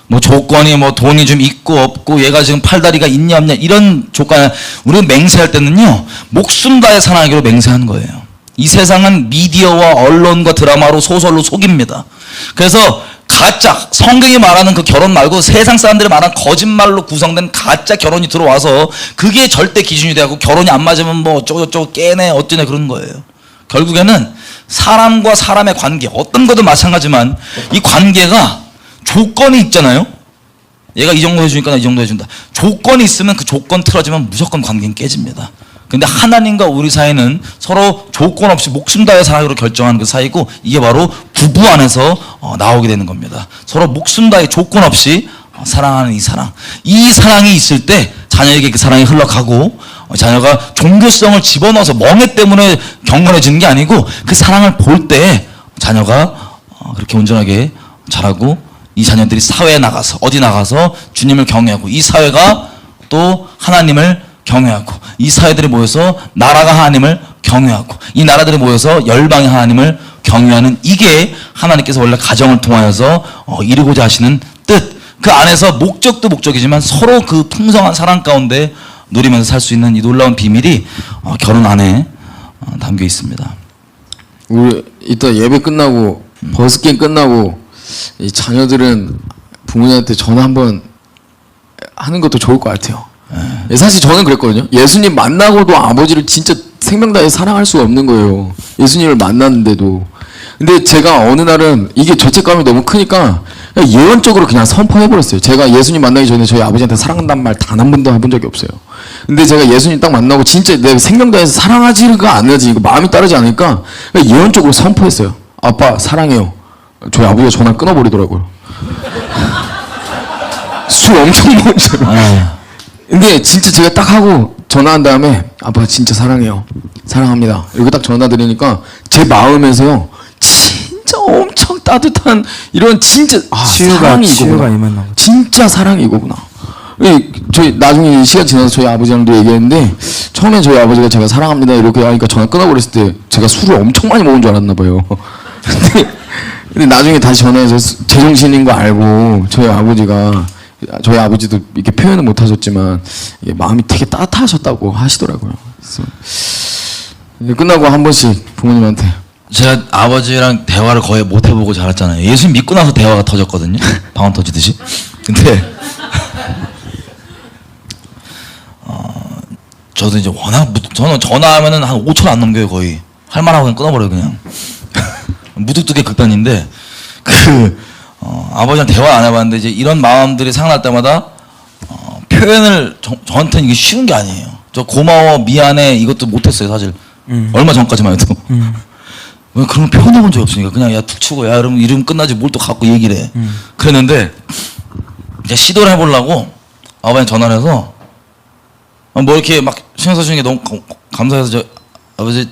뭐 조건이 뭐 돈이 좀 있고 없고 얘가 지금 팔다리가 있냐 없냐 이런 조건 우리가 맹세할 때는요 목숨 다해 사랑하기로 맹세한 거예요. 이 세상은 미디어와 언론과 드라마로 소설로 속입니다. 그래서 가짜 성경이 말하는 그 결혼 말고 세상 사람들이 말하는 거짓말로 구성된 가짜 결혼이 들어와서 그게 절대 기준이 되고 결혼이 안 맞으면 뭐 어쩌고저쩌고 깨네 어쩌네 그런 거예요. 결국에는 사람과 사람의 관계 어떤 것도 마찬가지만 이 관계가 조건이 있잖아요. 얘가 이 정도 해주니까 나 이 정도 해준다. 조건이 있으면 그 조건 틀어지면 무조건 관계는 깨집니다. 근데 하나님과 우리 사이는 서로 조건 없이 목숨 다해 사랑으로 결정한 그 사이고 이게 바로 부부 안에서 나오게 되는 겁니다. 서로 목숨 다해 조건 없이 사랑하는 이 사랑. 이 사랑이 있을 때 자녀에게 그 사랑이 흘러가고 자녀가 종교성을 집어넣어서 멍해 때문에 경건해지는 게 아니고 그 사랑을 볼 때 자녀가 그렇게 온전하게 자라고 이 자녀들이 사회에 나가서 어디 나가서 주님을 경외하고 이 사회가 또 하나님을 경외하고 이 사회들이 모여서 나라가 하나님을 경외하고 이 나라들이 모여서 열방의 하나님을 경외하는 이게 하나님께서 원래 가정을 통하여서 이루고자 하시는 뜻. 그 안에서 목적도 목적이지만 서로 그 풍성한 사랑 가운데 누리면서 살 수 있는 이 놀라운 비밀이 결혼 안에 담겨 있습니다. 우리 이따 예배 끝나고 버스킹 끝나고 이 자녀들은 부모님한테 전화 한번 하는 것도 좋을 것 같아요. 사실 저는 그랬거든요. 예수님 만나고도 아버지를 진짜 생명 다해 사랑할 수가 없는 거예요. 예수님을 만났는데도. 근데 제가 어느 날은 이게 죄책감이 너무 크니까 그냥 예언적으로 그냥 선포해버렸어요. 제가 예수님 만나기 전에 저희 아버지한테 사랑한다는 말 단 한 번도 해본 적이 없어요. 근데 제가 예수님 딱 만나고 진짜 내 생명 다해서 사랑하지가 않으지, 마음이 따르지 않으니까 그냥 예언적으로 선포했어요. 아빠 사랑해요. 저희 아버지가 전화 끊어버리더라고요. 술 엄청 먹었잖아요. 근데 진짜 제가 딱 하고 전화한 다음에 아빠 진짜 사랑해요. 사랑합니다. 이렇게 딱 전화 드리니까 제 마음에서요. 진짜 엄청 따뜻한 이런 진짜 사랑이 치유가 이거구나. 임했나 보다. 진짜 사랑이 이거구나. 저희 나중에 시간 지나서 저희 아버지랑도 얘기했는데 처음에 저희 아버지가 제가 사랑합니다 이렇게 하니까 전화 끊어버렸을 때 제가 술을 엄청 많이 먹은 줄 알았나 봐요. 근데 나중에 다시 전화해서 제정신인 거 알고 저희 아버지도 이렇게 표현은 못 하셨지만 이게 마음이 되게 따뜻하셨다고 하시더라고요. 그래서 끝나고 한 번씩 부모님한테 제가 아버지랑 대화를 거의 못 해보고 자랐잖아요. 예수님 믿고 나서 대화가 터졌거든요. 방언 터지듯이. 근데 저도 이제 워낙 저는 전화하면은 한 5초 안 넘겨요 거의. 할 말하고 그냥 끊어버려요 그냥. 무뚝뚝의 극단인데 아버지랑 대화 안 해봤는데 이제 이런 마음들이 생각날 때마다 표현을 저한테는 이게 쉬운 게 아니에요. 저 고마워 미안해 이것도 못했어요 사실. 얼마 전까지만 해도. 왜 그런 거 표현해본 적이 없으니까 그냥 야 툭 치고 야 이러면 끝나지 뭘 또 갖고 얘기를 해. 그랬는데 이제 시도를 해보려고 아버지한테 전화를 해서 뭐 이렇게 막 신경 써주는 게 너무 감사해서 저 아버지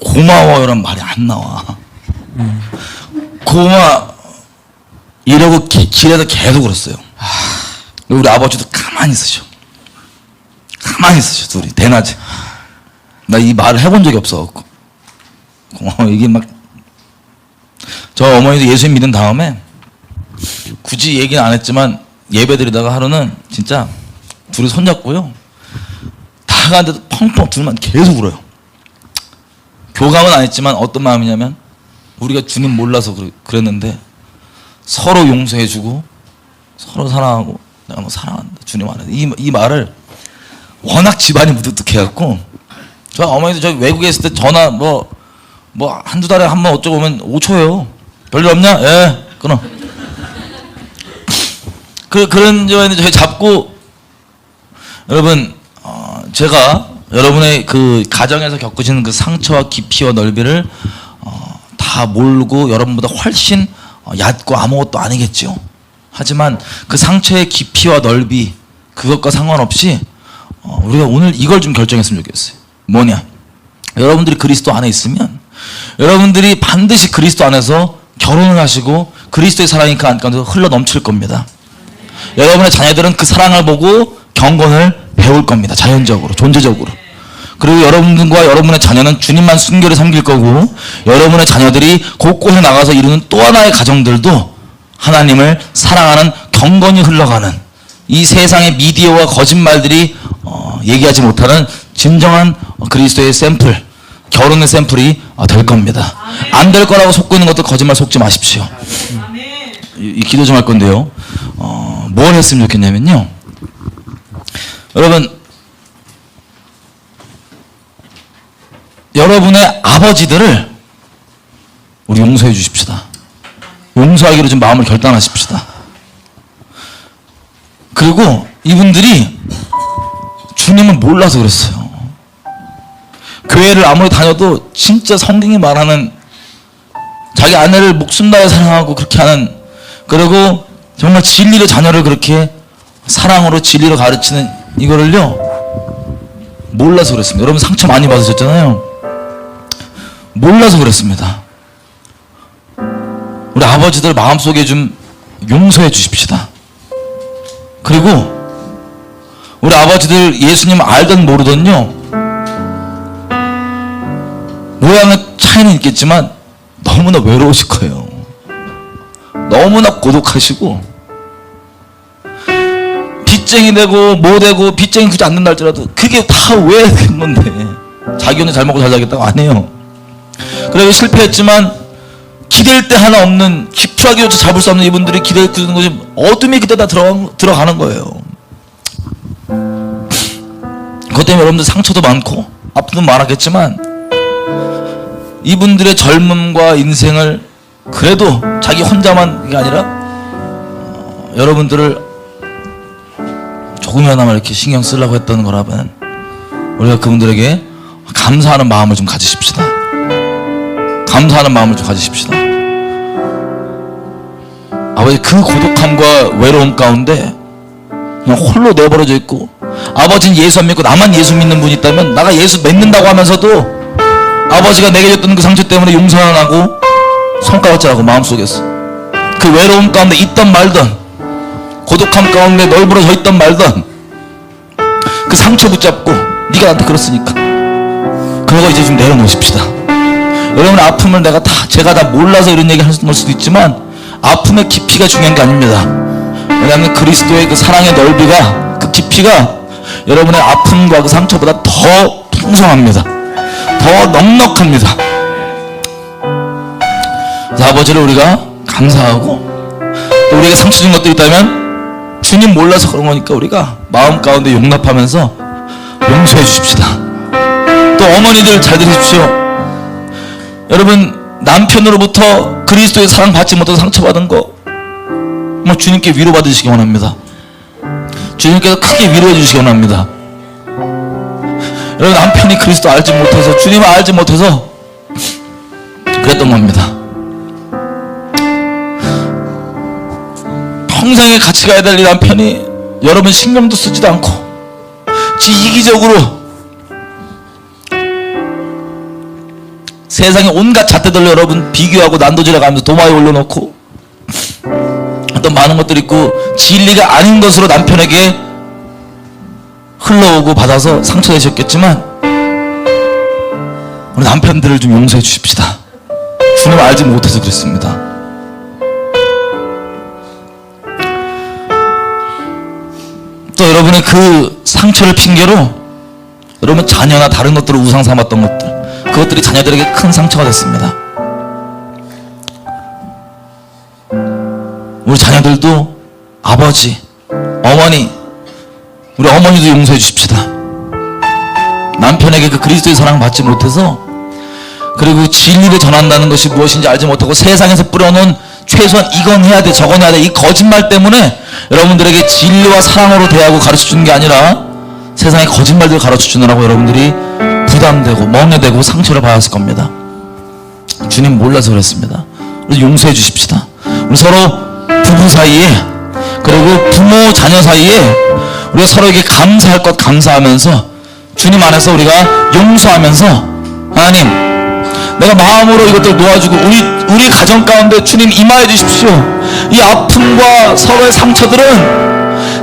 고마워요란 말이 안 나와. 이러고 길에서 계속 그랬어요. 우리 아버지도 가만히 있으셔. 가만히 있으셔 둘이 대낮에. 나 이 말을 해본 적이 없어갖고. 이게 막 저 어머니도 예수님 믿은 다음에 굳이 얘기는 안 했지만 예배드리다가 하루는 진짜 둘이 손잡고요. 다 가는데도 펑펑 둘만 계속 울어요. 교감은 안 했지만 어떤 마음이냐면 우리가 주님 몰라서 그랬는데 서로 용서해주고 서로 사랑하고 내가 너 사랑한다 주님 안에 이 말을 워낙 집안이 무뚝뚝해갖고 저 어머니도 저 외국에 있을 때 전화 뭐 한두 달에 한 번 어쩌고 오면 5초예요. 별일 없냐? 예 끊어. 그런 저희는 저희 잡고 여러분 제가 여러분의 그 가정에서 겪으시는 그 상처와 깊이와 넓이를 다 모르고 여러분보다 훨씬 얕고 아무것도 아니겠죠. 하지만 그 상처의 깊이와 넓이 그것과 상관없이 우리가 오늘 이걸 좀 결정했으면 좋겠어요. 뭐냐? 여러분들이 그리스도 안에 있으면 여러분들이 반드시 그리스도 안에서 결혼을 하시고 그리스도의 사랑이 그 안가운데서 흘러 넘칠 겁니다. 여러분의 자녀들은 그 사랑을 보고 경건을 배울 겁니다. 자연적으로, 존재적으로. 그리고 여러분과 여러분의 자녀는 주님만 순결히 섬길 거고 여러분의 자녀들이 곳곳에 나가서 이루는 또 하나의 가정들도 하나님을 사랑하는 경건이 흘러가는 이 세상의 미디어와 거짓말들이 얘기하지 못하는 진정한 그리스도의 샘플, 결혼의 샘플이 될 겁니다. 안 될 거라고 속고 있는 것도 거짓말 속지 마십시오. 이 기도 좀 할 건데요. 뭘 했으면 좋겠냐면요. 여러분의 아버지들을 우리 용서해 주십시다. 용서하기로 좀 마음을 결단하십시다. 그리고 이분들이 주님을 몰라서 그랬어요. 교회를 아무리 다녀도 진짜 성경이 말하는 자기 아내를 목숨 다해 사랑하고 그렇게 하는, 그리고 정말 진리로 자녀를 그렇게 사랑으로 진리로 가르치는 이거를요 몰라서 그랬습니다. 여러분 상처 많이 받으셨잖아요. 몰라서 그랬습니다. 우리 아버지들 마음속에 좀 용서해 주십시다. 그리고 우리 아버지들 예수님 알든 모르든요 모양의 차이는 있겠지만 너무나 외로우실 거예요. 너무나 고독하시고 빚쟁이 되고 뭐 되고 빚쟁이 굳이 안 된다 할지라도 그게 다 왜 된 건데 자기 혼자 잘 먹고 잘 살겠다고 안 해요. 그래서 실패했지만 기댈 데 하나 없는 깊은 수화기조차 잡을 수 없는 이분들이 기도해 주는 것이 어둠이 그때 다 들어가는 거예요. 그것 때문에 여러분들 상처도 많고 아픔도 많았겠지만 이분들의 젊음과 인생을 그래도 자기 혼자만 게 아니라 여러분들을 조금이나마 이렇게 신경 쓰려고 했던 거라면 우리가 그분들에게 감사하는 마음을 좀 가지십시다. 감사하는 마음을 좀 가지십시다. 아버지, 그 고독함과 외로움 가운데 그냥 홀로 내버려져 있고, 아버지는 예수 안 믿고 나만 예수 믿는 분이 있다면 나가 예수 믿는다고 하면서도 아버지가 내게 줬던 그 상처 때문에 용서 안 하고 손가락질하고 마음속에서 그 외로움 가운데 있던 말던, 고독함 가운데 널브러져 있던 말던 그 상처 붙잡고 네가 나한테 그랬으니까 그거 이제 좀 내려놓으십시다. 여러분, 아픔을 제가 다 몰라서 이런 얘기 하는 걸 수도 있지만 아픔의 깊이가 중요한 게 아닙니다. 왜냐하면 그리스도의 그 사랑의 넓이가, 그 깊이가 여러분의 아픔과 그 상처보다 더 풍성합니다. 더 넉넉합니다. 아버지를 우리가 감사하고, 또 우리에게 상처 준 것들이 있다면 주님 몰라서 그런 거니까 우리가 마음 가운데 용납하면서 용서해 주십시다. 또 어머니들 잘 들으십시오. 여러분, 남편으로부터 그리스도의 사랑 받지 못해서 상처받은 거 주님께 위로받으시기 원합니다. 주님께서 크게 위로해 주시기 원합니다. 여러분, 남편이 그리스도 알지 못해서, 주님을 알지 못해서 그랬던 겁니다. 평생에 같이 가야 될 이 남편이 여러분 신경도 쓰지도 않고 이기적으로 세상의 온갖 잣대들로 여러분 비교하고 난도질해 가면서 도마에 올려놓고 어떤 많은 것들이 있고 진리가 아닌 것으로 남편에게 흘러오고 받아서 상처되셨겠지만 우리 남편들을 좀 용서해 주십시다. 주님을 알지 못해서 그랬습니다. 또 여러분의 그 상처를 핑계로 여러분 자녀나 다른 것들을 우상 삼았던 것들, 그것들이 자녀들에게 큰 상처가 됐습니다. 우리 자녀들도 아버지, 어머니, 우리 어머니도 용서해 주십시다. 남편에게 그 그리스도의 사랑을 받지 못해서, 그리고 진리를 전한다는 것이 무엇인지 알지 못하고 세상에서 뿌려놓은 최소한 이건 해야 돼 저건 해야 돼 이 거짓말 때문에 여러분들에게 진리와 사랑으로 대하고 가르쳐주는 게 아니라 세상의 거짓말들을 가르쳐주느라고 여러분들이 부담되고 멍해되고 상처를 받았을 겁니다. 주님 몰라서 그랬습니다. 우리 용서해 주십시다. 우리 서로 부부 사이에, 그리고 부모 자녀 사이에 우리가 서로에게 감사할 것 감사하면서 주님 안에서 우리가 용서하면서, 하나님 내가 마음으로 이것들 놓아주고 우리 가정 가운데 주님 임하여 주십시오. 이 아픔과 서로의 상처들은,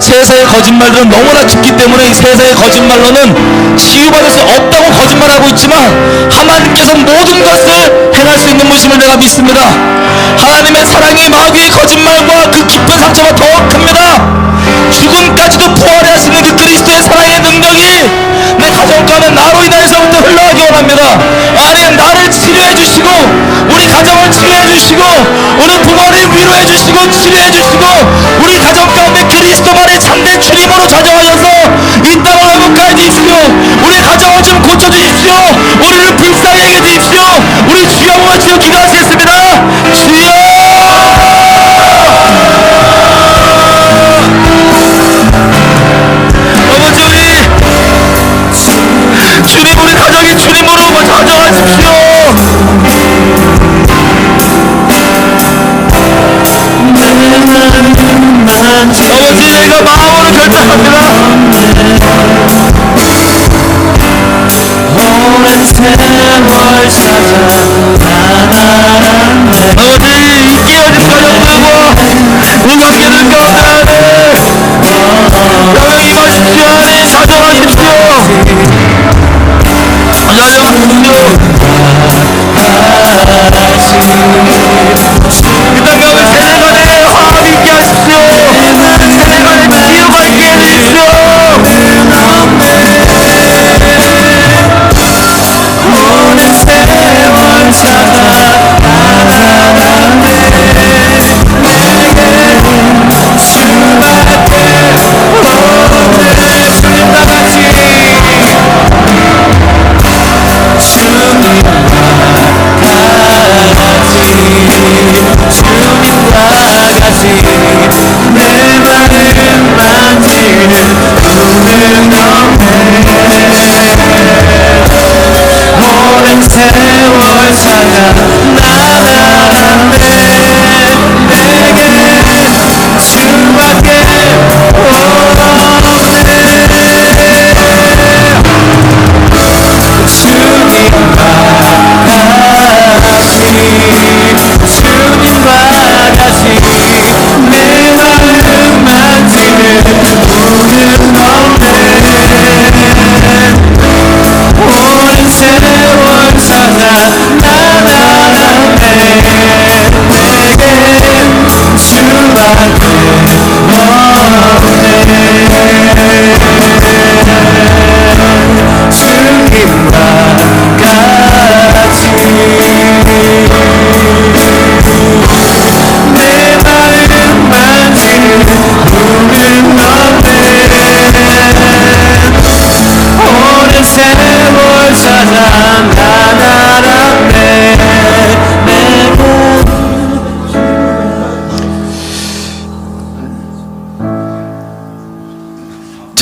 세상의 거짓말들은 너무나 깊기 때문에 이 세상의 거짓말로는 치유받을 수 없다고 거짓말하고 있지만 하나님께서 모든 것을 행할 수 있는 분이심을 내가 믿습니다. 하나님의 사랑이 마귀의 거짓말과 그 깊은 상처가 더 큽니다. 죽음까지도 부활해 하시는 그 그리스도의 사랑의 능력이 내 가정 가운데 나로 인하여서부터 흘러가기 원합니다. 하나님, 나를 치료해 주시고 우리 가정을 치료해 주시고 우리 부모를 위로해 주시고 치료해 주시고 우리 가정 가운데 그리스도만의 참된 주님으로 찾아오셔서 이 땅을 회복하여 주십시오. 우리 가정을 좀 고쳐주십시오. 우리를 불쌍히 여겨 주십시오. 우리 주여 모시고 기도하시겠습니다. 주여! 주님, 우리 가정이 주님으로 찾아가십시오. 아버지, 내가 마음으로 결단합니다. 오랜 세월 찾아 아버지, 이 깨어진 가정들과 이 관계들 가운데 영광 임하십시오. 하나님, 찾아가십시오. 이 땅 가운데 세대간의 화합이 있게 하십시오. 세대간의 치유가 있게 해주십시오. 오랜 세월 찾아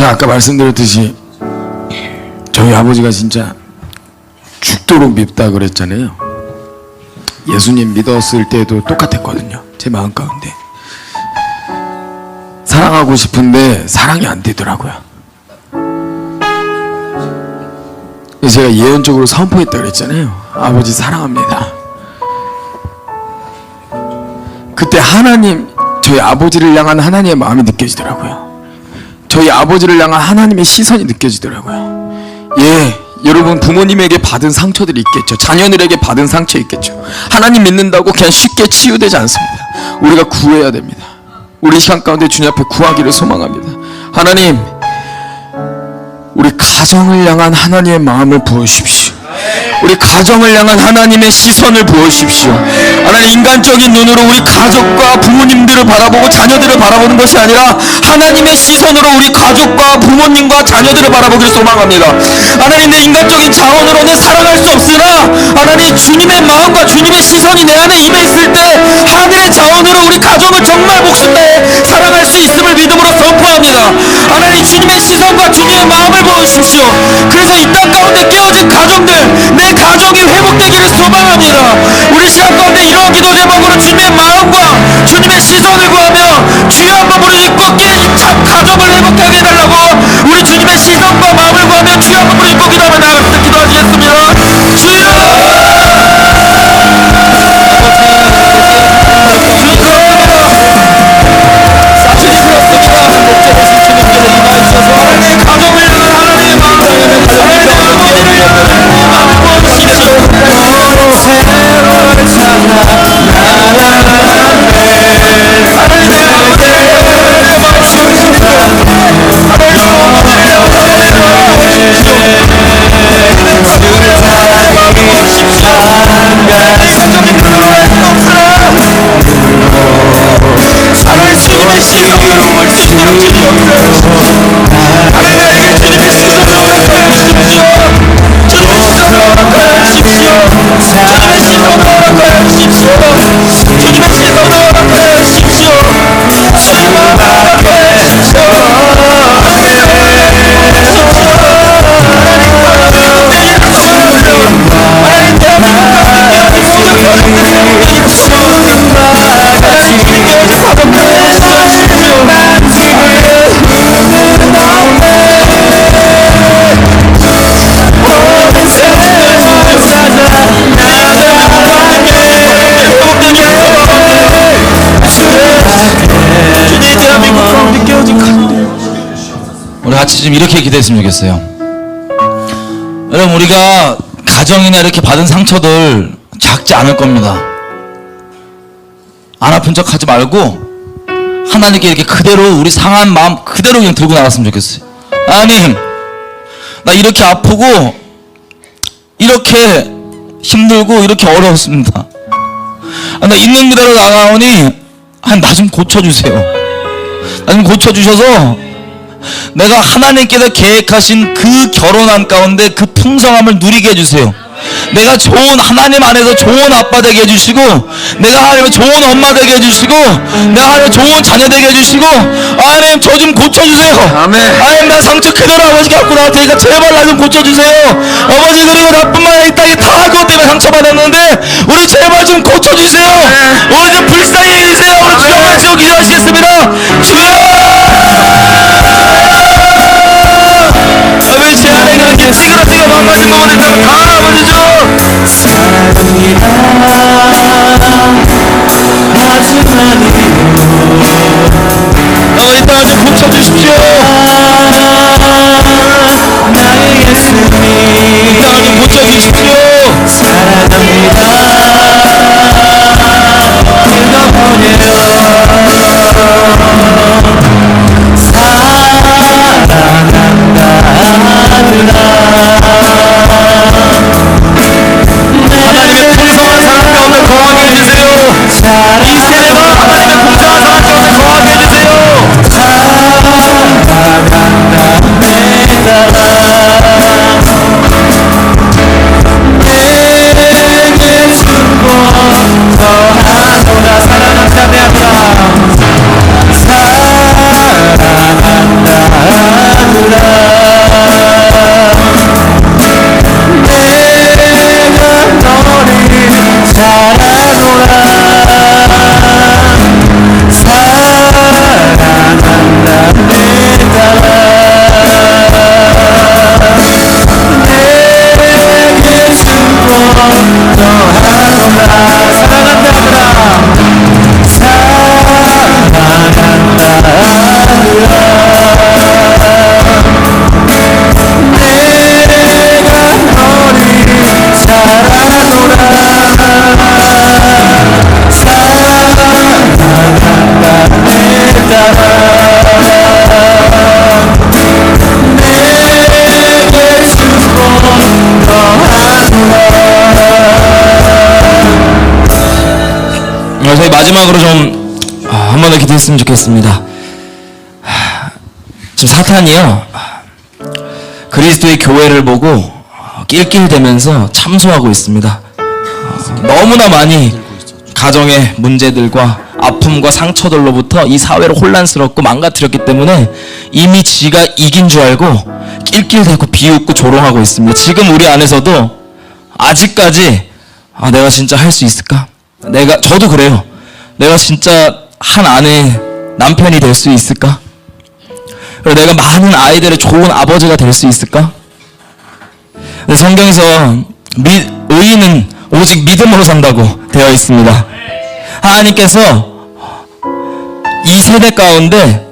제가 아까 말씀드렸듯이 저희 아버지가 진짜 죽도록 밉다 그랬잖아요. 예수님 믿었을 때도 똑같았거든요. 제 마음 가운데 사랑하고 싶은데 사랑이 안 되더라고요. 그래서 제가 예언적으로 선포했다 그랬잖아요. 아버지 사랑합니다. 그때 하나님, 저희 아버지를 향한 하나님의 마음이 느껴지더라고요. 저희 아버지를 향한 하나님의 시선이 느껴지더라고요. 예, 여러분 부모님에게 받은 상처들이 있겠죠. 자녀들에게 받은 상처 있겠죠. 하나님 믿는다고 그냥 쉽게 치유되지 않습니다. 우리가 구해야 됩니다. 우리 시간 가운데 주님 앞에 구하기를 소망합니다. 하나님, 우리 가정을 향한 하나님의 마음을 부어주십시오. 우리 가정을 향한 하나님의 시선을 부어주십시오. 하나님, 인간적인 눈으로 우리 가족과 부모님들을 바라보고 자녀들을 바라보는 것이 아니라 하나님의 시선으로 우리 가족과 부모님과 자녀들을 바라보기를 소망합니다. 하나님, 내 인간적인 자원으로는 사랑할 수 없으나 하나님, 주님의 마음과 주님의 시선이 내 안에 임해 있을 때 하늘의 자원으로 우리 가족을 정말 목숨 다해 사랑할 수 있음을 믿음으로 선포합니다. 하나님, 주님의 시선과 주님의 마음을 보여주십시오. 그래서 이 땅 가운데 깨어진 가정들, 내 가정이 회복되기를 소망합니다. 우리 시간 가운데 이러한 기도 제목으로 주님의 마음과 주님의 시선을 구하며 주여 한번 부르짖고 깨진 참 가정을 회복하게 해달라고 우리 주님의 시선과 마음을 구하며 주여 한번 부르짖고 기도하며 나아가서 기도하시겠습니다. 우리 같이 좀 이렇게 기도했으면 좋겠어요. 여러분, 우리가 가정이나 이렇게 받은 상처들 작지 않을 겁니다. 안 아픈 척 하지 말고 하나님께 이렇게 그대로 우리 상한 마음 그대로 그냥 들고 나갔으면 좋겠어요. 하나님, 나 이렇게 아프고 이렇게 힘들고 이렇게 어려웠습니다. 나 있는 그대로 나가오니 나 좀 고쳐주세요. 나 좀 고쳐주셔서 내가 하나님께서 계획하신 그 결혼한 가운데 그 풍성함을 누리게 해주세요. 내가 좋은 하나님 안에서 좋은 아빠 되게 해주시고, 내가 하나님 좋은 엄마 되게 해주시고, 내가 하나님 좋은 자녀 되게 해주시고, 하나님 저 좀 고쳐주세요. 아멘. 하나님 나 상처 그대로 아버지 갖고 나올 테니까 제발 나 좀 고쳐주세요. 아버지, 그리고 나뿐만 아니라 이 땅에 다 그것 때문에 상처받았는데 우리 제발 좀 고쳐주세요. 우리 좀 불쌍히 해주세요. 우리 주여 지어 기도하시겠습니다. 주여, 아버지, 제 안에 있는 게 찌그러지가 망가진 부분에 대해서 다 아버지죠. 아버지, 땅을 좀 고쳐주십시오. 땅을 좀 고쳐주십시오. 하나님의 풍성한 사랑 가운데 거하게 해주세요. 이 세대가 하나님의 풍성한 사랑 가운데 거하게 해주세요. 마지막으로 좀 한 번 더 기도했으면 좋겠습니다. 지금 사탄이요 그리스도의 교회를 보고 낄낄대면서 참소하고 있습니다. 너무나 많이 가정의 문제들과 아픔과 상처들로부터 이 사회를 혼란스럽고 망가뜨렸기 때문에 이미 지가 이긴 줄 알고 낄낄대고 비웃고 조롱하고 있습니다. 지금 우리 안에서도 아직까지 내가 진짜 할 수 있을까? 저도 그래요. 내가 진짜 한 아내의 남편이 될 수 있을까? 그리고 내가 많은 아이들의 좋은 아버지가 될 수 있을까? 성경에서 의인은 오직 믿음으로 산다고 되어 있습니다. 하나님께서 이 세대 가운데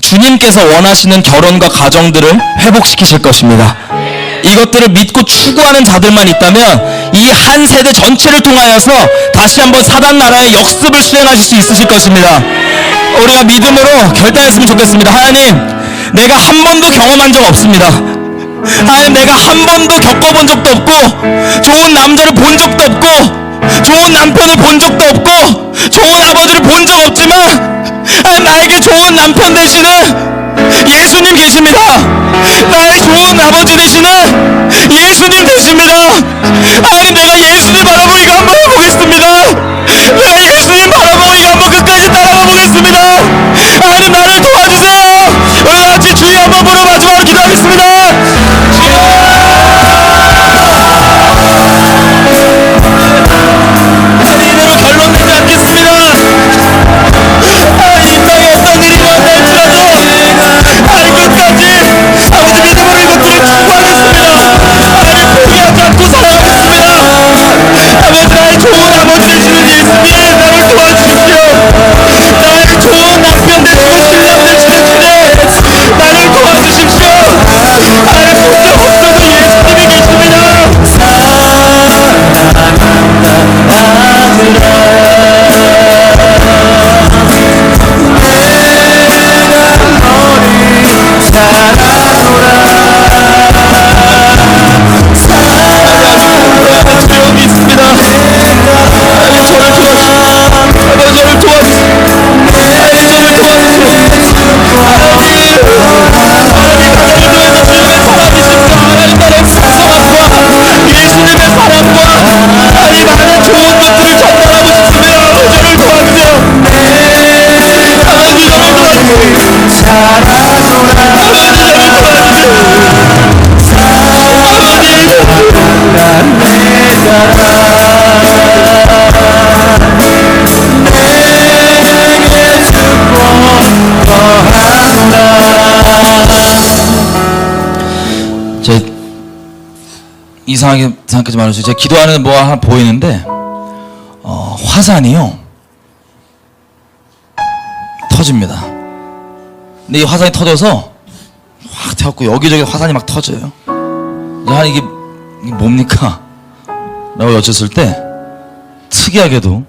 주님께서 원하시는 결혼과 가정들을 회복시키실 것입니다. 이것들을 믿고 추구하는 자들만 있다면 이 한 세대 전체를 통하여서 다시 한번 사단 나라의 역습을 수행하실 수 있으실 것입니다. 우리가 믿음으로 결단했으면 좋겠습니다. 하나님, 내가 한 번도 경험한 적 없습니다. 하나님, 내가 한 번도 겪어본 적도 없고 좋은 남자를 본 적도 없고 좋은 남편을 본 적도 없고 좋은 아버지를 본 적 없지만 하나님, 나에게 좋은 남편 되시는 예수님 계십니다. 나의 좋은 아버지 되시는 예수님 되십니다. 하나님, 내가 예수님 바라보기가 한번 해보겠습니다. 내가 예수님 바라보기가 한번 끝까지 따라가 보겠습니다. 하나님, 나를 도와주세요. 우리 같이 주의 한번 부르고 마지막으로 기도하겠습니다. 이대로 결론내지 않겠습니다. 이 땅에 어떤 일이 일어날지라도 끝까지 아버지 믿음으로 이것들을 추구하겠습니다. 하나님, 포기하지 않고 살아가겠습니다. 아버지, 나의 좋은 아버지 되시는 예수님, 나를 도와주십시오. 나의 좋은 남편 되시고 신랑 되시는 주님, 나를 도와주십시오. 하나님, 문제 없어도 예수님이 계십니다. 조용히 있습니다. 하나님, 저를 도와주십시오. 하나님, 저를 도와주십시오. 하나님, 저를 도와주십시오. 하나님, 가정을 위해서 주님의 사랑이십시오. 하나님, 나의 풍성함과 예수님의 사랑과 하나님, 많은 좋은 것들을 전달하고 싶습니다. 하나님, 저를 도와주세요. 하나님, 저를 도와주세요. 하나님, 저를 도와주세요. 이상하게 생각하지 말아주세요. 제가 기도하는 뭐 하나 보이는데 화산이요 터집니다. 근데 이 화산이 터져서 확 태웠고 여기저기 화산이 막 터져요. 이게 뭡니까? 라고 여쭸을 때 특이하게도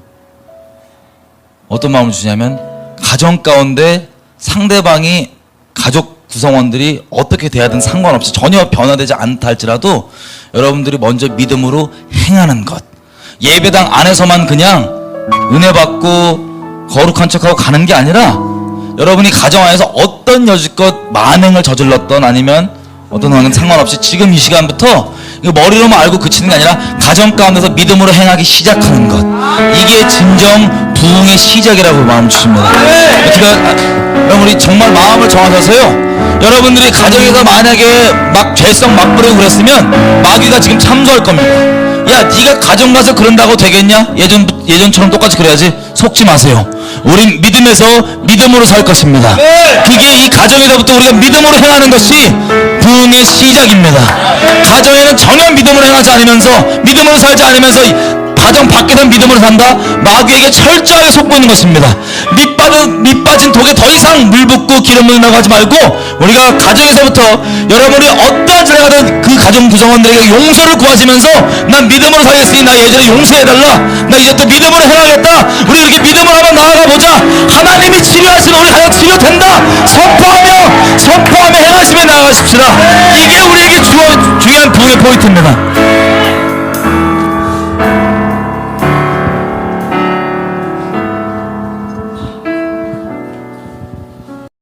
어떤 마음을 주냐면 가정 가운데 상대방이 가족 구성원들이 어떻게 대하든 상관없이 전혀 변화되지 않다 할지라도 여러분들이 먼저 믿음으로 행하는 것, 예배당 안에서만 그냥 은혜 받고 거룩한 척하고 가는 게 아니라 여러분이 가정 안에서 어떤 여지껏 만행을 저질렀던 아니면 어떤 상황은 상관없이 지금 이 시간부터 이거 머리로만 알고 그치는 게 아니라 가정 가운데서 믿음으로 행하기 시작하는 것, 이게 진정 부흥의 시작이라고 마음 주십니다. 여러분, 우리 정말 마음을 정하셔서요, 여러분들이 가정에서 만약에 막 죄성 막 부리고 그랬으면 마귀가 지금 참소할 겁니다. 야, 네가 가정 가서 그런다고 되겠냐? 예전처럼 똑같이 그래야지. 속지 마세요. 우린 믿음에서 믿음으로 살 것입니다. 그게 이 가정에서부터 우리가 믿음으로 행하는 것이 부흥의 시작입니다. 가정에는 전혀 믿음으로 행하지 않으면서, 믿음으로 살지 않으면서 가정 밖에서 믿음으로 산다? 마귀에게 철저하게 속고 있는 것입니다. 밑 빠진 독에 더 이상 물 붓고 기름 붓는다고 하지 말고, 우리가 가정에서부터 여러분이 어떠한 짓을 하든 그 가정 구성원들에게 용서를 구하시면서, 난 믿음으로 살겠으니 나 예전에 용서해달라, 나 이제 또 믿음으로 행하겠다, 우리 이렇게 믿음으로 한번 나아가보자, 하나님이 치료하시면 우리 가정 치료된다 선포하며 행하시며 나아가십시다. 이게 우리에게 중요한 부흥의 포인트입니다.